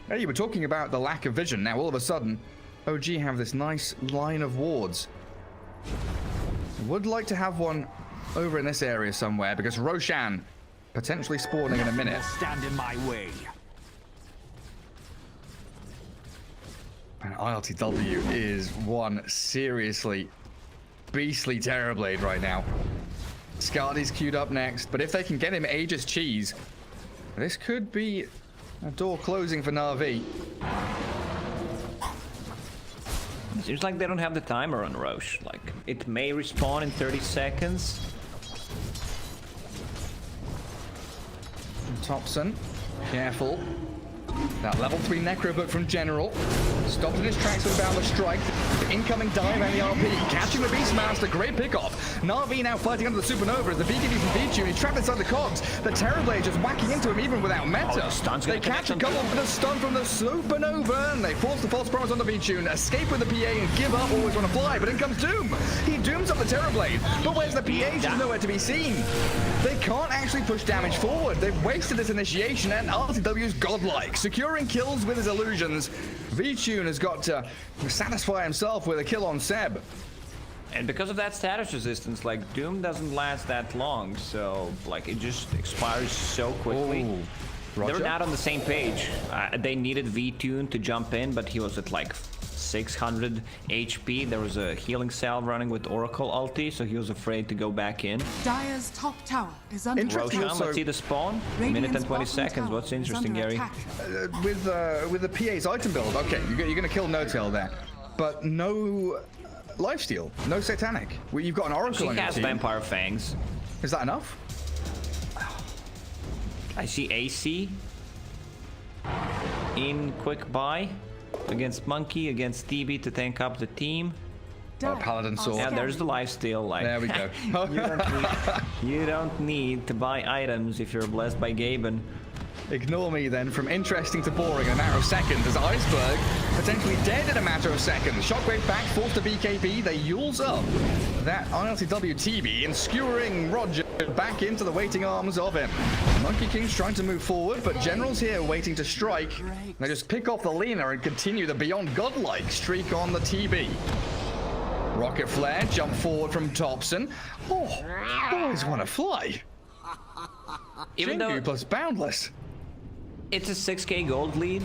Hey, you were talking about the lack of vision. Now, all of a sudden, OG have this nice line of wards. Would like to have one over in this area somewhere, because Roshan potentially spawning in a minute. Stand in my way. And ILTW is one seriously beastly Terrorblade right now. Scardy's queued up next, but if they can get him Aegis cheese, this could be a door closing for Na'Vi. Seems like they don't have the timer on Roche. Like, it may respawn in 30 seconds. Topson, careful. That level 3 Necro book from General. Stopped in his tracks with a Boundless Strike. The incoming dive and the RP. Catching the Beastmaster, great pickoff. Na'Vi now fighting under the Supernova as the BKB from V-Tune. He's trapped inside the cogs. The Terrorblade just whacking into him even without meta. They catch a couple of the stun from the Supernova, and they force the false promise on the V-Tune. Escape with the PA and give up, always want to fly, but in comes Doom. He dooms up the Terrorblade, but where's the PA? She's nowhere to be seen. They can't actually push damage forward. They've wasted this initiation, and RTW's godlike. securing kills with his illusions. V-Tune has got to satisfy himself with a kill on Seb. And because of that status resistance, like, Doom doesn't last that long, so, like, it just expires so quickly. Ooh. They're Roger. not on the same page. They needed V-Tune to jump in, but he was at, like, 600 HP. There was a healing cell running with Oracle ulti, so he was afraid to go back in. Dire's top tower is under Interesting. attack. Roshan, let's see the spawn. Radiant's Minute and 20 bottom seconds. tower What's is interesting, under Gary? attack. With the PA's item build, okay, you're gonna kill No-Tail there, but no lifesteal, no Satanic. Well, you've got an Oracle She on your has team. Vampire Fangs. Is that enough? I see AC in quick buy against Monkey, against TB to tank up the team. Oh, Paladin Sword. Yeah, there's the lifesteal. Like, There we go. you don't need to buy items if you're blessed by Gaben. Ignore me then, from interesting to boring in a matter of seconds, as Iceberg potentially dead in a matter of seconds. Shockwave back, forced to BKB, they yules up that ILTW TB and skewering RodjER back into the waiting arms of him. Monkey King's trying to move forward, but General's here waiting to strike. They just pick off the Lina and continue the beyond godlike streak on the TB. Rocket flare, jump forward from Topson. Oh, always want to fly. Even though Jingu plus Boundless. it's a 6k gold lead,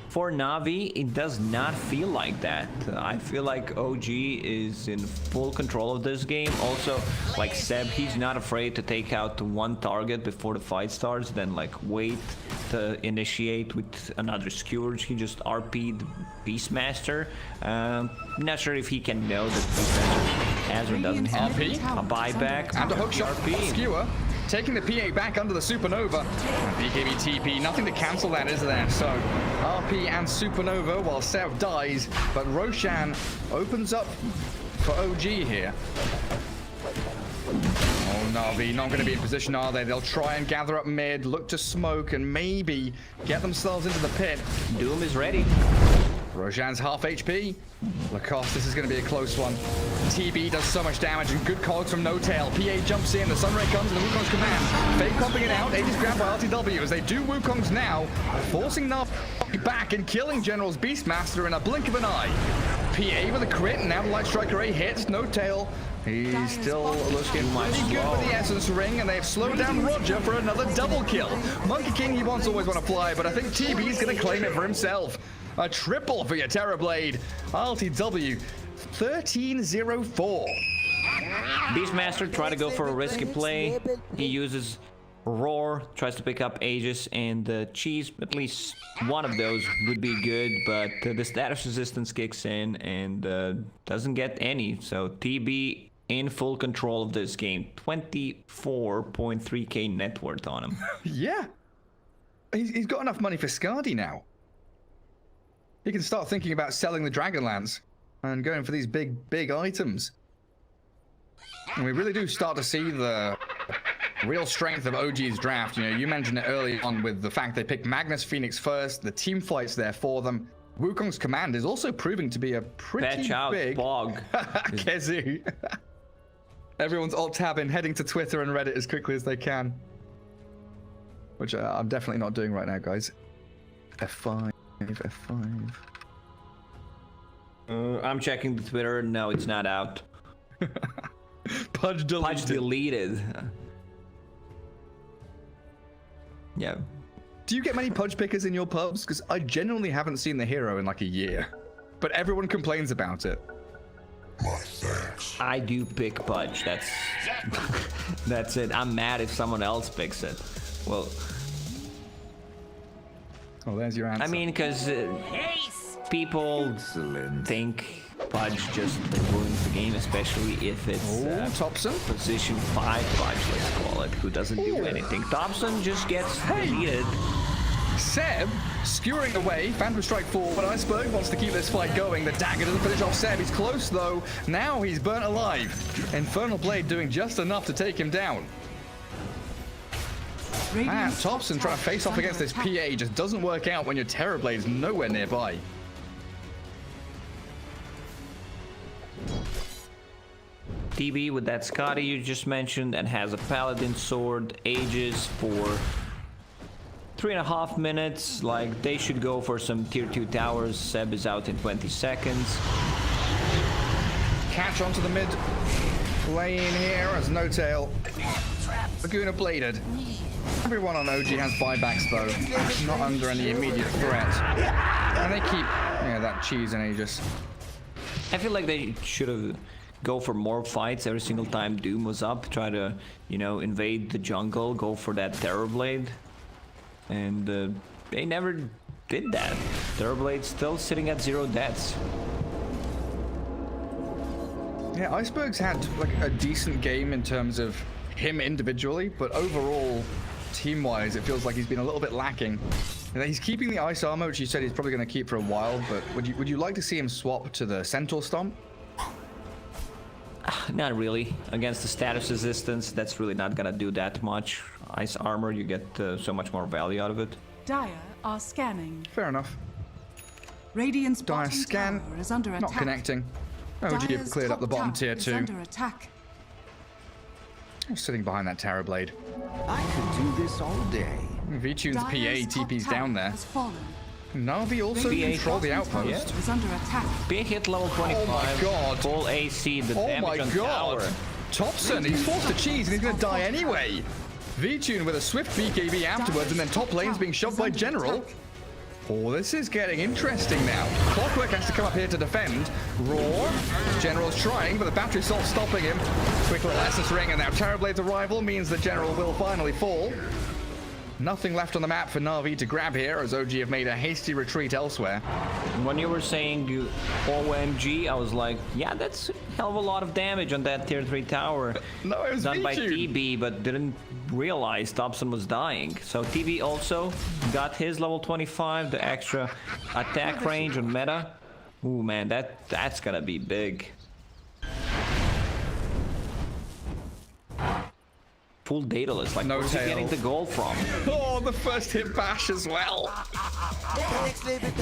for Na'Vi, it does not feel like that. I feel like OG is in full control of this game. Also, like Seb, he's not afraid to take out one target before the fight starts, then like wait to initiate with another Scourge. He just RP'd Beastmaster. Not sure if he can know that Beastmaster has or doesn't have RP? a buyback. And a hook shot. RP. Skewer. Taking the PA back under the Supernova. BKB TP, nothing to cancel that, is there? So, RP and Supernova while Sev dies, but Roshan opens up for OG here. Oh, Na'Vi not going to be in position, are they? They'll try and gather up mid, look to smoke, and maybe get themselves into the pit. Doom is ready. Roshan's half HP. Lacoste, this is going to be a close one. TB does so much damage and good cogs from No-Tail. PA jumps in, the Sunray comes and the Wukong's command. Fake popping it out, Aegis grabbed by RTW as they do Wukong's now, forcing Na'Vi back and killing General's Beastmaster in a blink of an eye. PA with a crit, and now the Light Striker A hits. No-Tail, he's still looking pretty good with the Essence Ring, and they have slowed down RodjER for another double kill. Monkey King, he wants always want to fly, but I think TB's going to claim it for himself. A triple for your Terrorblade. RTW 1304. Beastmaster try to go for a risky play. He uses Roar, tries to pick up Aegis and Cheese. At least one of those would be good, but the status resistance kicks in and doesn't get any. So TB in full control of this game. 24.3k net worth on him. Yeah. He's got enough money for Skadi now. He can start thinking about selling the Dragonlance and going for these big items. And we really do start to see the real strength of OG's draft. You know, you mentioned it early on with the fact they picked Magnus Phoenix first. The team fight's there for them. Wukong's command is also proving to be a pretty Patch out big... Bog. Kezu. Everyone's alt-tabbing, heading to Twitter and Reddit as quickly as they can. Which I'm definitely not doing right now, guys. F5. F5. I'm checking the Twitter. No, it's not out. Pudge deleted. Pudge deleted. Yeah. Do you get many Pudge pickers in your pubs? Because I genuinely haven't seen the hero in like a year. But everyone complains about it. I do pick Pudge. That's that's it. I'm mad if someone else picks it. Well, Oh, there's your answer. I mean, because people think Pudge just ruins the game, especially if it's Topson. position 5 Pudge, let's call it, who doesn't do anything. Topson just gets deleted. Seb skewering away. Phantom Strike forward. Iceberg wants to keep this fight going. The dagger doesn't finish off Seb. He's close though. Now he's burnt alive. Infernal Blade doing just enough to take him down. Man, Topson trying to face off against this PA just doesn't work out when your Terrorblade's nowhere nearby. TB with that Scotty you just mentioned and has a Paladin sword, Aegis for 3.5 minutes. Like, they should go for some tier 2 towers. Seb is out in 20 seconds. Catch onto the mid lane here as No Tail. Laguna bladed. Everyone on OG has buybacks though, not under any immediate threat. And they keep, that cheese in Aegis. I feel like they should have go for more fights every single time Doom was up. Try to, invade the jungle, go for that Terrorblade. And they never did that. Terrorblade's still sitting at 0 deaths. Yeah, Iceberg's had like a decent game in terms of him individually, but overall, team-wise, it feels like he's been a little bit lacking. He's keeping the ice armor, which he said he's probably going to keep for a while, but would you like to see him swap to the Centaur Stomp? Not really. Against the status resistance, that's really not gonna do that much. Ice armor, you get so much more value out of it. Dire are scanning. Fair enough. Radiant's Dire bottom scan, tower is under not attack. connecting. OG have cleared up the bottom tier is 2. under attack. Sitting behind that Terrorblade. I could do this all day. V-Tune's PA Dire's top TP's tower down there. has fallen. Navi also control the Bottom tower outpost. is under attack. Big hit level 25. Oh my god. Full AC, the Oh damage my on god. tower. Topson, he's forced to cheese and he's going to die anyway. V-Tune with a swift BKB afterwards, and then top lane's being shoved by General. Oh, this is getting interesting now. Clockwork has to come up here to defend. Roar. General's trying, but the battery assault stopping him. Quick little Essence Ring, and now Terrorblade's arrival means the General will finally fall. Nothing left on the map for Na'Vi to grab here, as OG have made a hasty retreat elsewhere. When you were saying OMG, I was like, yeah, that's a hell of a lot of damage on that tier 3 tower. No, it was done by V-Tune. TB, but didn't realize Topson was dying. So TB also got his level 25, the extra attack range on meta. Ooh, man, that's gonna be big. Full dataless, like, No where's he tail. getting the gold from? Oh, the first hit bash as well.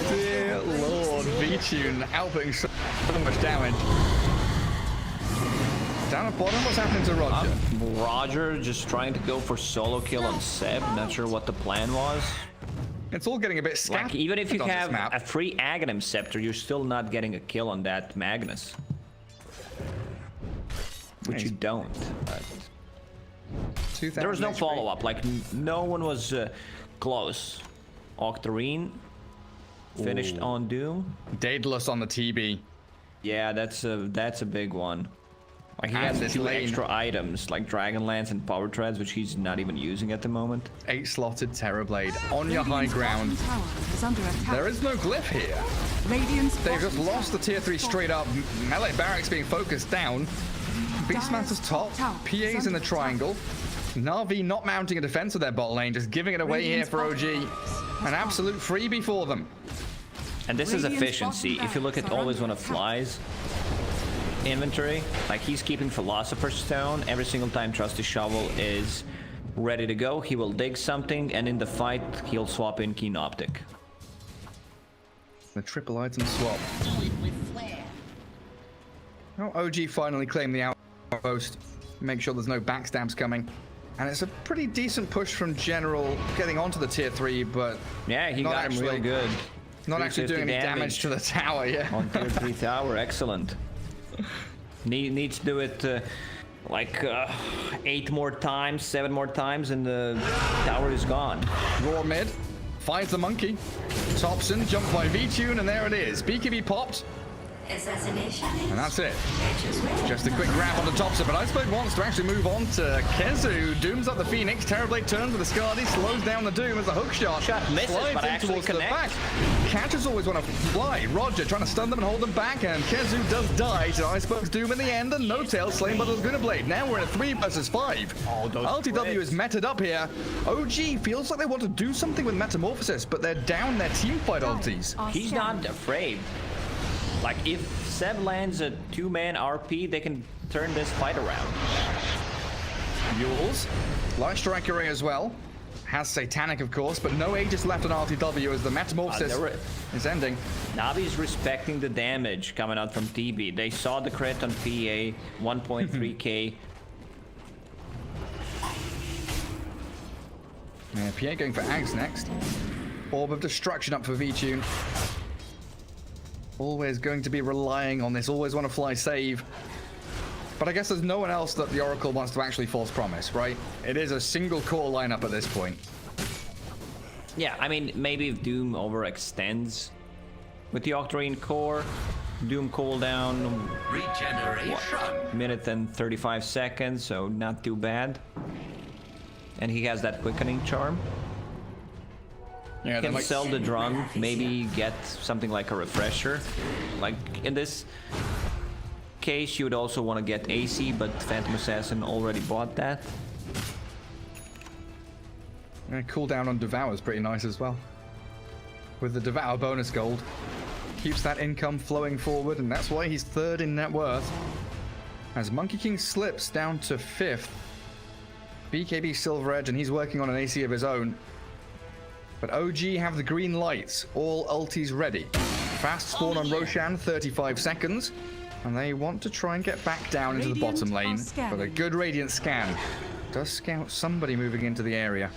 Dear Lord, V-Tune outputting so much damage. Down at bottom, what's happening to RodjER? RodjER just trying to go for solo kill on Seb. Not sure what the plan was. It's all getting a bit scattered. Like, even if you on this have map. a free Aghanim Scepter, you're still not getting a kill on that Magnus. Which you don't. But there was no 2000 HP. follow-up. Like, no one was close. Octarine finished on Doom. Daedalus on the TB. Yeah, that's a big one. Like, he And has this 2 lane. extra items, like Dragonlance and Power Treads, which he's not even using at the moment. 8-slotted Terrorblade on your high Radiant's ground. bottom tower is under attack. There is no glyph here. Radiant's They've bottom just lost the tower tier 3 has straight up. Melee Barracks being focused down. Beastmaster's top. PA's in the triangle. Na'Vi not mounting a defense of their bot lane, just giving it away here for OG. An absolute freebie for them. And this is Radiant's efficiency. bottom If you look at barracks are Always under Wanna attack. Fly's inventory, like, he's keeping Philosopher's Stone. Every single time Trusty Shovel is ready to go, he will dig something, and in the fight, he'll swap in Keen Optic. The triple item swap. Oh, OG finally claimed the outpost. Make sure there's no backstabs coming. And it's a pretty decent push from General getting onto the tier 3, but Yeah, he not got him actually, real good. not actually doing 350 any damage to the tower, yeah. On tier 3 tower, excellent. Needs to do it like 8 more times, 7 more times, and the tower is gone. Raw mid, finds the monkey. Topson jumped by V-Tune, and there it is. BKB popped, Assassination. and that's it. Just a quick grab on the Topson, but Iceberg wants to actually move on to Kezu. Dooms up the Phoenix. Terrorblade turns with the Skadi, slows down the Doom as a hook shot. Misses, slides but in actually towards the connects. back. Catchers always want to fly. RodjER trying to stun them and hold them back, and Kezu does die to Iceberg's Doom in the end, and No Tail slain by the Laguna Blade. Now we're in a 3 versus 5. Oh, those LTW crits. is meted up here. OG feels like they want to do something with Metamorphosis, but they're down their team fight ultis. Are He's scanning. not afraid. Like, if Seb lands a 2-man RP, they can turn this fight around. Yules. Light Strike Array as well. Has Satanic, of course, but no Aegis left on RTW as the Metamorphosis is ending. Navi's respecting the damage coming out from TB. They saw the crit on PA, 1.3k. Yeah, PA going for Ags next. Orb of Destruction up for V-Tune. Always going to be relying on this always want to fly save. But I guess there's no one else that the Oracle wants to actually false promise, right? It is a single core lineup at this point. Yeah, I mean, maybe if Doom overextends with the Octarine core, Doom cooldown, what, minute and 35 seconds, so not too bad. And he has that quickening charm. Yeah, Can sell the drum, maybe get something like a refresher. Like in this case, you would also want to get AC, but Phantom Assassin already bought that. Yeah, cooldown on Devour is pretty nice as well. With the Devour bonus gold, keeps that income flowing forward, and that's why he's third in net worth. As Monkey King slips down to 5th, BKB Silver Edge, and he's working on an AC of his own. But OG have the green lights, all ultis ready. Fast spawn on Roshan, 35 seconds. And they want to try and get back down into the bottom lane. But a good Radiant scan does scout somebody moving into the area.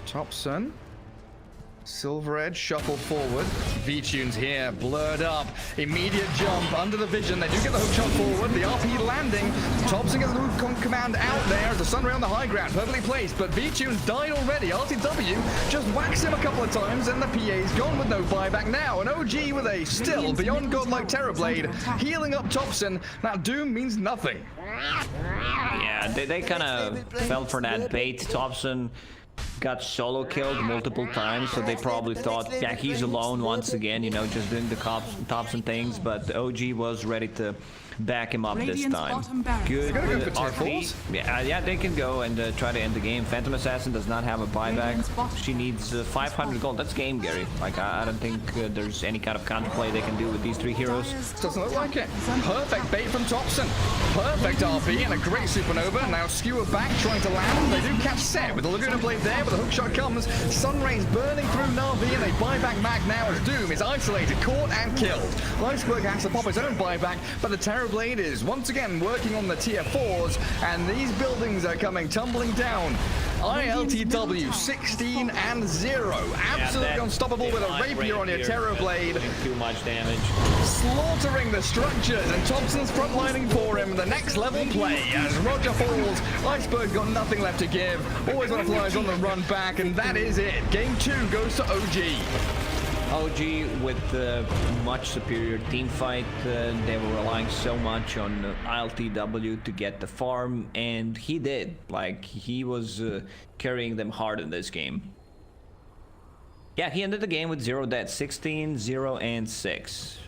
Topson. Silver Edge shuffle forward. V-Tune's here, blurred up. Immediate jump under the vision. They do get the hook shot forward. The RP landing. Topson gets the hook command out there as the Sunray on the high ground. Perfectly placed, but V-Tune's died already. RTW just whacks him a couple of times, and the PA's gone with no buyback now. And OG with a still beyond godlike Terrorblade, healing up Topson. Now Doom means nothing. Yeah, they kind of fell for that bait. Topson got solo killed multiple times, so they probably thought, yeah, he's alone once again, you know, just doing the tops and things, but OG was ready to back him up this time. Good RP. Yeah, they can go and try to end the game. Phantom Assassin does not have a buyback. She needs 500 gold. That's game, Gary. Like, I don't think there's any kind of counterplay they can do with these 3 heroes. Doesn't look like it. Perfect bait from Topson. Perfect RP and a great supernova. Now Skewer back, trying to land. They do catch Set with the Laguna Blade there, but the hookshot comes. Sunray's burning through Na'Vi, and they buy back Mag now as Doom is isolated, caught, and killed. Iceberg has to pop his own buyback, but the Terrorblade is once again working on the tier 4s, and these buildings are coming tumbling down. ILTW 16 and 0. Absolutely unstoppable with a rapier on your Terrorblade. Too much damage. Slaughtering the structures, and Thompson's frontlining for him. The next level play as RodjER falls. Iceberg's got nothing left to give. Always want to fly on the run back, and that is it. Game 2 goes to OG. OG with the much superior team fight. They were relying so much on ILTW to get the farm, and he did. Like, he was carrying them hard in this game. Yeah, he ended the game with 0 deaths, 16, 0, and 6.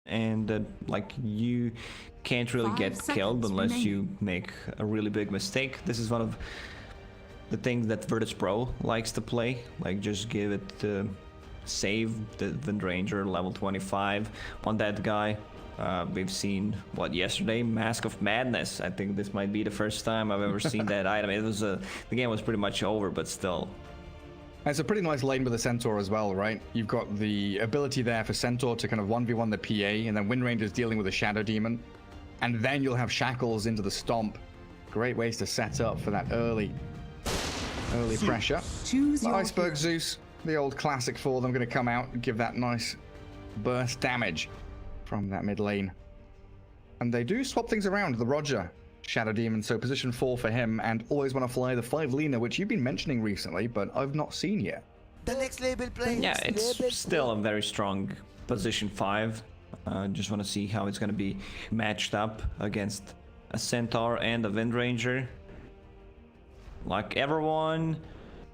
and like you can't really 5 get killed seconds unless remaining. you make a really big mistake. This is one of the things that Virtus Pro likes to play, like just give it save the Windranger level 25 on that guy. We've seen what yesterday, Mask of Madness. I think this might be the first time I've ever seen that item. It was the game was pretty much over, but still. And it's a pretty nice lane with the Centaur as well, right? You've got the ability there for Centaur to kind of 1v1 the PA, and then Windranger's dealing with the Shadow Demon. And then you'll have Shackles into the Stomp. Great ways to set up for that early pressure. Choose your Iceberg hero. Zeus, the old classic for them, going to come out and give that nice burst damage from that mid lane. And they do swap things around. The RodjER Shadow Demon, so position 4 for him, and always want to fly the 5 Lina, which you've been mentioning recently, but I've not seen yet. The next label plays. Yeah, it's still a very strong position 5. Just want to see how it's going to be matched up against a Centaur and a Windranger. Like, everyone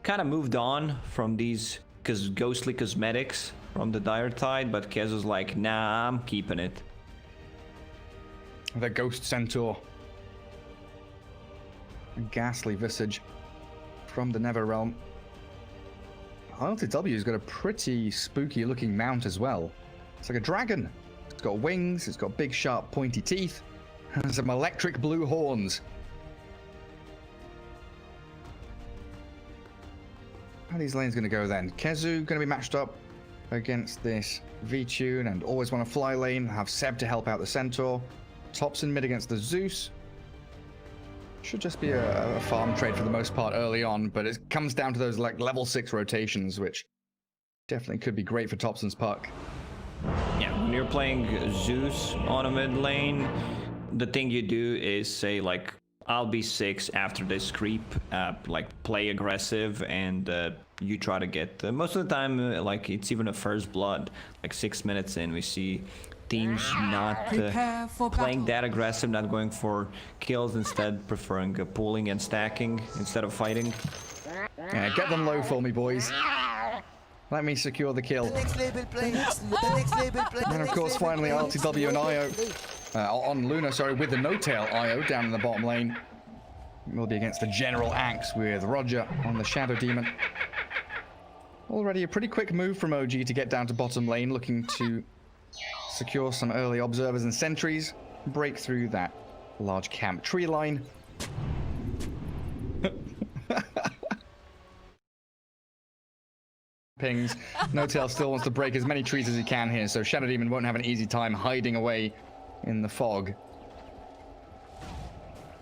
kind of moved on from these ghostly cosmetics from the Dire Tide, but Kez was like, nah, I'm keeping it. The Ghost Centaur. A ghastly visage from the Nether Realm. RTW's got a pretty spooky looking mount as well. It's like a dragon. It's got wings, it's got big sharp pointy teeth, and some electric blue horns. How are these lanes going to go then? Kezu going to be matched up against this V-Tune and always want to fly lane. Have Seb to help out the Centaur. Topson mid against the Zeus. Should just be a farm trade for the most part early on, but it comes down to those like level 6 rotations, which definitely could be great for Topson's puck. Yeah, when you're playing Zeus on a mid lane, the thing you do is say like, I'll be 6 after this creep, like play aggressive, and you try to get, most of the time, like it's even a first blood, like 6 minutes in, we see teams not Prepare for playing battle. that aggressive, not going for kills, instead preferring pulling and stacking instead of fighting. Yeah, get them low for me, boys. Let me secure the kill. The next label plays. The next label plays. And of course, finally, RTW and IO on Luna, sorry, with the no-tail IO down in the bottom lane. Will be against the General Axe with RodjER on the Shadow Demon. Already a pretty quick move from OG to get down to bottom lane, looking to secure some early observers and sentries, break through that large camp tree line. Pings. No-tail still wants to break as many trees as he can here, so Shadow Demon won't have an easy time hiding away in the fog.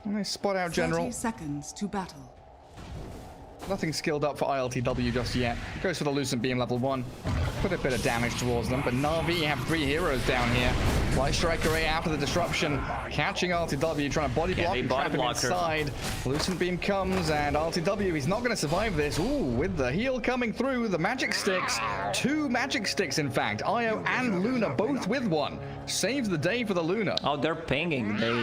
And they spot out 30 General. seconds to battle. Nothing skilled up for ILTW just yet. Goes for the Lucent Beam level 1. Put a bit of damage towards them, but Na'Vi have 3 heroes down here. Light Striker A after the disruption, catching RTW, trying to body block and trap him inside. Lucent Beam comes, and RTW, he's not going to survive this. Ooh, with the heal coming through, the magic sticks. 2 magic sticks, in fact. Io and Luna both with 1. Saves the day for the Luna. Oh, they're pinging. They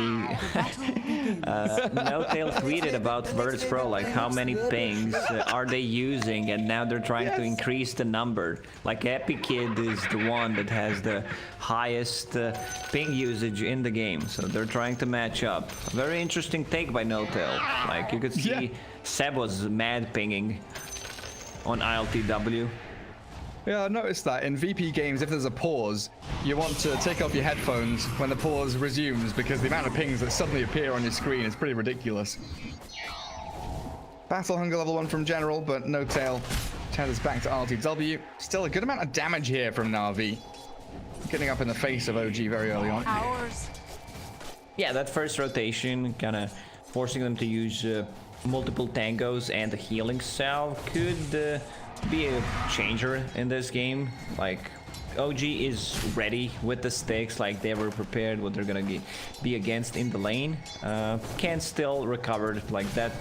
No-tail tweeted about Virtus Pro, like how many pings are they using, and now they're trying to increase the number. Like Epic Kid is the one that has the highest ping usage in the game, so they're trying to match up. A very interesting take by No-tail. Like you could see Seb was mad pinging on ILTW. Yeah, I noticed that in VP games, if there's a pause, you want to take off your headphones when the pause resumes, because the amount of pings that suddenly appear on your screen is pretty ridiculous. Battle Hunger level 1 from General, but No-tail tethers back to RTW. Still a good amount of damage here from Na'Vi. Getting up in the face of OG very early on. Ours. Yeah, that first rotation, kind of forcing them to use multiple tangos and the healing salve could be a changer in this game. Like, OG is ready with the sticks, like they were prepared what they're gonna be against in the lane. Can still recover, like that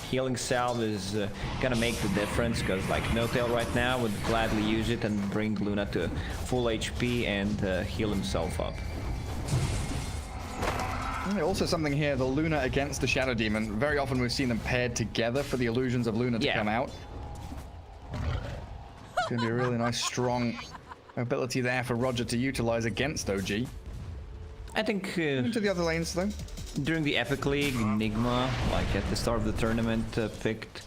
healing salve is gonna make the difference, because like No-tail right now would gladly use it and bring Luna to full HP and heal himself up. And also something here, the Luna against the Shadow Demon. Very often we've seen them paired together for the illusions of Luna to come out. It's going to be a really nice, strong ability there for RodjER to utilize against OG. I think Into the other lanes though. during the Epic League, Enigma, like at the start of the tournament, picked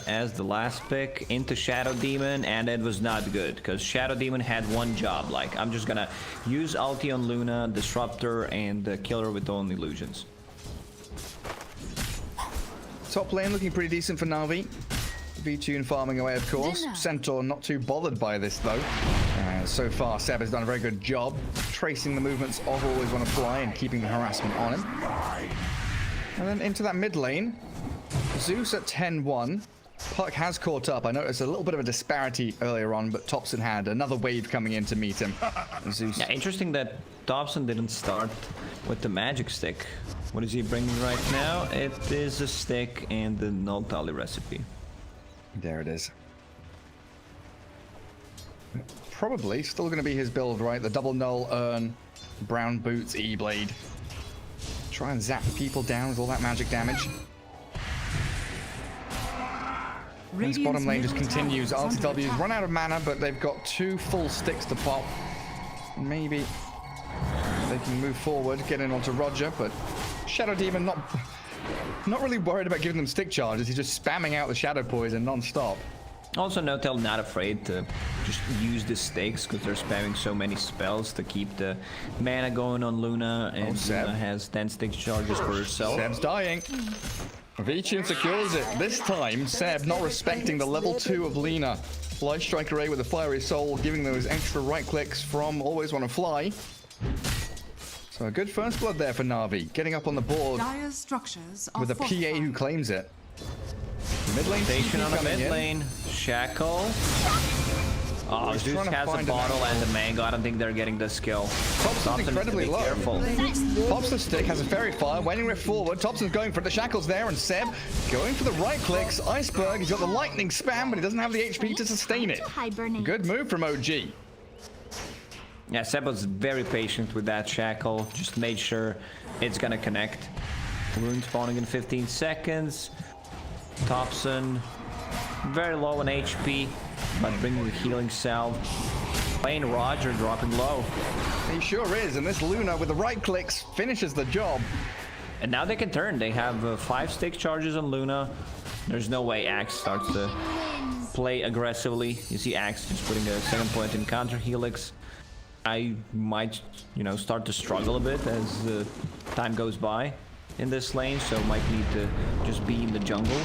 as the last pick into Shadow Demon, and it was not good because Shadow Demon had one job, like I'm just gonna use ulti on Luna, Disruptor, and kill her with only illusions. Top lane looking pretty decent for Na'Vi. V-Tune farming away, of course. Centaur not too bothered by this though. So far, Seb has done a very good job tracing the movements of AlWAYSWANNAFLY and keeping the harassment on him. And then into that mid lane, Zeus at 10-1. Puck has caught up. I noticed a little bit of a disparity earlier on, but Topson had another wave coming in to meet him. Zeus. Yeah, interesting that Topson didn't start with the magic stick. What is he bringing right now? It is a stick and the null tally recipe. There it is. Probably still going to be his build, right? The double null, Urn, brown boots, E-blade. Try and zap people down with all that magic damage. This bottom lane just continues. RTW's run out of mana, but they've got 2 full sticks to pop. Maybe they can move forward, get in onto RodjER, but Shadow Demon not really worried about giving them stick charges. He's just spamming out the Shadow Poison non-stop. Also, Notel not afraid to just use the stakes because they're spamming so many spells to keep the mana going on Luna, and Luna has 10 stick charges for herself. Seb's dying. V-Tune secures it. This time, Seb not respecting the level 2 of Lina. Fly Strike Array with a Fiery Soul, giving those extra right clicks from AlWAYSWANNAFLY. So a good first blood there for Na'Vi, getting up on the board Dire's structures are with a PA fortified. who claims it. Mid lane Station on the coming mid in. lane. Shackle. Oh, He's Zeus trying to has a find bottle an and the mango. I don't think they're getting the skill. Topson's incredibly needs to be low. careful. Pops the stick, has a Fairy Fire, waiting it forward. Topson's going for it. The Shackle's there, and Seb going for the right clicks. Iceberg, he's got the lightning spam, but he doesn't have the HP to sustain it. Good move from OG. Yeah, Seb was very patient with that Shackle. Just made sure it's gonna connect. Rune spawning in 15 seconds. Topson, very low on HP, but bringing the healing salve. Playing RodjER dropping low. He sure is, and this Luna with the right clicks finishes the job. And now they can turn. They have 5 stick charges on Luna. There's no way Axe starts to play aggressively. You see Axe just putting a 2nd point in counter helix. I might, start to struggle a bit as time goes by in this lane, so might need to just be in the jungle.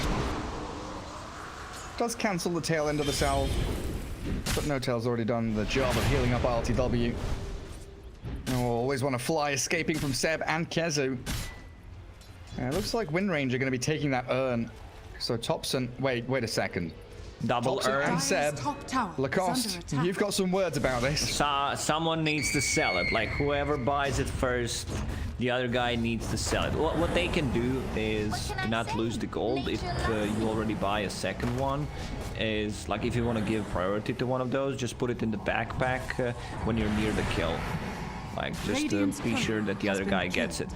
Does cancel the tail end of the salve, but Notel's already done the job of healing up RTW. AlWAYSWANNAFLY escaping from Seb and Kezu. It looks like Wind Ranger going to be taking that Urn. So Topson, wait a second. Double Topson Urn. and Seb, Top tower is Lacoste, under attack. you've got some words about this. Someone needs to sell it. Like, whoever buys it first, the other guy needs to sell it. What they can do is to not lose the gold if you already buy a second one. Is like, if you want to give priority to one of those, just put it in the backpack when you're near the kill. Like, just to be sure that the other guy gets it.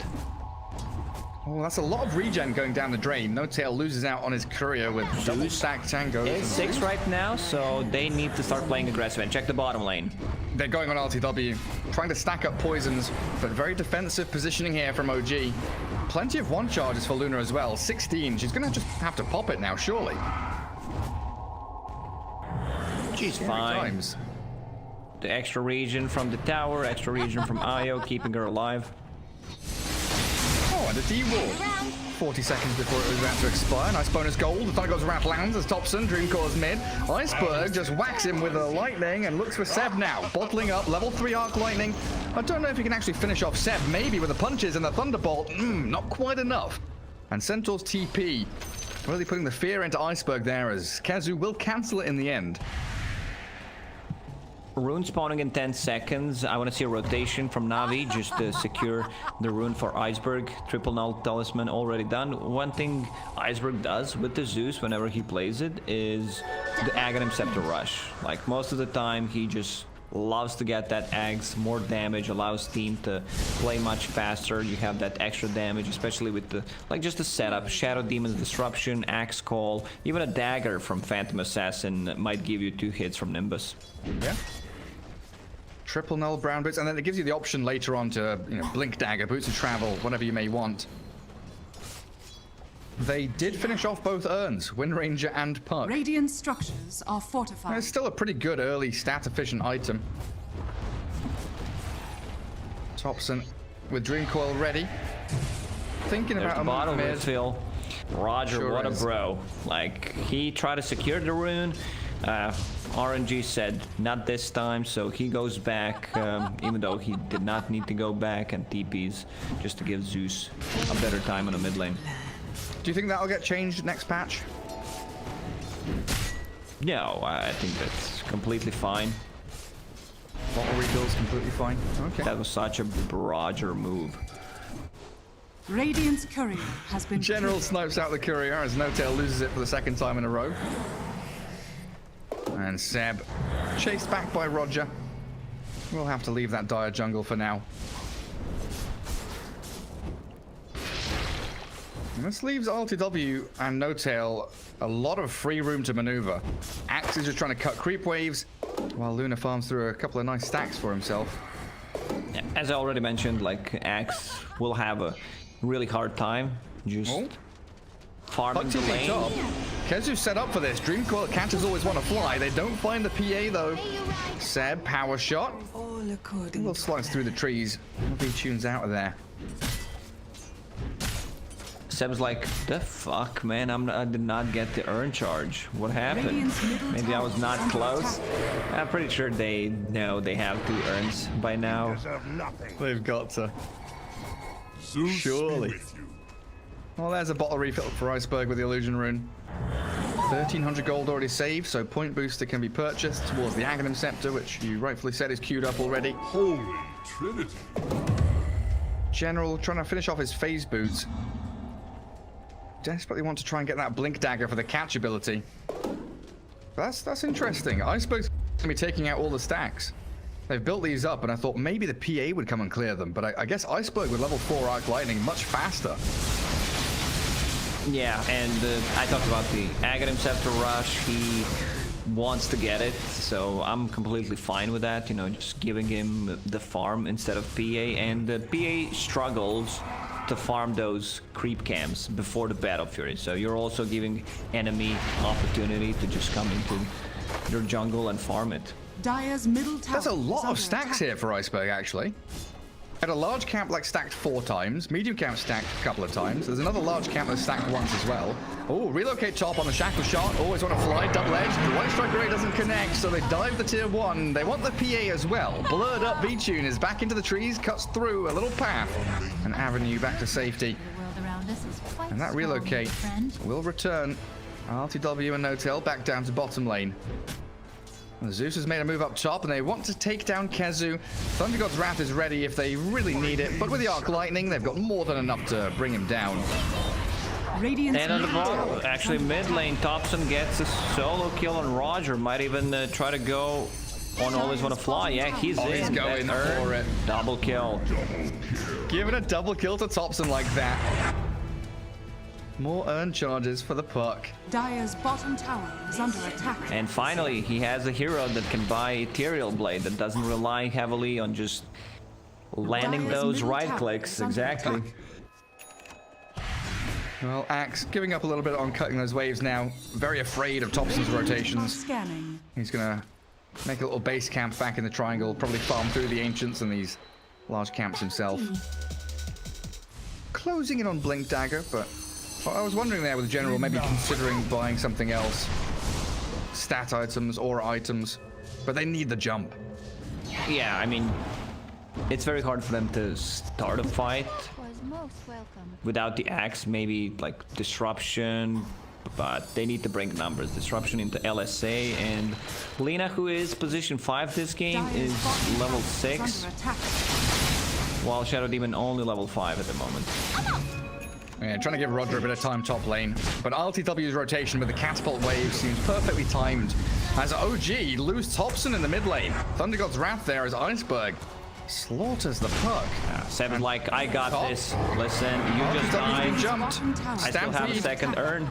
Oh, that's a lot of regen going down the drain. Notel loses out on his courier with double stack tangos. It's 6 right now, so they need to start playing aggressive and check the bottom lane. They're going on RTW, trying to stack up poisons, but very defensive positioning here from OG. Plenty of 1 charges for Luna as well. 16, she's gonna just have to pop it now, surely. She's Scary fine. times. The extra regen from the tower, extra regen from Io, keeping her alive. Oh, and a D-wall. 40 seconds before it was about to expire. Nice bonus gold. The Thunder Goes Around lands as Topson, Dreamcore's mid. Iceberg just whacks him with a lightning and looks for Seb now. Bottling up, level 3 arc lightning. I don't know if he can actually finish off Seb, maybe with the punches and the Thunderbolt. Not quite enough. And Centaur's TP really putting the fear into Iceberg there, as Kezu will cancel it in the end. Rune spawning in 10 seconds. I want to see a rotation from Na'Vi just to secure the rune for Iceberg. Triple null talisman already done. One thing Iceberg does with the Zeus whenever he plays it is the Aghanim Scepter rush. Like, most of the time he just loves to get that Ags, more damage, allows team to play much faster. You have that extra damage, especially with the, just the setup. Shadow Demon's Disruption, Axe Call, even a dagger from Phantom Assassin might give you 2 hits from Nimbus. Yeah. Triple null brown boots, and then it gives you the option later on to, you know, blink dagger, boots of travel, whatever you may want. They did finish off both urns, Wind Ranger and Puck. Radiant structures are fortified. It's still a pretty good early stat efficient item. Topson with Dream Coil ready. Thinking There's about the a bottle mid. refill. RodjER, Sure what is. a bro. Like, he tried to secure the rune. RNG said not this time, so he goes back, even though he did not need to go back, and TPs just to give Zeus a better time on the mid lane. Do you think that'll get changed next patch? No, I think that's completely fine. Bottle refills completely fine. Okay. That was such a RodjER move. Radiant's courier has been General killed. snipes out the courier as No-Tail loses it for the second time in a row. And Seb chased back by RodjER. We'll have to leave that dire jungle for now. And this leaves RTW and No-Tail a lot of free room to maneuver. Axe is just trying to cut creep waves, while Luna farms through a couple of nice stacks for himself. As I already mentioned, like, Axe will have a really hard time just farming the lane. Top. Kezu set up for this. Dream Coil catchers always want to fly. They don't find the PA though. Seb, power shot. All according We'll slice through the trees. V-tunes out of there. Seb's like, the fuck, man, I did not get the urn charge. What happened? Radiant's middle Maybe I was tower not is under close. attack. I'm pretty sure they know they have 2 urns by now. They've got to. Surely. Well, there's a bottle refill for Iceberg with the illusion rune. 1300 gold already saved, so point booster can be purchased towards the Aghanim Scepter, which you rightfully said is queued up already. Holy Trinity. General trying to finish off his phase boots. Desperately want to try and get that blink dagger for the catch ability. That's interesting. Iceberg's gonna be taking out all the stacks. They've built these up, and I thought maybe the PA would come and clear them, but I guess Iceberg with level 4 Arc Lightning much faster. Yeah, and I talked about the Aghanim Scepter rush. He wants to get it, so I'm completely fine with that. You know, just giving him the farm instead of PA, and the PA struggles to farm those creep camps before the Battle Fury. So you're also giving enemy opportunity to just come into your jungle and farm it. Dire's middle tower. There's a lot is of under stacks attack. here for Iceberg, actually. Had a large camp like stacked 4 times, medium camp stacked a couple of times. There's another large camp that's stacked once as well. Oh, relocate top on the shackle shot. Always want to fly, double edge. The white striker ray doesn't connect, so they dive the tier 1. They want the PA as well. Blurred up V-Tune is back into the trees, cuts through a little path, an avenue back to safety. The world around us is quite And that small, relocate friend. will return RTW and No-Tail back down to bottom lane. And Zeus has made a move up top, and they want to take down Kezu. Thunder God's Wrath is ready if they really need it, but with the Arc Lightning, they've got more than enough to bring him down. Radiant's And on the middle ball, tower is actually under mid lane, Topson gets a solo kill on RodjER. Might even try to go on Always Wanna Fly. Yeah, he's in. He's going That for it. double kill. Giving a double kill to Topson like that. More earn charges for the Puck. Dire's bottom tower is under attack. And finally, he has a hero that can buy Ethereal Blade that doesn't rely heavily on just landing Dire's those middle right tower clicks. is under Exactly. attack. Well, Axe giving up a little bit on cutting those waves now. Very afraid of Topson's Are rotations. scanning. He's gonna make a little base camp back in the triangle, probably farm through the Ancients and these large camps himself. Closing in on Blink Dagger, but I was wondering there with General maybe considering buying something else. Stat items, aura items, but they need the jump. Yeah, I mean, it's very hard for them to start a fight Was most welcome. without the axe. Maybe like disruption, but they need to bring numbers. Disruption into LSA, and Lina, who is position 5 this game, Dire's is bottom level tower is 6, under attack. while Shadow Demon only level 5 at the moment. Yeah, trying to give RodjER a bit of time top lane, but RTW's rotation with the catapult wave seems perfectly timed. As OG lose Topson in the mid lane. Thunder God's Wrath there as Iceberg slaughters the Puck. Seven's like, I got Top. this. Listen, you just RTW's been died. jumped. Bottom tower. I still have a Stampede. second urn.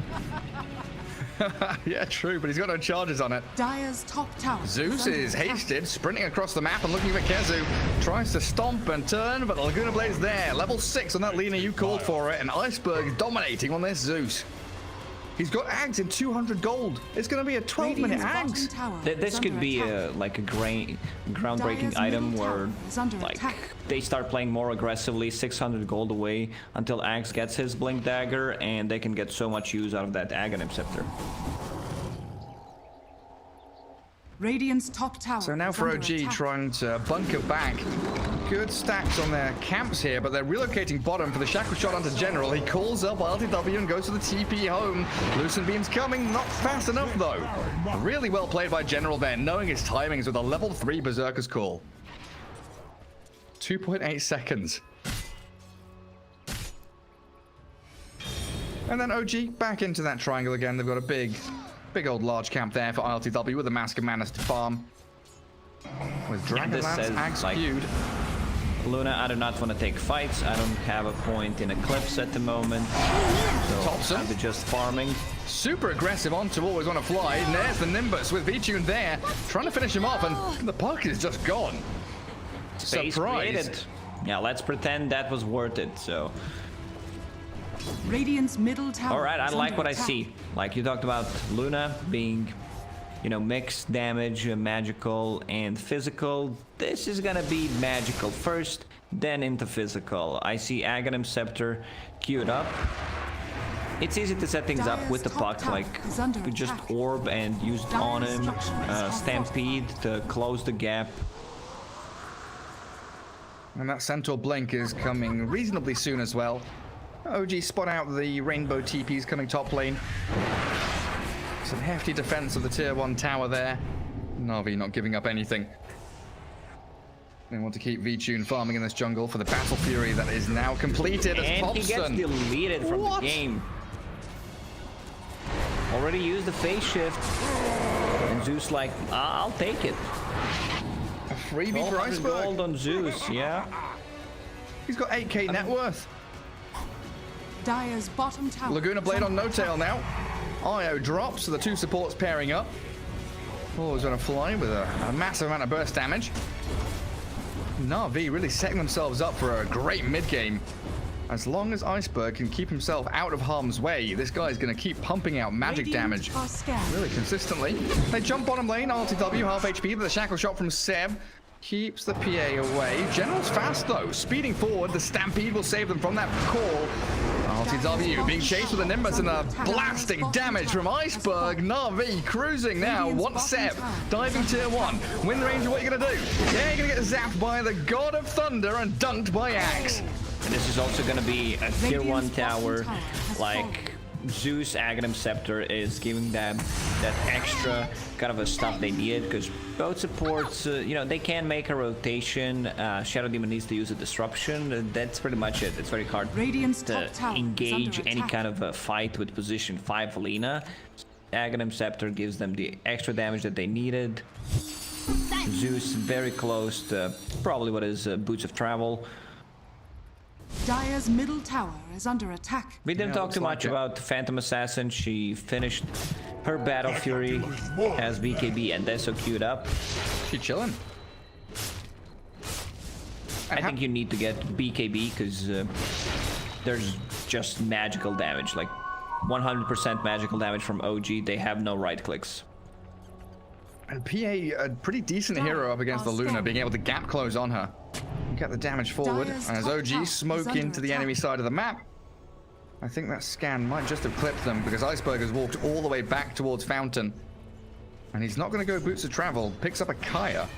Yeah, true, but he's got no charges on it. Dire's top tower. Zeus under is attack. hasted, sprinting across the map and looking for Kezu. Tries to stomp and turn, but the Laguna Blade's there. Level 6 on that Lina, you called for it, and Iceberg dominating on this Zeus. He's got Ags in 200 gold. It's going to be a 12-minute Radiant's Ags. bottom tower This is could under be attack. like a groundbreaking Dire's item middle where tower is under like attack. they start playing more aggressively, 600 gold away until Axe gets his Blink Dagger, and they can get so much use out of that Aghanim Scepter. Radiant's top tower. So now is for under OG attack. trying to bunker back. Good stacks on their camps here, but they're relocating bottom for the shackle shot onto General. He calls up LTW and goes to the TP home. Lucent Beam's coming, not fast enough though. Really well played by General there, knowing his timings with a level 3 Berserker's Call. 2.8 seconds. And then OG back into that triangle again. They've got a big old large camp there for ILTW with a Mask of Manas to farm. With this Dragonlance, says, Axe like, feud. Luna, I do not want to take fights. I don't have a point in Eclipse at the moment. So Topson. I'll be just farming. Super aggressive onto Always Wanna Fly. And there's the Nimbus with V-Tune there. Trying to finish him off, and the puck is just gone. Space Surprise. created. Yeah, let's pretend that was worth it. So, Radiant's middle tower. all right, I is like under what I attack. see. Like you talked about Luna being, you know, mixed damage, magical and physical. This is gonna be magical first, then into physical. I see Aghanim Scepter queued up. It's easy to set things up with the Dire's top puck, like tower is under we just attack. orb and use it on him, structure is Stampede to close the gap. And that Centaur Blink is coming reasonably soon as well. OG spot out the Rainbow TPs coming top lane. Some hefty defense of the tier 1 tower there. Na'Vi not giving up anything. They want to keep V-Tune farming in this jungle for the Battle Fury that is now completed as And he gets Topson. deleted from What? the game. Already used the phase shift. And Zeus like, I'll take it. A freebie for 1200 Iceberg. gold on Zeus, yeah. He's got 8k net worth. Dire's bottom tower. Laguna is Blade on under no attack. tail now. IO drops, so the two supports pairing up. Always Wanna Fly with a massive amount of burst damage. Na'Vi really setting themselves up for a great mid-game. As long as Iceberg can keep himself out of harm's way, this guy's going to keep pumping out magic Radiant damage are scanned. really consistently. They jump bottom lane, RTW, half HP, but the shackle shot from Seb keeps the PA away. General's fast though, speeding forward. The Stampede will save them from that call. RTW being chased with a Nimbus and a blasting damage from Iceberg. Na'Vi cruising now. One Seb, diving tier 1. Wind Ranger, what are you going to do? Yeah, you're going to get zapped by the God of Thunder and dunked by Axe. And this is also gonna be a tier 1 Radiant's bottom tower. tower has Like Zeus Aghanim Scepter is giving them that extra kind of a stuff they needed, because both supports, you know, they can make a rotation. Shadow Demon needs to use a disruption. That's pretty much it. It's very hard Radiant's to top tower is engage under any attack. kind of a fight with position 5 Lina. Aghanim Scepter gives them the extra damage that they needed. Zeus very close to probably what is Boots of Travel. Dire's middle tower is under attack. We didn't Yeah, talk looks too like much it. about Phantom Assassin. She finished her Battle Fury as BKB and Deso queued up. She chilling. I think you need to get BKB because there's just magical damage, like 100% magical damage from OG. They have no right clicks. And PA, a pretty decent hero up against the Luna, being able to gap close on her. Get the damage forward. Dire's And as top OG tower smoke is under into the attack. enemy side of the map, I think that scan might just have clipped them because Iceberg has walked all the way back towards Fountain. And he's not going to go Boots of Travel. Picks up a Kaya.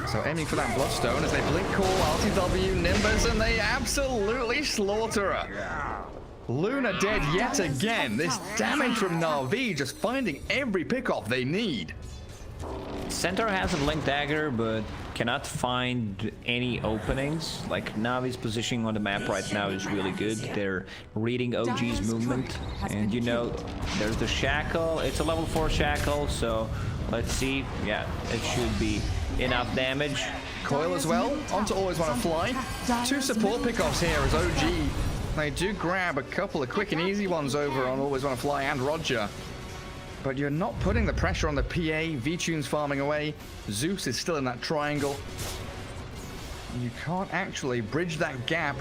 So aiming for that Bloodstone as they blink call RTW Nimbus and they absolutely slaughter her. Luna dead yet again. This damage from Na'Vi just finding every pickoff they need. Centaur has a Blink Dagger, but cannot find any openings. Like, Navi's positioning on the map right now is really good. They're reading OG's movement. And you know, there's the Shackle. It's a level 4 Shackle, so let's see. Yeah, it should be enough damage. Coil as well, onto Always Wanna Fly. Two support pickoffs here as OG. They do grab a couple of quick and easy ones over on Always Wanna Fly and RodjER. But you're not putting the pressure on the PA. V-Tune's farming away. Zeus is still in that triangle. You can't actually bridge that gap.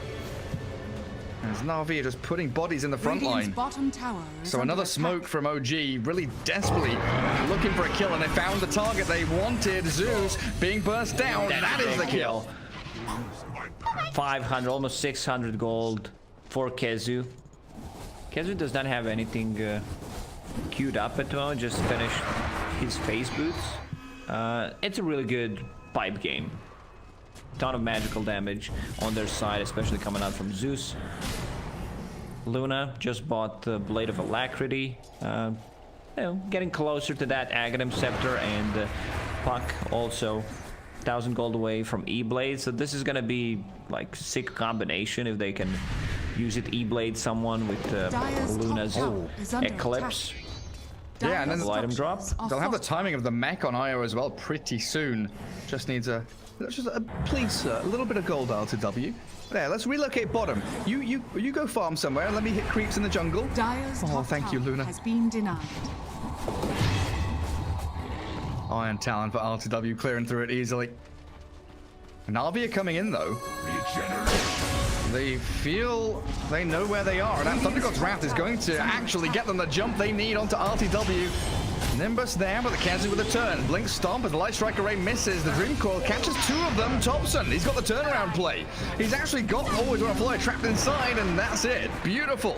As Na'Vi are just putting bodies in the front Radiant's line. bottom tower is So under another attack. smoke from OG, really desperately looking for a kill, and they found the target they wanted. Zeus being burst down. That is the kill. 500, almost 600 gold for Kezu. Kezu does not have anything queued up at the moment, just finished his phase boots. It's a really good pipe game. Ton of magical damage on their side, especially coming out from Zeus. Luna just bought the Blade of Alacrity. You know, getting closer to that Aghanim Scepter, and Puck also 1,000 gold away from E-Blade. So this is gonna be like sick combination if they can use it E-Blade someone with Luna's Eclipse. Yeah, and then Double item drop. They'll have the timing of the mech on IO as well pretty soon. Just needs a please, a little bit of gold RTW. There, let's relocate bottom. You go farm somewhere and let me hit creeps in the jungle. Dire's Oh, top thank you, tower Luna. has been denied. Iron Talon for RTW, clearing through it easily. Na'Vi are coming in though. They feel they know where they are, and that Thunder God's Wrath is going to actually get them the jump they need onto RTW. Nimbus there, but the Kezu with a turn. Blink Stomp as the Light Strike Array misses. The Dream Coil catches two of them. Topson, he's got the turnaround play. He's actually got AlWAYSWANNAFLY trapped inside, and that's it. Beautiful.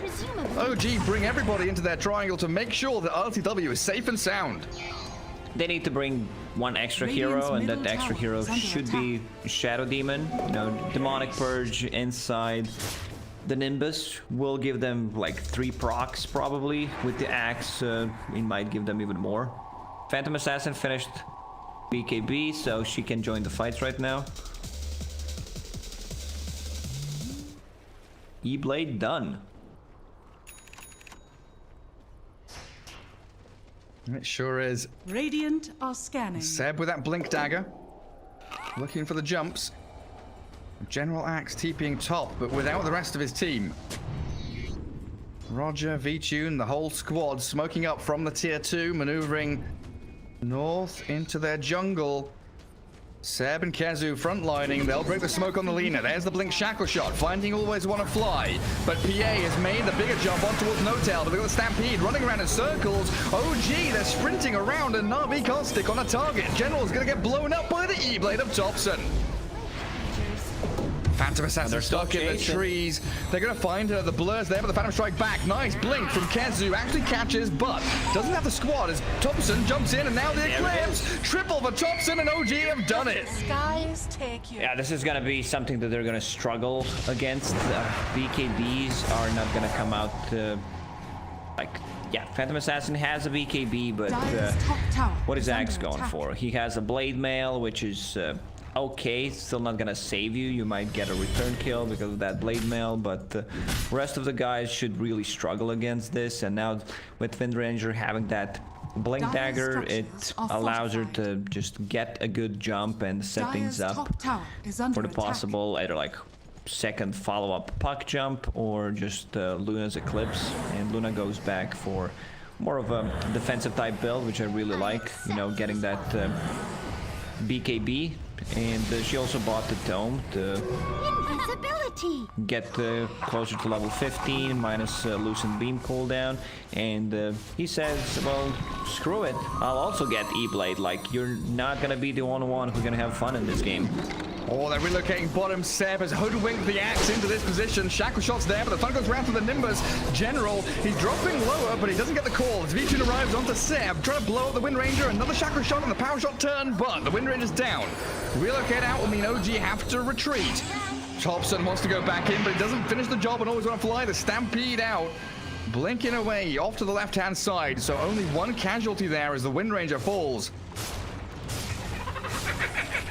OG bring everybody into their triangle to make sure that RTW is safe and sound. They need to bring one extra Radiant's hero, and that middle extra tower hero is under should attack. be Shadow Demon. You know, Demonic Purge inside the Nimbus will give them like 3 procs probably. With the axe, it might give them even more. Phantom Assassin finished BKB, so she can join the fights right now. E-Blade done. It sure is. Radiant are scanning. Seb with that Blink Dagger. Looking for the jumps. General Axe TPing top, but without the rest of his team. RodjER, V-Tune, the whole squad smoking up from the tier 2, maneuvering north into their jungle. Seb and Kezu frontlining. They'll break the smoke on the Lina. There's the Blink Shackle Shot, finding AlWAYSWANNAFLY. But PA has made the bigger jump on towards No-Tail, but they've got the Stampede running around in circles. OG, they're sprinting around, and Na'Vi can't stick on a target. General's gonna get blown up by the E-Blade of Topson. Phantom Assassin stuck in the trees. They're going to find her. The blur's there, but the Phantom Strike back. Nice blink from Kezu. Actually catches, but doesn't have the squad as Topson jumps in, and now the Eclipse. Triple for Topson, and OG have done it. Skies take you. Yeah, this is gonna be something that they're gonna struggle against. BKBs are not gonna come out yeah, Phantom Assassin has a BKB, but Dire's top tower what is Axe under going attack. for? He has a Blade Mail, which is okay, still not gonna save you. You might get a return kill because of that Blade Mail, but the rest of the guys should really struggle against this. And now with Windranger having that Blink Dire's Dagger, it structures are allows her fortified. to just get a good jump and set things Dire's up top tower is under for the attack. possible either like second follow-up Puck jump or just Luna's Eclipse, and Luna goes back for more of a defensive type build, which I really like, you know, getting that BKB, and she also bought the Dome to Invisibility. get closer to level 15 minus Lucent Beam cooldown, and he says, well, screw it, I'll also get E-Blade. Like, you're not gonna be the only one who's gonna have fun in this game. Oh, they're relocating bottom. Seb has hoodwinked the axe into this position. Shackle Shot's there, but the Thunder goes round to the Nimbus. General, he's dropping lower, but he doesn't get the call. As V-Tune arrives onto Seb, trying to blow up the Windranger. Another Shackle Shot on the Power Shot turn, but the Windranger's down. Relocate out will mean OG have to retreat. Topson wants to go back in, but he doesn't finish the job and AlWAYSWANNAFLY. The Stampede out. Blinking away off to the left-hand side, so only one casualty there as the Windranger falls.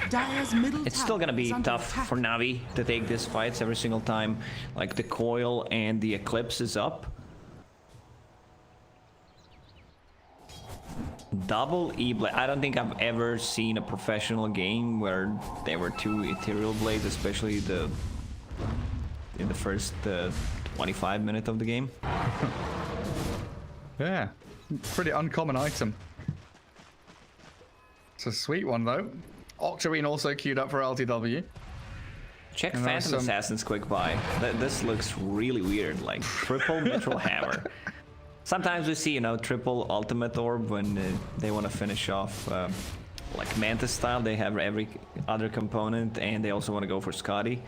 Dire's middle It's tower still gonna be is under tough attack. for Na'Vi to take these fights every single time, like the coil and the Eclipse is up. Double E-Blade. I don't think I've ever seen a professional game where there were 2 Ethereal Blades, especially in the first 25 minutes of the game. Yeah. pretty uncommon item. It's a sweet one though. Octarine also queued up for LTW. Check And Phantom some... Assassin's quick buy. This looks really weird, like triple mithril hammer. Sometimes we see, you know, triple ultimate orb when they want to finish off like Mantis style. They have every other component, and they also want to go for Scotty.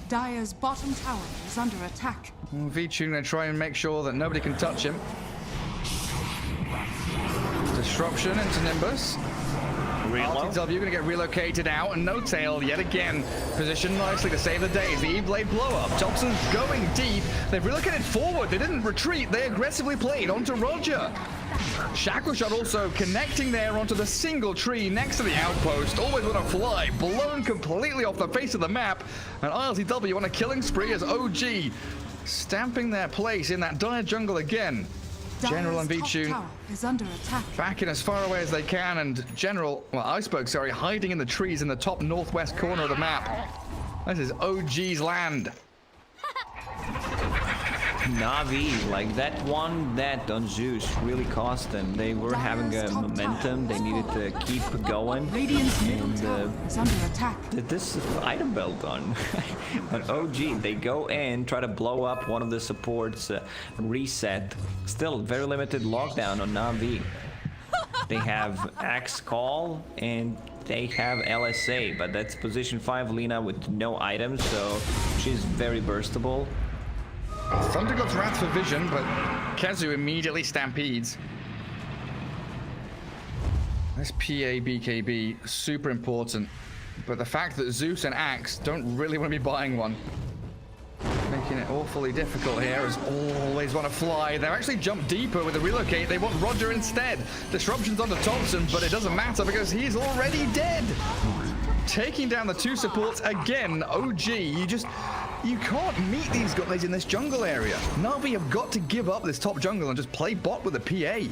Dire's bottom tower is under attack. Vichu gonna try and make sure that nobody can touch him. Disruption into Nimbus. RTW gonna get relocated out, and No Tail yet again positioned nicely to save the day. The E-Blade blow up. Topson's going deep. They've relocated forward. They didn't retreat. They aggressively played onto RodjER. Shackle Shot also connecting there onto the single tree next to the outpost. Always want to fly, blown completely off the face of the map. And ILTW on a killing spree as OG stamping their place in that dire jungle again. General and Vichu is under attack. backing as far away as they can, and General, well, Iceberg, sorry, hiding in the trees in the top northwest corner of the map. This is OG's land. Na'Vi, like that one that on Zeus really cost them. They were having a momentum. They needed to keep going. Radiant's middle And tower is under attack. this item belt on OG, they go in, try to blow up one of the supports, reset. Still very limited lockdown on Na'Vi. They have Axe Call and they have LSA, but that's position 5 Lina with no items, so she's very burstable. Thunder God's Wrath for vision, but Kezu immediately stampedes. This PA BKB, super important. But the fact that Zeus and Axe don't really want to be buying one, making it awfully difficult here, as always want to fly. They actually jump deeper with the relocate. They want RodjER instead. Disruptions onto Topson, but it doesn't matter because he's already dead. Taking down the two supports again. OG, you can't meet these guys in this jungle area. Na'Vi have got to give up this top jungle and just play bot with a PA.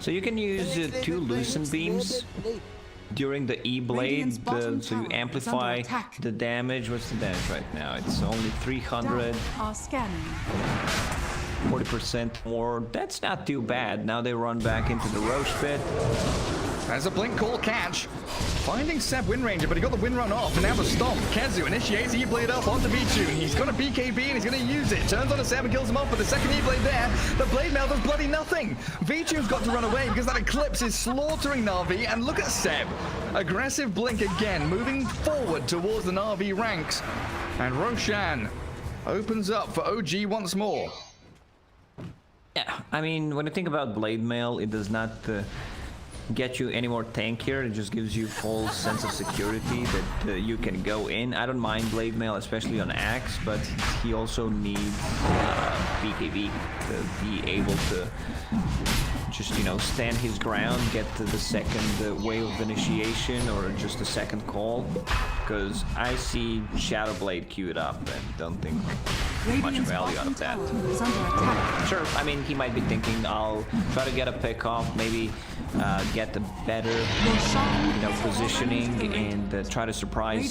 So you can use 2 Lucent Beams during the E-Blade, so you amplify the damage. What's the damage right now? It's only 300. Are scanning. 40% more. That's not too bad. Now they run back into the Roche pit. There's a blink call catch. Finding Seb Wind Ranger, but he got the wind run off. And now the stomp. Kezu initiates E-Blade up onto Vichu. He's got a BKB and he's going to use it. Turns on a Seb and kills him off, but the second E-Blade there, the Blade Mail does bloody nothing. Vichu's got to run away because that Eclipse is slaughtering Na'Vi. And look at Seb. Aggressive blink again, moving forward towards the Na'Vi ranks. And Roshan opens up for OG once more. Yeah, I mean, when you think about Blade Mail, it does not get you any more tankier. It just gives you full sense of security that you can go in. I don't mind Blade Mail, especially on Axe, but he also needs BKB to be able to just, you know, stand his ground, get to the second wave of initiation or just a second call, because I see Shadow Blade queued up and don't think much value out of that. Sure, I mean, he might be thinking, I'll try to get a pick off, maybe get a better, you know, positioning and try to surprise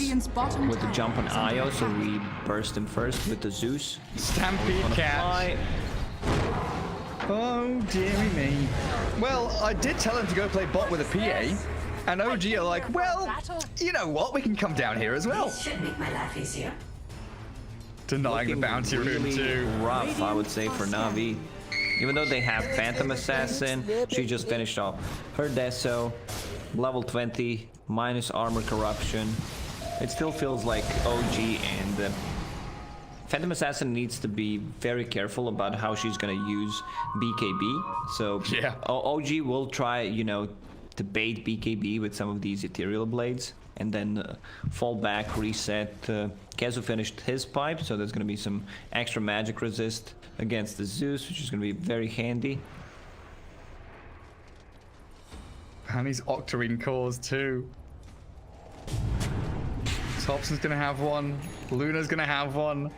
with the jump on Io, so we burst him first with the Zeus. Stampede catch. Oh, dearie me. Well, I did tell him to go play bot with a PA, and OG are like, well, you know what, we can come down here as well. Should make my life easier. Denying the bounty rune too. Rough, I would say, for Na'Vi. Even though they have Phantom Assassin, she just finished off her Deso, level 20, minus armor corruption. It still feels like OG, and Phantom Assassin needs to be very careful about how she's gonna use BKB. So yeah, OG will try, you know, to bait BKB with some of these ethereal blades, and then fall back, reset. Kezu finished his pipe, so there's gonna be some extra magic resist against the Zeus, which is gonna be very handy. And he's Octarine cores too. Topson's gonna have one. Luna's gonna have one.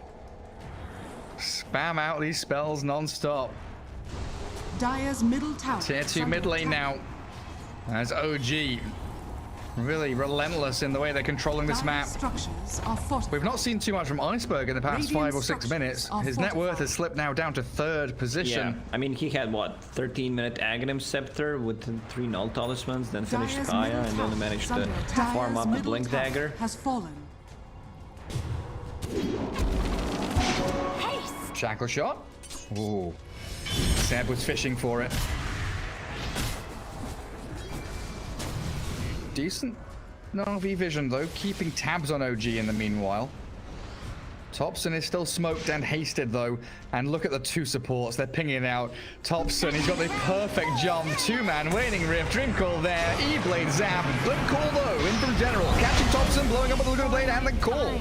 Spam out these spells non-stop. Dire's middle tower. Tier 2 mid lane now. As OG Really relentless in the way they're controlling this map. Structures are fortified. We've not seen too much from Iceberg in the past Radiant 5 or 6 minutes. structures His are net worth fortified. has slipped now down to 3rd position. Yeah, I mean, he had what, 13-minute Aghanim Scepter with 3 null talismans, then finished Dire's Kaya, middle and tower only managed is to under attack. farm Dire's up a middle Blink tower Dagger. has fallen. Shackle shot. Ooh. Seb was fishing for it. Decent Na'Vi vision though, keeping tabs on OG in the meanwhile. Topson is still smoked and hasted though, and look at the 2 supports, they're pinging it out. Topson, he's got the perfect jump, 2-man waning rift, Dream Call there, E-Blade zap, Blink Call though, in from General, catching Topson, blowing up with the Laguna Blade and the call.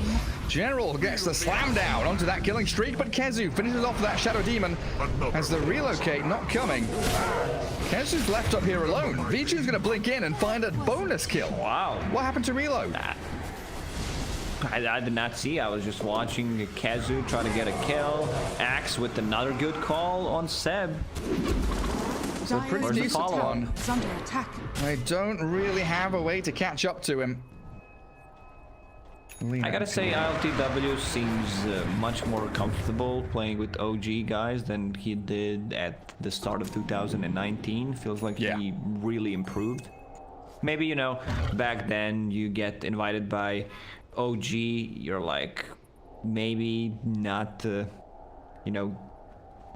General gets the slam down onto that killing streak, but Kezu finishes off that Shadow Demon as the relocate not coming. Kezu's left up here alone. Vichu's gonna blink in and find a bonus kill. Wow. What happened to reload? I did not see. I was just watching Kezu try to get a kill. Axe with another good call on Seb. So pretty Dire's decent middle tower one. is under attack. They don't really have a way to catch up to him. I gotta say, ILTW seems much more comfortable playing with OG guys than he did at the start of 2019. Feels like he really improved. Maybe, you know, back then you get invited by OG, you're like maybe not, you know,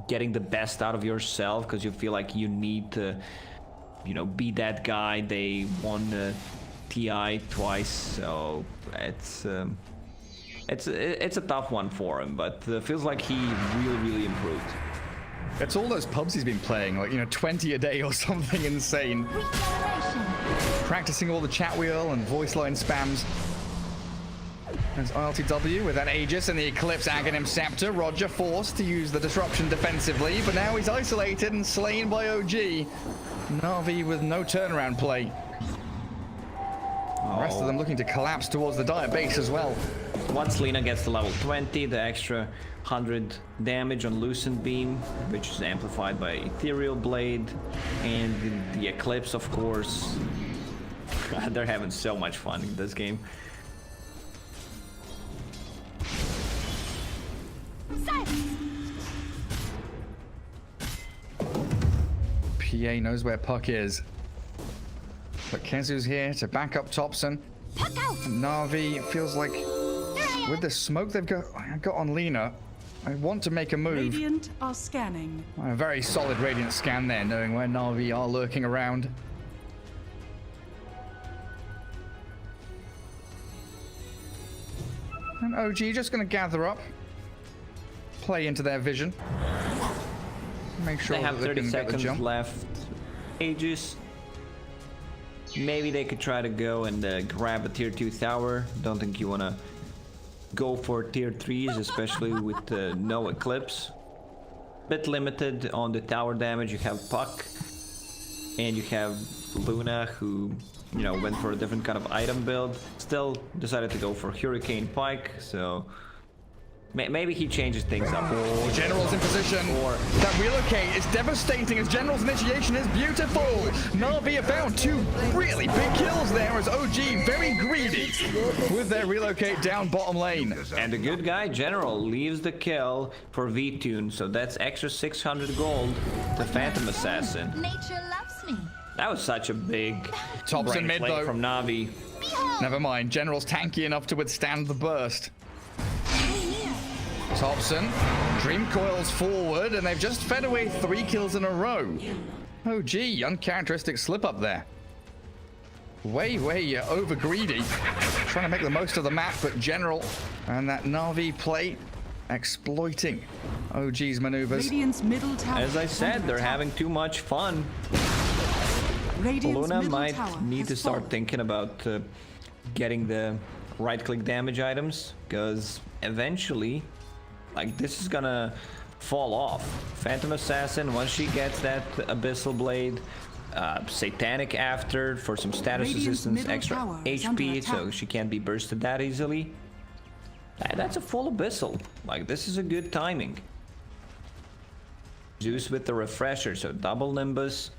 getting the best out of yourself because you feel like you need to, you know, be that guy. They won TI twice, so it's a tough one for him, but feels like he really improved. It's all those pubs he's been playing, like, you know, 20 a day or something insane. Practicing all the chat wheel and voice line spams. There's ILTW with that Aegis and the Eclipse Aghanim Scepter. RodjER forced to use the disruption defensively, but now he's isolated and slain by OG. Na'Vi with no turnaround play. The rest of them looking to collapse towards the Dire base as well. Once Lina gets to level 20, the extra 100 damage on Lucent Beam, which is amplified by Ethereal Blade, and the Eclipse, of course. They're having so much fun in this game. PA knows where Puck is. But Kezu's here to back up Topson. Na'Vi feels like with the smoke they've got on Lina, I want to make a move. Radiant are scanning. A very solid Radiant scan there, knowing where Na'Vi are lurking around. And OG just going to gather up, play into their vision. Make sure They have that 30 can get the seconds jump. left. Aegis. Maybe they could try to go and grab a tier 2 tower. Don't think you want to go for tier 3s, especially with no Eclipse. Bit limited on the tower damage. You have Puck and you have Luna, who, you know, went for a different kind of item build. Still decided to go for Hurricane Pike, so maybe he changes things up. Oh, General's in position. Or that relocate is devastating as General's initiation is beautiful. Na'Vi have found 2 really big kills there as OG very greedy with their relocate down bottom lane. And the good guy, General, leaves the kill for V-Tune, so that's extra 600 gold to Phantom Assassin. Nature loves me. That was such a big Topson brain mid flake though. from Na'Vi. Never mind, General's tanky enough to withstand the burst. Topson, Dream Coils forward, and they've just fed away 3 kills in a row. Oh gee, uncharacteristic slip up there. Way over greedy. Trying to make the most of the map, but General and that Na'Vi play exploiting OG's maneuvers. Radiant's middle tower. As I is said, under they're attack. having too much fun. Radiant's Luna middle might tower need has to start fallen. thinking about getting the right-click damage items, because eventually, like, this is gonna fall off. Phantom Assassin, once she gets that Abyssal Blade, Satanic after for some status Radiant's resistance, middle extra tower is under HP, attack. so she can't be bursted that easily. That's a full Abyssal. Like, this is a good timing. Zeus with the refresher, so double Nimbus,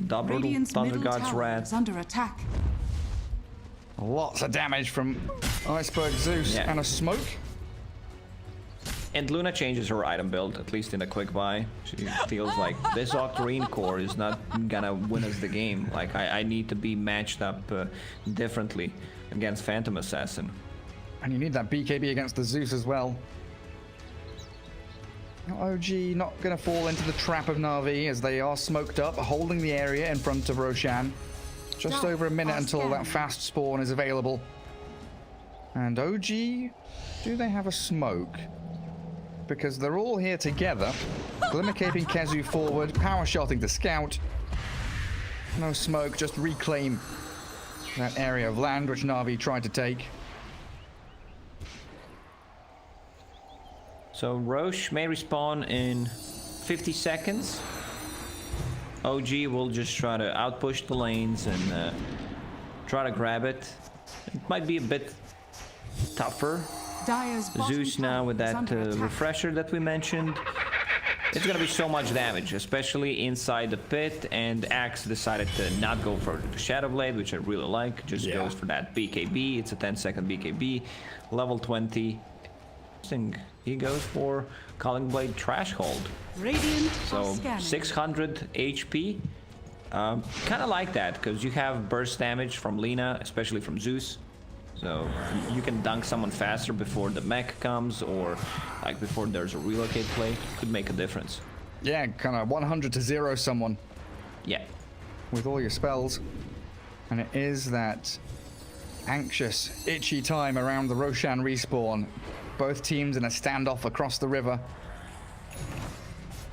double Radiant's Thunder middle God's tower Wrath. is under attack. Lots of damage from Iceberg, Zeus, Yeah. and a smoke. And Luna changes her item build, at least in a quick buy. She feels like this Octarine core is not gonna win us the game. Like, I need to be matched up differently against Phantom Assassin. And you need that BKB against the Zeus as well. Now, OG not going to fall into the trap of Na'Vi as they are smoked up, holding the area in front of Roshan. Just over a minute until that fast spawn is available. And OG, do they have a smoke? Because they're all here together. Glimmer caping Kezu forward, power shotting to scout. No smoke, just reclaim that area of land which Na'Vi tried to take. So Roche may respawn in 50 seconds. OG will just try to outpush the lanes and try to grab it. It might be a bit tougher. Dire's bottom Zeus now tower with is that under attack. refresher that we mentioned. It's gonna be so much damage, especially inside the pit, and Axe decided to not go for the Shadow Blade, which I really like. Just goes for that BKB. It's a 10-second BKB, level 20. He goes for Calling Blade Trash Hold. Radiant So are scanning. 600 HP. Kind of like that, because you have burst damage from Lina, especially from Zeus. So you can dunk someone faster before the mech comes, or like before there's a relocate play. Could make a difference. Yeah, kind of 100 to 0 someone Yeah. with all your spells. And it is that anxious, itchy time around the Roshan respawn. Both teams in a standoff across the river.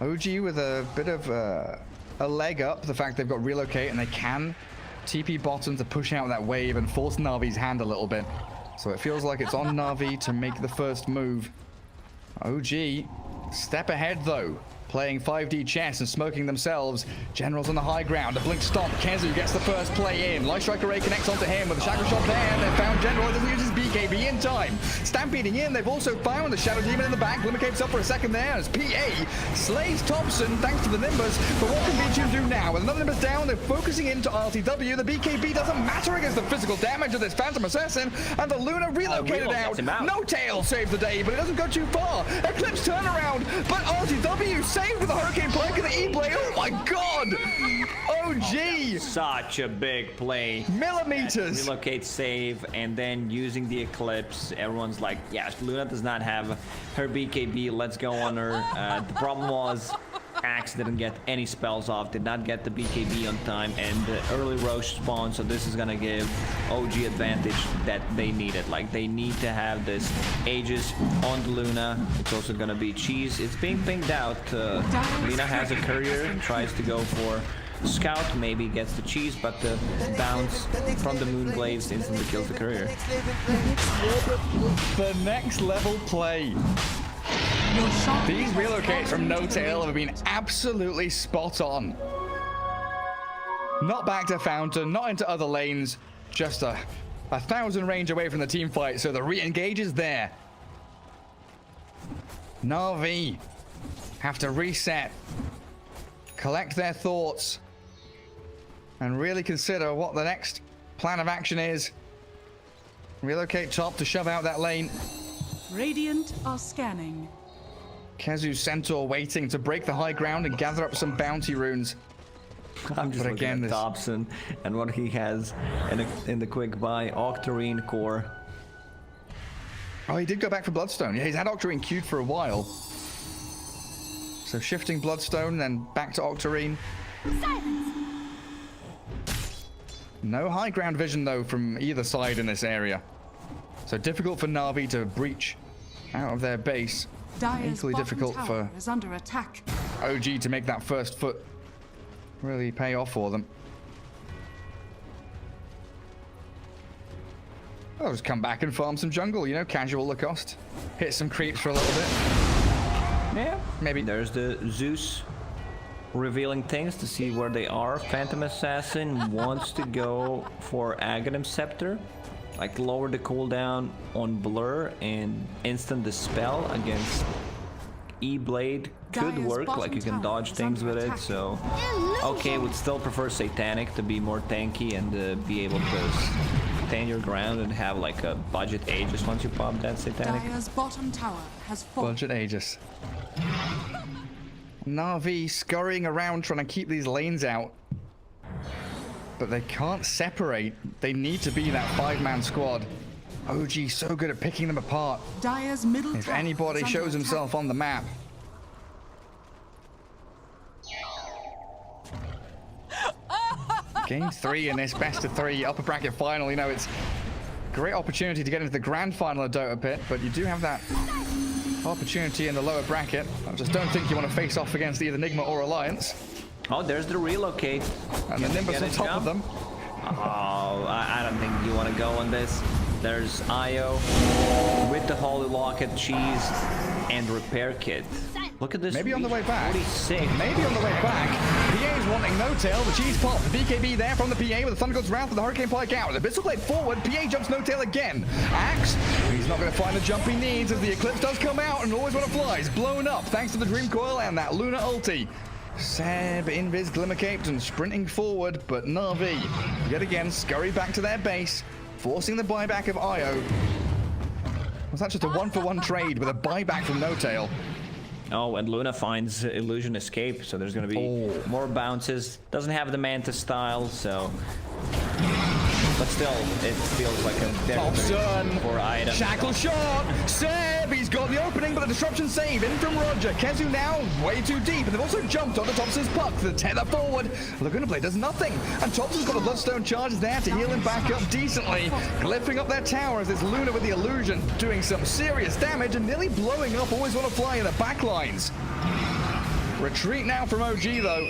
OG with a bit of a leg up, the fact they've got relocate and they can TP bottom to push out that wave and force Na'Vi's hand a little bit. So it feels like it's on Na'Vi to make the first move. OG, step ahead though. Playing 5D chess and smoking themselves. Generals on the high ground. A blink stomp. Kezu gets the first play in. Light Striker Ray connects onto him with a Shadow Shot there. And they found General. It doesn't use his BKB in time. Stampeding in. They've also found the Shadow Demon in the back. Glimmer Cape's up for a second there as PA slays Topson thanks to the Nimbus. But what can B2 do now? With another Nimbus down, they're focusing into RTW. The BKB doesn't matter against the physical damage of this Phantom Assassin. And the Luna relocated out. No tail saves the day, but it doesn't go too far. Eclipse turnaround. But RTW saved with the Hurricane Plank and the E-Blade. Oh my god! OG! Such a big play. Millimeters! Relocate save, and then using the Eclipse. Everyone's like, yeah, Luna does not have her BKB. Let's go on her. The problem was Axe didn't get any spells off, did not get the BKB on time, and the early Roche spawn, so this is gonna give OG advantage that they needed. Like, they need to have this Aegis on the Luna. It's also gonna be cheese. It's being pinged out. Lina has a courier and tries to go for Scout, maybe gets the cheese, but the bounce from the Moonblades instantly kills the courier. The next level play. These relocates from No Tail have been absolutely spot on. Not back to Fountain, not into other lanes, just a 1,000 range away from the team fight, so the re-engage is there. Na'Vi have to reset, collect their thoughts, and really consider what the next plan of action is. Relocate top to shove out that lane. Radiant are scanning. Kezu Centaur waiting to break the high ground and gather up some bounty runes. I'm just looking at Topson and what he has in the quick buy. Octarine core. Oh, he did go back for Bloodstone. Yeah, he's had Octarine queued for a while. So shifting Bloodstone, then back to Octarine. Silence. No high ground vision, though, from either side in this area. So difficult for Na'Vi to breach out of their base. Dire's Equally bottom difficult tower for is under attack. OG to make that first foot really pay off for them. I'll just come back and farm some jungle, you know, casual Lacoste. Hit some creeps for a little bit. Yeah, maybe. There's the Zeus revealing things to see where they are. Phantom Assassin wants to go for Aghanim Scepter. Like, lower the cooldown on Blur and instant dispel against E-Blade could work, like you can dodge things with it, so... Okay, would still prefer Satanic to be more tanky and be able to stand your ground and have like a budget Aegis once you pop that Satanic. Dire's bottom tower has fallen. Budget Aegis. Na'Vi scurrying around trying to keep these lanes out. But they can't separate. They need to be that 5-man squad. OG so good at picking them apart. Dire's middle If tower anybody is under shows attack. himself on the map. Game 3 in this best of 3 upper bracket final. You know, it's a great opportunity to get into the grand final of Dota Pit, but you do have that opportunity in the lower bracket. I just don't think you want to face off against either Nigma or Alliance. Oh, there's the relocate. And the Nimbus on top of them. Oh, I don't think you want to go on this. There's Io with the Holy Locket, Cheese, and Repair Kit. Look at this. Maybe on the way back. 46. Maybe on the way back. PA's wanting no tail. The cheese pop. The BKB there from the PA with the Thunder God's Wrath and the Hurricane Pike out. The Abyssal Blade forward. PA jumps no tail again. Axe. He's not going to find the jump he needs as the Eclipse does come out and always want to fly. He's blown up thanks to the Dream Coil and that Luna ulti. Seb, Invis, Glimmercaped and sprinting forward, but Na'Vi yet again scurry back to their base, forcing the buyback of Io. Was that just a 1-for-1 trade with a buyback from No Tail? Oh, and Luna finds Illusion Escape, so there's going to be more bounces. Doesn't have the Manta style, so... But still, it feels like a very poor item. Shackle shot! Seb! He's got the opening, but the disruption save in from RodjER. Kezu now way too deep, and they've also jumped onto Topson's puck. The tether forward. Laguna Blade does nothing, and Topson's got the Bloodstone charges there to heal him back up decently. Glyphing up their tower as this Luna with the illusion doing some serious damage and nearly blowing up Always Want to Fly in the backlines. Retreat now from OG though.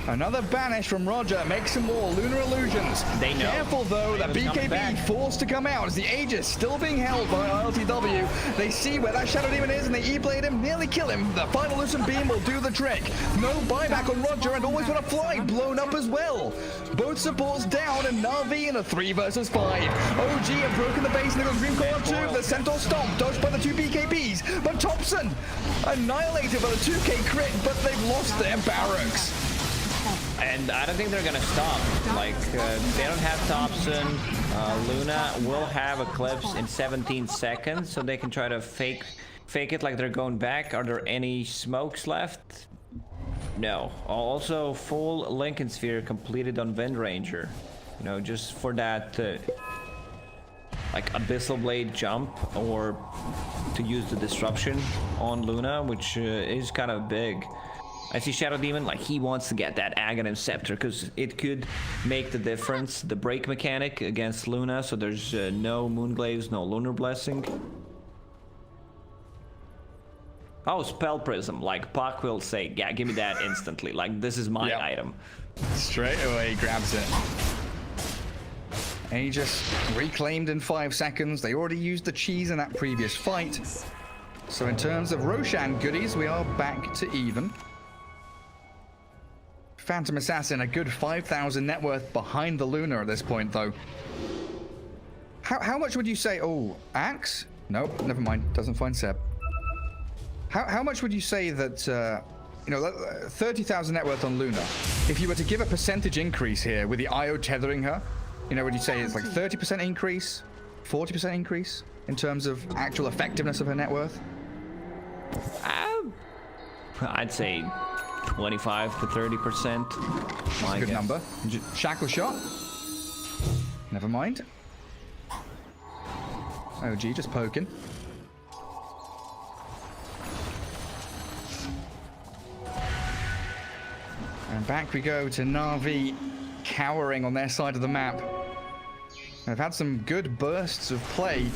Another banish from RodjER makes some more lunar illusions. They know. Careful though, that BKB forced to come out as the Aegis still being held by ILTW. They see where that Shadow Demon is and they E-blade him, nearly kill him. The final Lucent Beam will do the trick. No buyback on RodjER and Always Want to Fly blown up as well. Both supports down and Na'Vi in a 3 versus 5. OG have broken the base and they've got Dream Coil 2. The Centaur Stomp dodged by the 2 BKBs. But Topson annihilated by the 2K crit, but they've lost their barracks. And I don't think they're gonna stop. Like, they don't have Topson. Luna will have Eclipse in 17 seconds, so they can try to fake it like they're going back. Are there any smokes left? No. Also, full Lincoln Sphere completed on Windranger. You know, just for that, like, Abyssal Blade jump, or to use the Disruption on Luna, which is kind of big. I see Shadow Demon, like, he wants to get that Aghanim Scepter because it could make the difference. The break mechanic against Luna, so there's no Moonglaze, no Lunar Blessing. Oh, Spell Prism, like Puck will say, yeah, give me that instantly. Like, this is my item. Straight away he grabs it. Aegis reclaimed in 5 seconds. They already used the cheese in that previous fight. So in terms of Roshan goodies, we are back to even. Phantom Assassin, a good 5,000 net worth behind the Luna at this point, though. How much would you say? Oh, Axe? Nope, never mind. Doesn't find Seb. How much would you say that, you know, 30,000 net worth on Luna? If you were to give a percentage increase here with the IO tethering her, you know, would you say it's like 30% increase, 40% increase in terms of actual effectiveness of her net worth? I'd say 25 to 30%. That's a good number. Shackle shot. Never mind. OG just poking. And back we go to Na'Vi cowering on their side of the map. They've had some good bursts of play.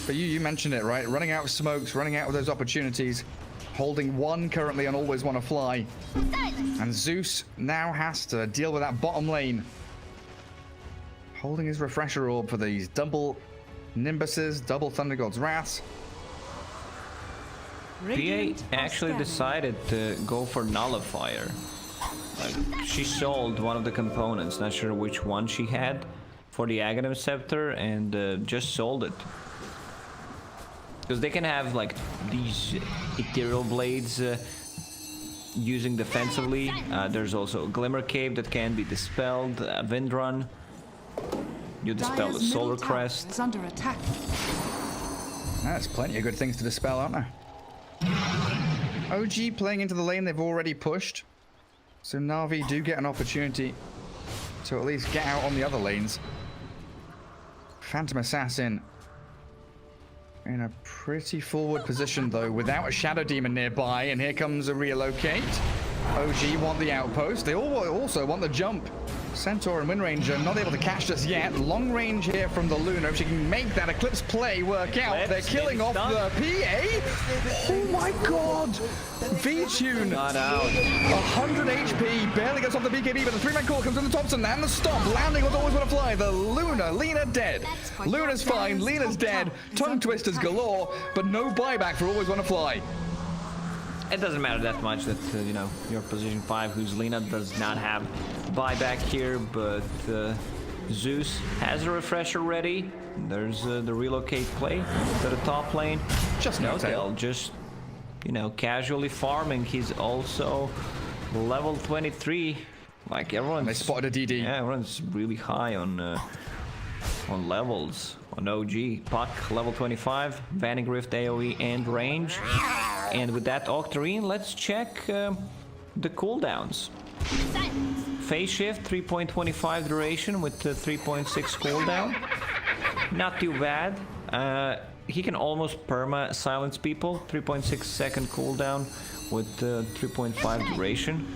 But you mentioned it, right? Running out of smokes, running out of those opportunities. Holding 1 currently on Always Want to Fly. And Zeus now has to deal with that bottom lane. Holding his Refresher Orb for these double Nimbuses, double Thunder God's Wraths. PA actually decided to go for Nullifier. Like, she sold one of the components, not sure which one she had, for the Aghanim Scepter, and just sold it. Because they can have, like, these Ethereal Blades using defensively. There's also a Glimmer Cape that can be dispelled, Windrun. You dispel the Dire's Solar middle tower Crest. is under attack. That's plenty of good things to dispel, aren't there? OG playing into the lane they've already pushed. So Na'Vi do get an opportunity to at least get out on the other lanes. Phantom Assassin in a pretty forward position, though, without a Shadow Demon nearby. And here comes a relocate. OG want the outpost. They all also want the jump. Centaur and Wind Ranger not able to catch us yet. Long range here from the Luna. If she can make that Eclipse play work out, they're killing off the PA. Oh my god! V-Tune. Not out. 100 HP. Barely gets off the BKB, but the 3-man core comes from the Topson and the stomp. Landing was always want to fly. The Lena dead. Luna's fine. Lena's dead. Tongue twisters galore, but no buyback for always want to fly. It doesn't matter that much that, you know, your position 5, whose Lena does not have buyback here, but Zeus has a refresher ready. There's the relocate play to the top lane. Just no tail. Just, you know, casually farming. He's also level 23. Like, everyone's... They spotted a DD. Yeah, everyone's really high on levels. On OG, Puck level 25, Vanning Rift AoE and range. And with that Octarine, let's check the cooldowns. Phase shift 3.25 duration with 3.6 cooldown. Not too bad. He can almost perma silence people. 3.6 second cooldown with 3.5 duration.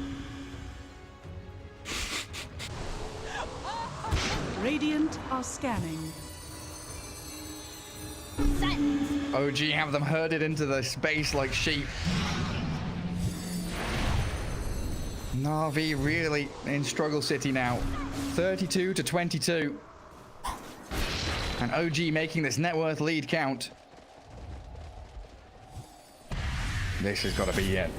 Radiant are scanning. OG have them herded into the space like sheep. Na'Vi really in struggle city now. 32 to 22. And OG making this net worth lead count. This has got to be it.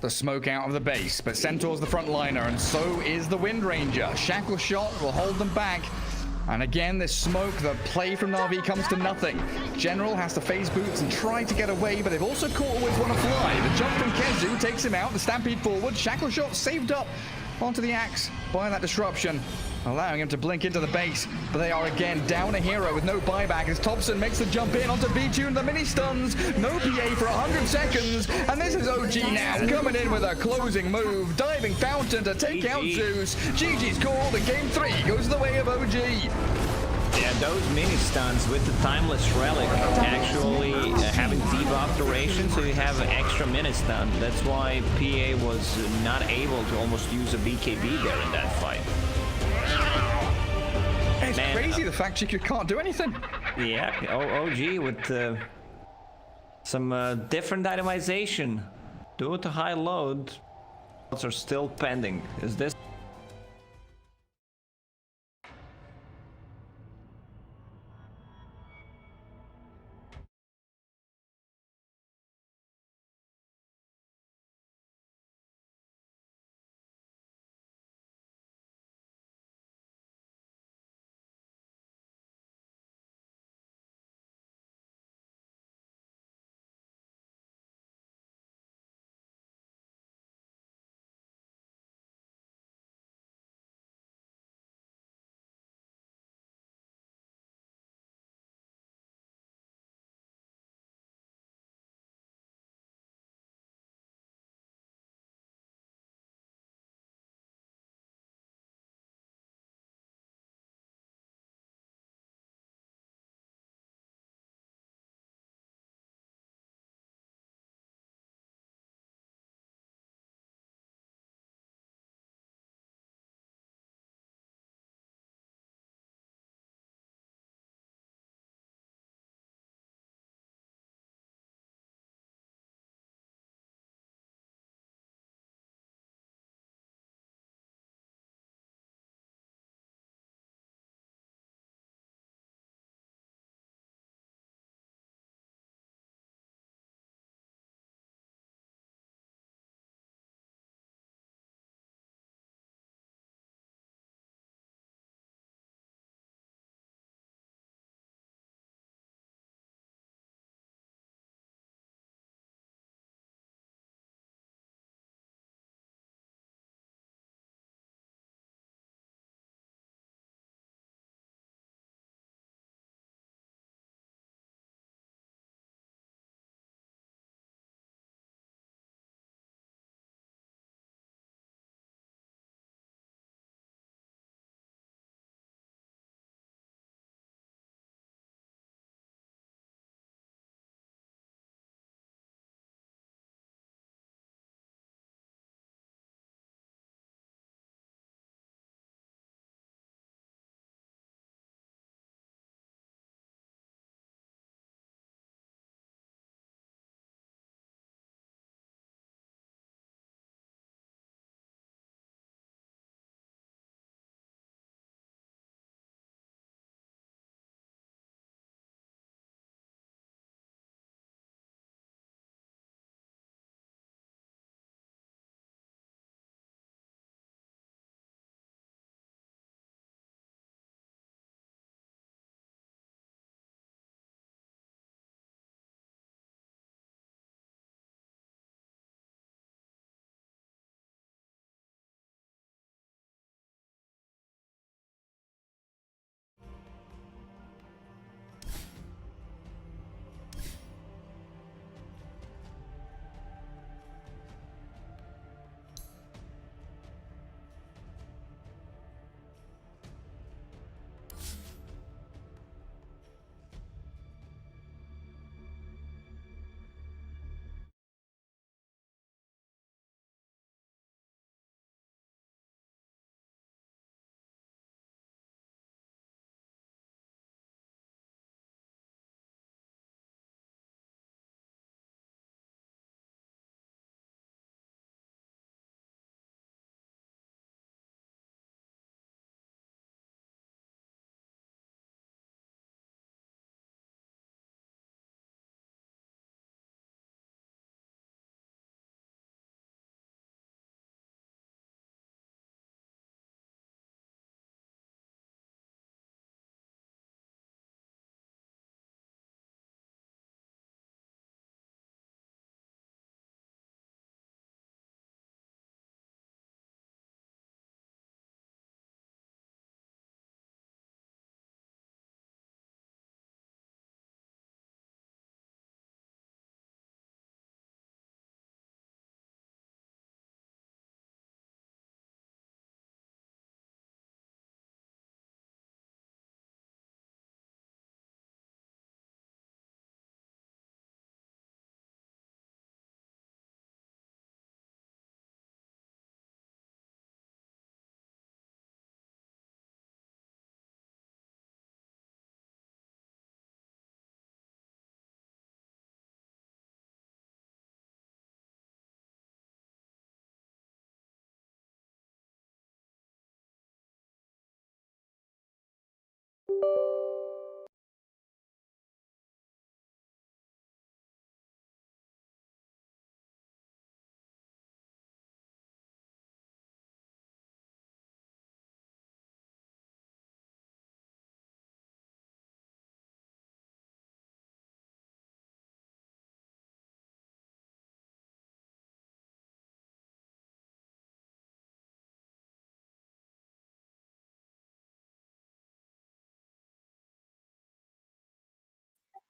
The smoke out of the base, but Centaur's the frontliner, and so is the Wind Ranger. Shackle shot will hold them back. And again, this smoke, the play from Na'Vi comes to nothing. General has to phase boots and try to get away, but they've also caught always want to fly. The jump from Kezu takes him out, the stampede forward. Shackle shot saved up onto the axe by that disruption, allowing him to blink into the base. But they are again down a hero with no buyback as Topson makes the jump in onto V-Tune, the mini stuns. No PA for 100 seconds. And this is OG now coming in with a closing move. Diving fountain to take out Zeus. GG's called and game 3 goes the way of OG. Yeah, those mini stuns with the Timeless Relic actually having debuff duration, so you have an extra mini stun. That's why PA was not able to almost use a BKB there in that fight. It's crazy the fact she can't do anything. Yeah, OG with some different itemization. Due to high load, are still pending. Is this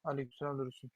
Aleykümselam Dursun.